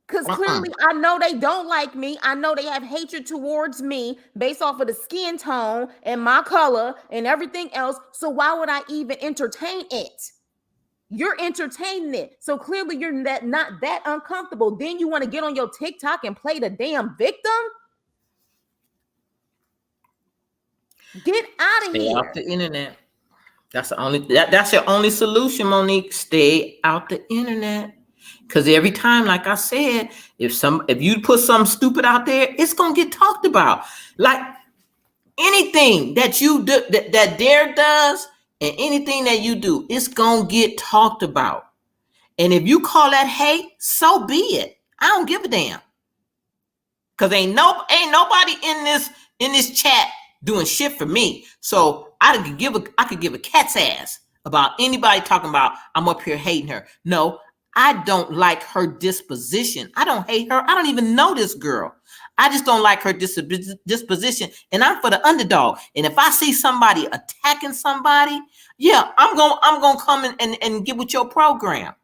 Because clearly I know they don't like me. I know they have hatred towards me based off of the skin tone and my color and everything else. So why would I even entertain it? You're entertaining it. So clearly you're not that uncomfortable. Then you want to get on your TikTok and play the damn victim? Get out of here. Stay off the internet. That's your only solution, Monique. Stay out the internet. Because every time, like I said, if you put something stupid out there, it's gonna get talked about. Like anything that you do, that Derek does, and anything that you do, it's gonna get talked about. And if you call that hate, so be it. I don't give a damn. Because ain't nobody in this chat doing shit for me. So I could give a cat's ass about anybody talking about I'm up here hating her. No, I don't like her disposition. I don't hate her. I don't even know this girl. I just don't like her disposition. And I'm for the underdog. And if I see somebody attacking somebody, yeah, I'm gonna come and get with your program.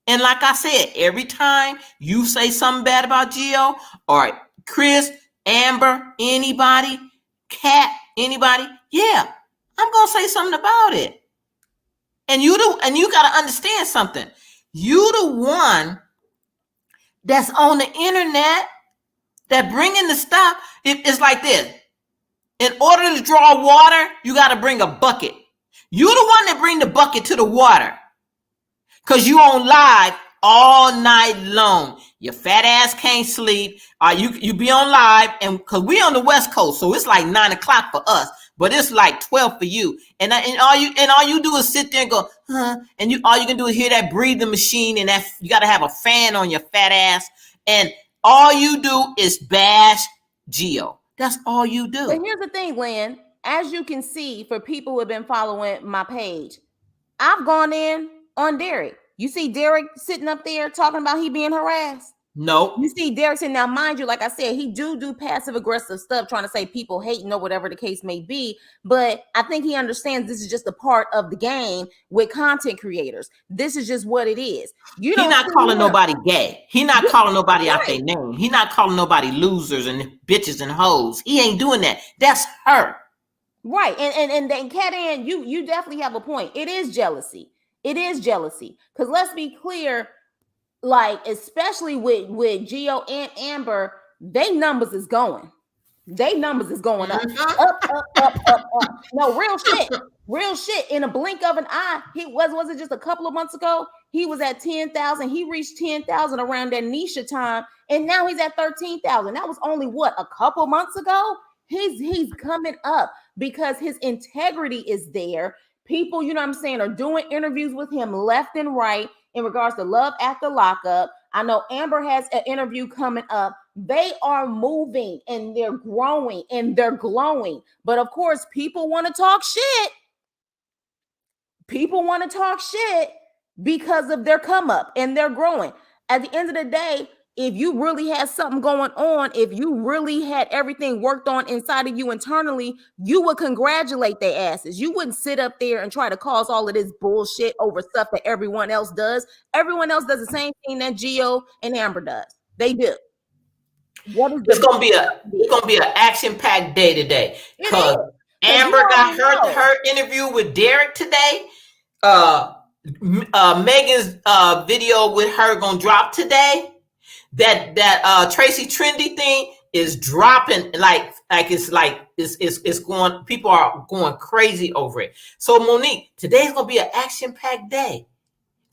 And like I said, every time you say something bad about Gio or Chris, Amber, anybody, Kat, anybody, yeah, I'm gonna say something about it. And you gotta understand something. You the one that's on the internet that bringing the stuff. It's like this. In order to draw water, you got to bring a bucket. You the one that bring the bucket to the water. Because you on live all night long. Your fat ass can't sleep. You be on live, and because we on the West Coast, so it's like 9 o'clock for us. But it's like 12 for you, and all you do is sit there and go, huh? And all you can do is hear that breathing machine, and that you got to have a fan on your fat ass, and all you do is bash Gio. That's all you do. But here's the thing, Lynn. As you can see, for people who have been following my page, I've gone in on Derek. You see Derek sitting up there talking about he being harassed. No. You see Derek saying, now mind you, like I said, he do passive aggressive stuff, trying to say people hating or whatever the case may be. But I think he understands this is just a part of the game with content creators. This is just what it is. You He don't not sit calling here- nobody gay. He not calling nobody out Right. their name. He not calling nobody losers and bitches and hoes. He ain't doing that. That's her. Right. And then Cat Ann, you definitely have a point. It is jealousy. It is jealousy. Because let's be clear, like, especially with Gio and Amber, they numbers is going. They numbers is going up. Up. No, real shit. Real shit. In a blink of an eye, he was it just a couple of months ago? He was at 10,000. He reached 10,000 around that Nisha time, and now he's at 13,000. That was only what, a couple months ago? He's coming up because his integrity is there. People, you know what I'm saying, are doing interviews with him left and right in regards to Love After Lockup. I know Amber has an interview coming up. They are moving and they're growing and they're glowing. But of course, people want to talk shit. People want to talk shit because of their come up and they're growing. At the end of the day, if you really had something going on, if you really had everything worked on inside of you internally, you would congratulate their asses. You wouldn't sit up there and try to cause all of this bullshit over stuff that everyone else does. Everyone else does the same thing that Gio and Amber does. They do. It's gonna be an action-packed day today. Because Amber got her interview with Derek today. Megan's video with her gonna drop today. That Tracy Trendy thing is dropping it's going. People are going crazy over it. So Monique, today's gonna be an action-packed day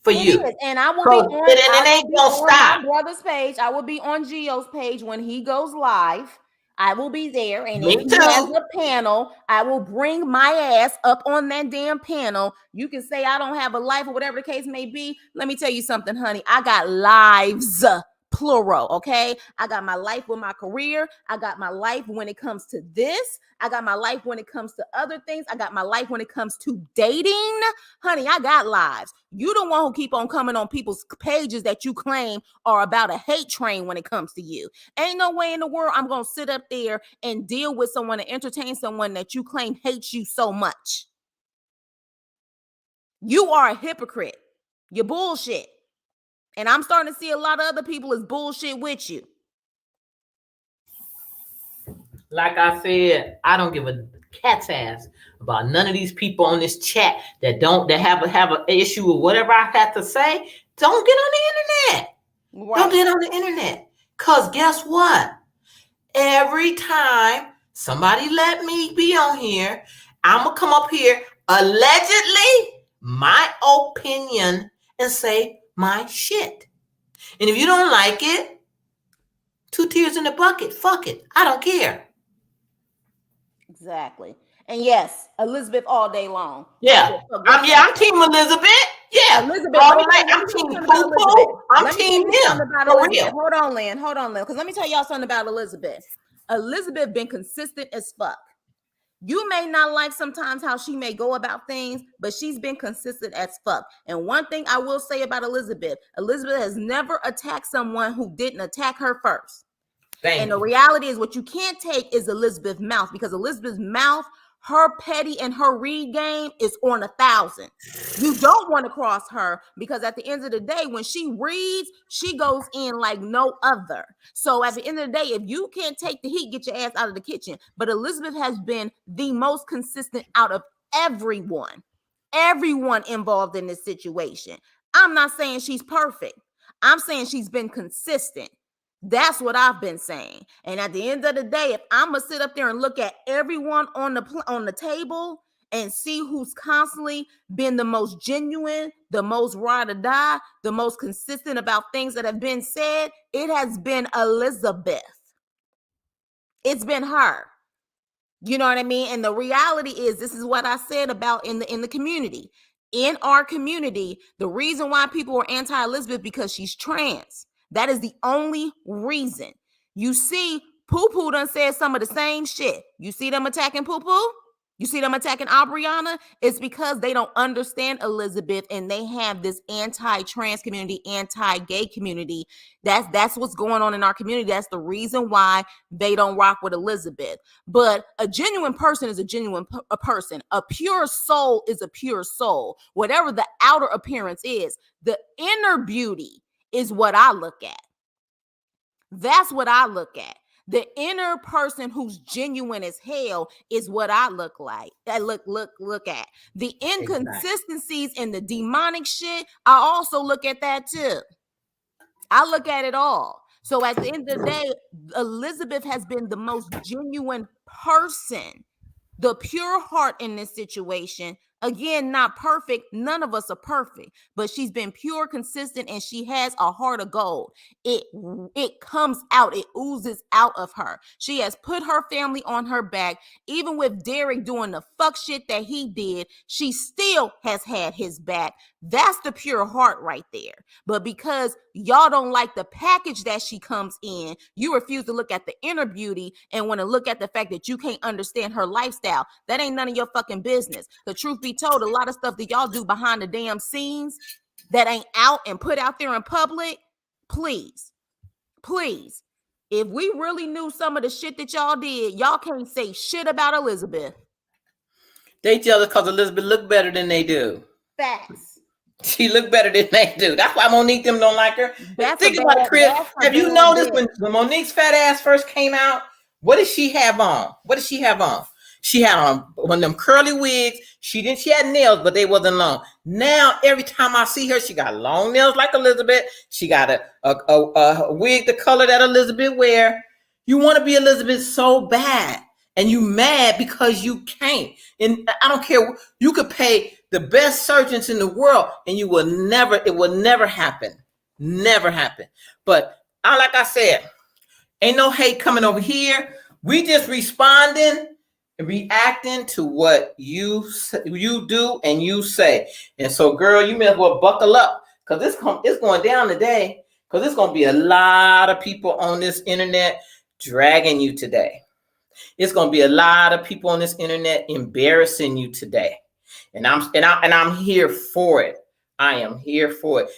for you. Is. And I will be on, it ain't gonna stop. My brother's page. I will be on Gio's page when he goes live. I will be there, and if he has a panel, I will bring my ass up on that damn panel. You can say I don't have a life or whatever the case may be. Let me tell you something, honey. I got lives, plural, okay? I got my life with my career. I got my life when it comes to this. I got my life when it comes to other things. I got my life when it comes to dating. Honey, I got lives. You the one who keep on coming on people's pages that you claim are about a hate train when it comes to you. Ain't no way in the world I'm going to sit up there and deal with someone and entertain someone that you claim hates you so much. You are a hypocrite. You're bullshit. And I'm starting to see a lot of other people is bullshit with you. Like I said, I don't give a cat's ass about none of these people on this chat that have an issue with whatever I have to say. Don't get on the internet. Right. Don't get on the internet. Because guess what? Every time somebody let me be on here, I'm going to come up here, allegedly, my opinion, and say my shit. And if you don't like it, 2 tears in the bucket. Fuck it. I don't care. Exactly. And yes, Elizabeth all day long. Yeah. I'm team Elizabeth. Yeah. Elizabeth. I'm team Poo-Poo. I'm team him. Hold on, Lynn. Because let me tell y'all something about Elizabeth. Elizabeth been consistent as fuck. You may not like sometimes how she may go about things, but she's been consistent as fuck. And one thing I will say about Elizabeth has never attacked someone who didn't attack her first. The reality is what you can't take is Elizabeth's mouth, because Elizabeth's mouth, her petty and her read game is on 1,000. You don't want to cross her, because at the end of the day, when she reads, she goes in like no other. So at the end of the day, if you can't take the heat, get your ass out of the kitchen. But Elizabeth has been the most consistent out of everyone involved in this situation. I'm not saying she's perfect. I'm saying she's been consistent. That's what I've been saying. And at the end of the day, if I'm gonna sit up there and look at everyone on the table and see who's constantly been the most genuine, the most ride or die, the most consistent about things that have been said, it has been Elizabeth. It's been her. You know what I mean? And the reality is, this is what I said about in the community. In our community, the reason why people are anti-Elizabeth because she's trans. That is the only reason. You see, Poo Poo done said some of the same shit. You see them attacking Poo Poo? You see them attacking Aubriana? It's because they don't understand Elizabeth and they have this anti-trans community, anti-gay community. That's what's going on in our community. That's the reason why they don't rock with Elizabeth. But a genuine person is a genuine person. A pure soul is a pure soul. Whatever the outer appearance is, the inner beauty is what I look at. That's what I look at. The inner person who's genuine as hell is what I look like. I look at. The inconsistencies and the demonic shit, I also look at that too. I look at it all. So at the end of the day, Elizabeth has been the most genuine person, the pure heart in this situation. Again, not perfect. None of us are perfect, but she's been pure, consistent, and she has a heart of gold. It comes out. It oozes out of her. She has put her family on her back. Even with Derek doing the fuck shit that he did, she still has had his back. That's the pure heart right there. But because y'all don't like the package that she comes in, you refuse to look at the inner beauty and want to look at the fact that you can't understand her lifestyle. That ain't none of your fucking business. The truth be told, a lot of stuff that y'all do behind the damn scenes that ain't out and put out there in public, please, if we really knew some of the shit that y'all did, y'all can't say shit about Elizabeth. They jealous because Elizabeth look better than they do. Facts. She look better than they do. That's why Monique them don't like her. Think about it, Chris. Have you noticed when Monique's fat ass first came out, what did she have on? She had on one of them curly wigs. She had nails, but they wasn't long. Now, every time I see her, she got long nails like Elizabeth. She got a wig the color that Elizabeth wear. You want to be Elizabeth so bad, and you mad because you can't. And I don't care. You could pay the best surgeons in the world, and it will never happen. Never happen. But like I said, ain't no hate coming over here. We just responding, reacting to what you do and you say. And so, girl, you may as well buckle up because it's going down today. Because there's going to be a lot of people on this internet dragging you today. It's going to be a lot of people on this internet embarrassing you today. And I'm here for it. I am here for it.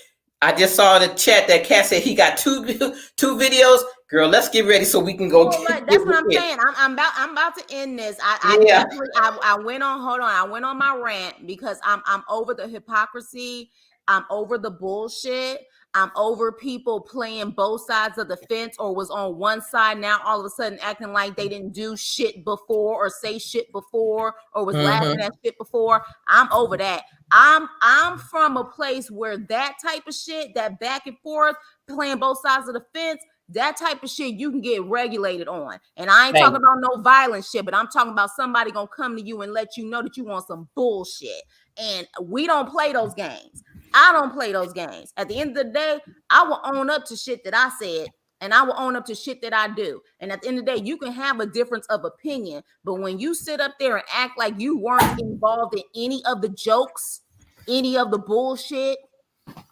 I just saw in the chat that Kat said he got two videos. Girl, let's get ready so we can go. Well, that's what I'm saying. I'm about to end this. I went on my rant because I'm over the hypocrisy. I'm over the bullshit. I'm over people playing both sides of the fence or was on one side now all of a sudden acting like they didn't do shit before or say shit before or was laughing at shit before. I'm over that. I'm from a place where that type of shit, that back and forth, playing both sides of the fence, that type of shit you can get regulated on. And I ain't talking about no violent shit, but I'm talking about somebody gonna come to you and let you know that you want some bullshit. And we don't play those games. I don't play those games. At the end of the day, I will own up to shit that I said, and I will own up to shit that I do. And at the end of the day, you can have a difference of opinion, but when you sit up there and act like you weren't involved in any of the jokes, any of the bullshit,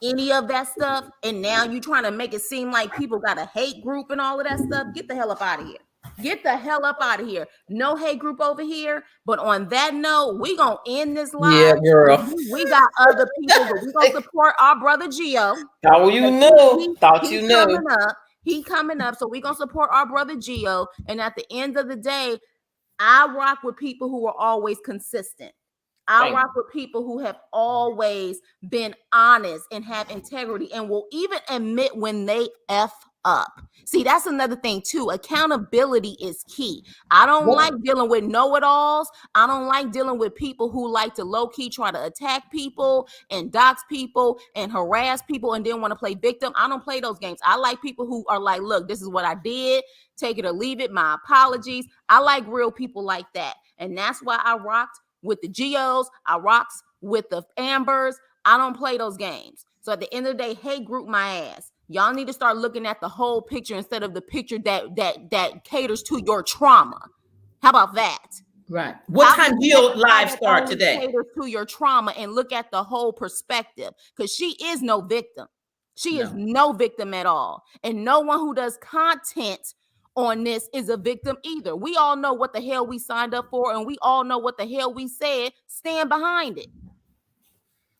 any of that stuff, and now you trying to make it seem like people got a hate group and all of that stuff, get the hell up out of here. Get the hell up out of here. No hate group over here. But on that note, we gonna end this live. Yeah, girl. We got other people, but we gonna support our brother Gio. Oh, you knew. Thought you knew. He coming up. So we gonna support our brother Gio. And at the end of the day, I rock with people who are always consistent. I rock with people who have always been honest and have integrity and will even admit when they F up. See, that's another thing too. Accountability is key. I don't like dealing with know-it-alls. I don't like dealing with people who like to low-key try to attack people and dox people and harass people and then want to play victim. I don't play those games. I like people who are like, look, this is what I did. Take it or leave it. My apologies. I like real people like that. And that's why I rocked with the Geos. I rocks with the Ambers. I don't play those games. So at the end of the day, hate group my ass. Y'all need to start looking at the whole picture instead of the picture that caters to your trauma. How about that? Right. What time Geo live start today? Caters to your trauma and look at the whole perspective, because she is no victim. She is no victim at all. And no one who does content on this is a victim either. We all know what the hell we signed up for, and we all know what the hell we said. Stand behind it.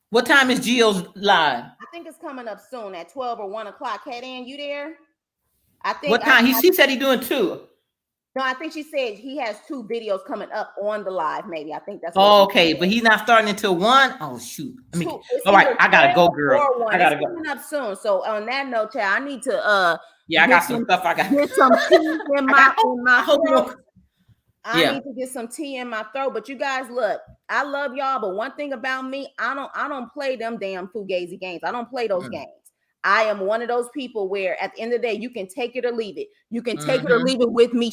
What time is Gio's live? I think it's coming up soon at 12 or 1 o'clock. Cat Ann, you there? I think. What time? He said he's doing 2. No, I think she said he has 2 videos coming up on the live. Maybe I think that's. Oh, okay, but he's not starting until 1. Oh shoot! All right, I gotta go, girl. I gotta go. Coming up soon. So on that note, child, I need to Yeah, I got some stuff. I got get some tea in my throat. I Yeah. need to get some tea in my throat. But you guys, look, I love y'all. But one thing about me, I don't play them damn fugazi games. I don't play those games. I am one of those people where at the end of the day, you can take it or leave it. You can take it or leave it with me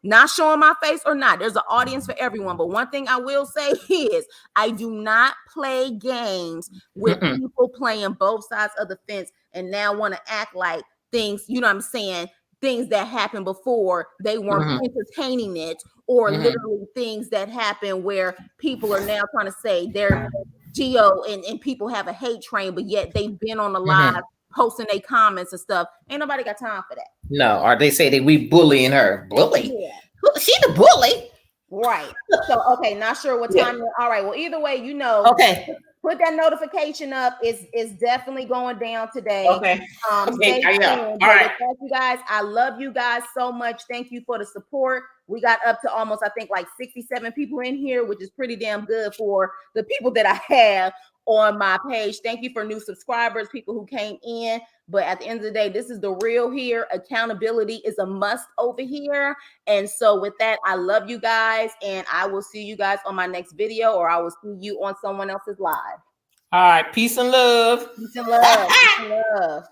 not showing my face or not. There's an audience for everyone. But one thing I will say is I do not play games with people playing both sides of the fence and now want to act like things, you know what I'm saying, things that happened before they weren't entertaining it, or literally things that happen where people are now trying to say they're Gio and people have a hate train, but yet they've been on the live posting their comments and stuff. Ain't nobody got time for that. No, or they say that we bullying her. Bully? Yeah. She the bully. Right. So, okay, not sure what time. All right. Well, either way, you know. Okay. Put that notification up. It's definitely going down today. Okay. Stay tuned. All right. Thank you guys. I love you guys so much. Thank you for the support. We got up to almost, I think, like 67 people in here, which is pretty damn good for the people that I have on my page. Thank you for new subscribers, people who came in. But at the end of the day, this is the real here. Accountability is a must over here. And so with that, I love you guys. And I will see you guys on my next video, or I will see you on someone else's live. All right. Peace and love. Peace and love. Peace and love.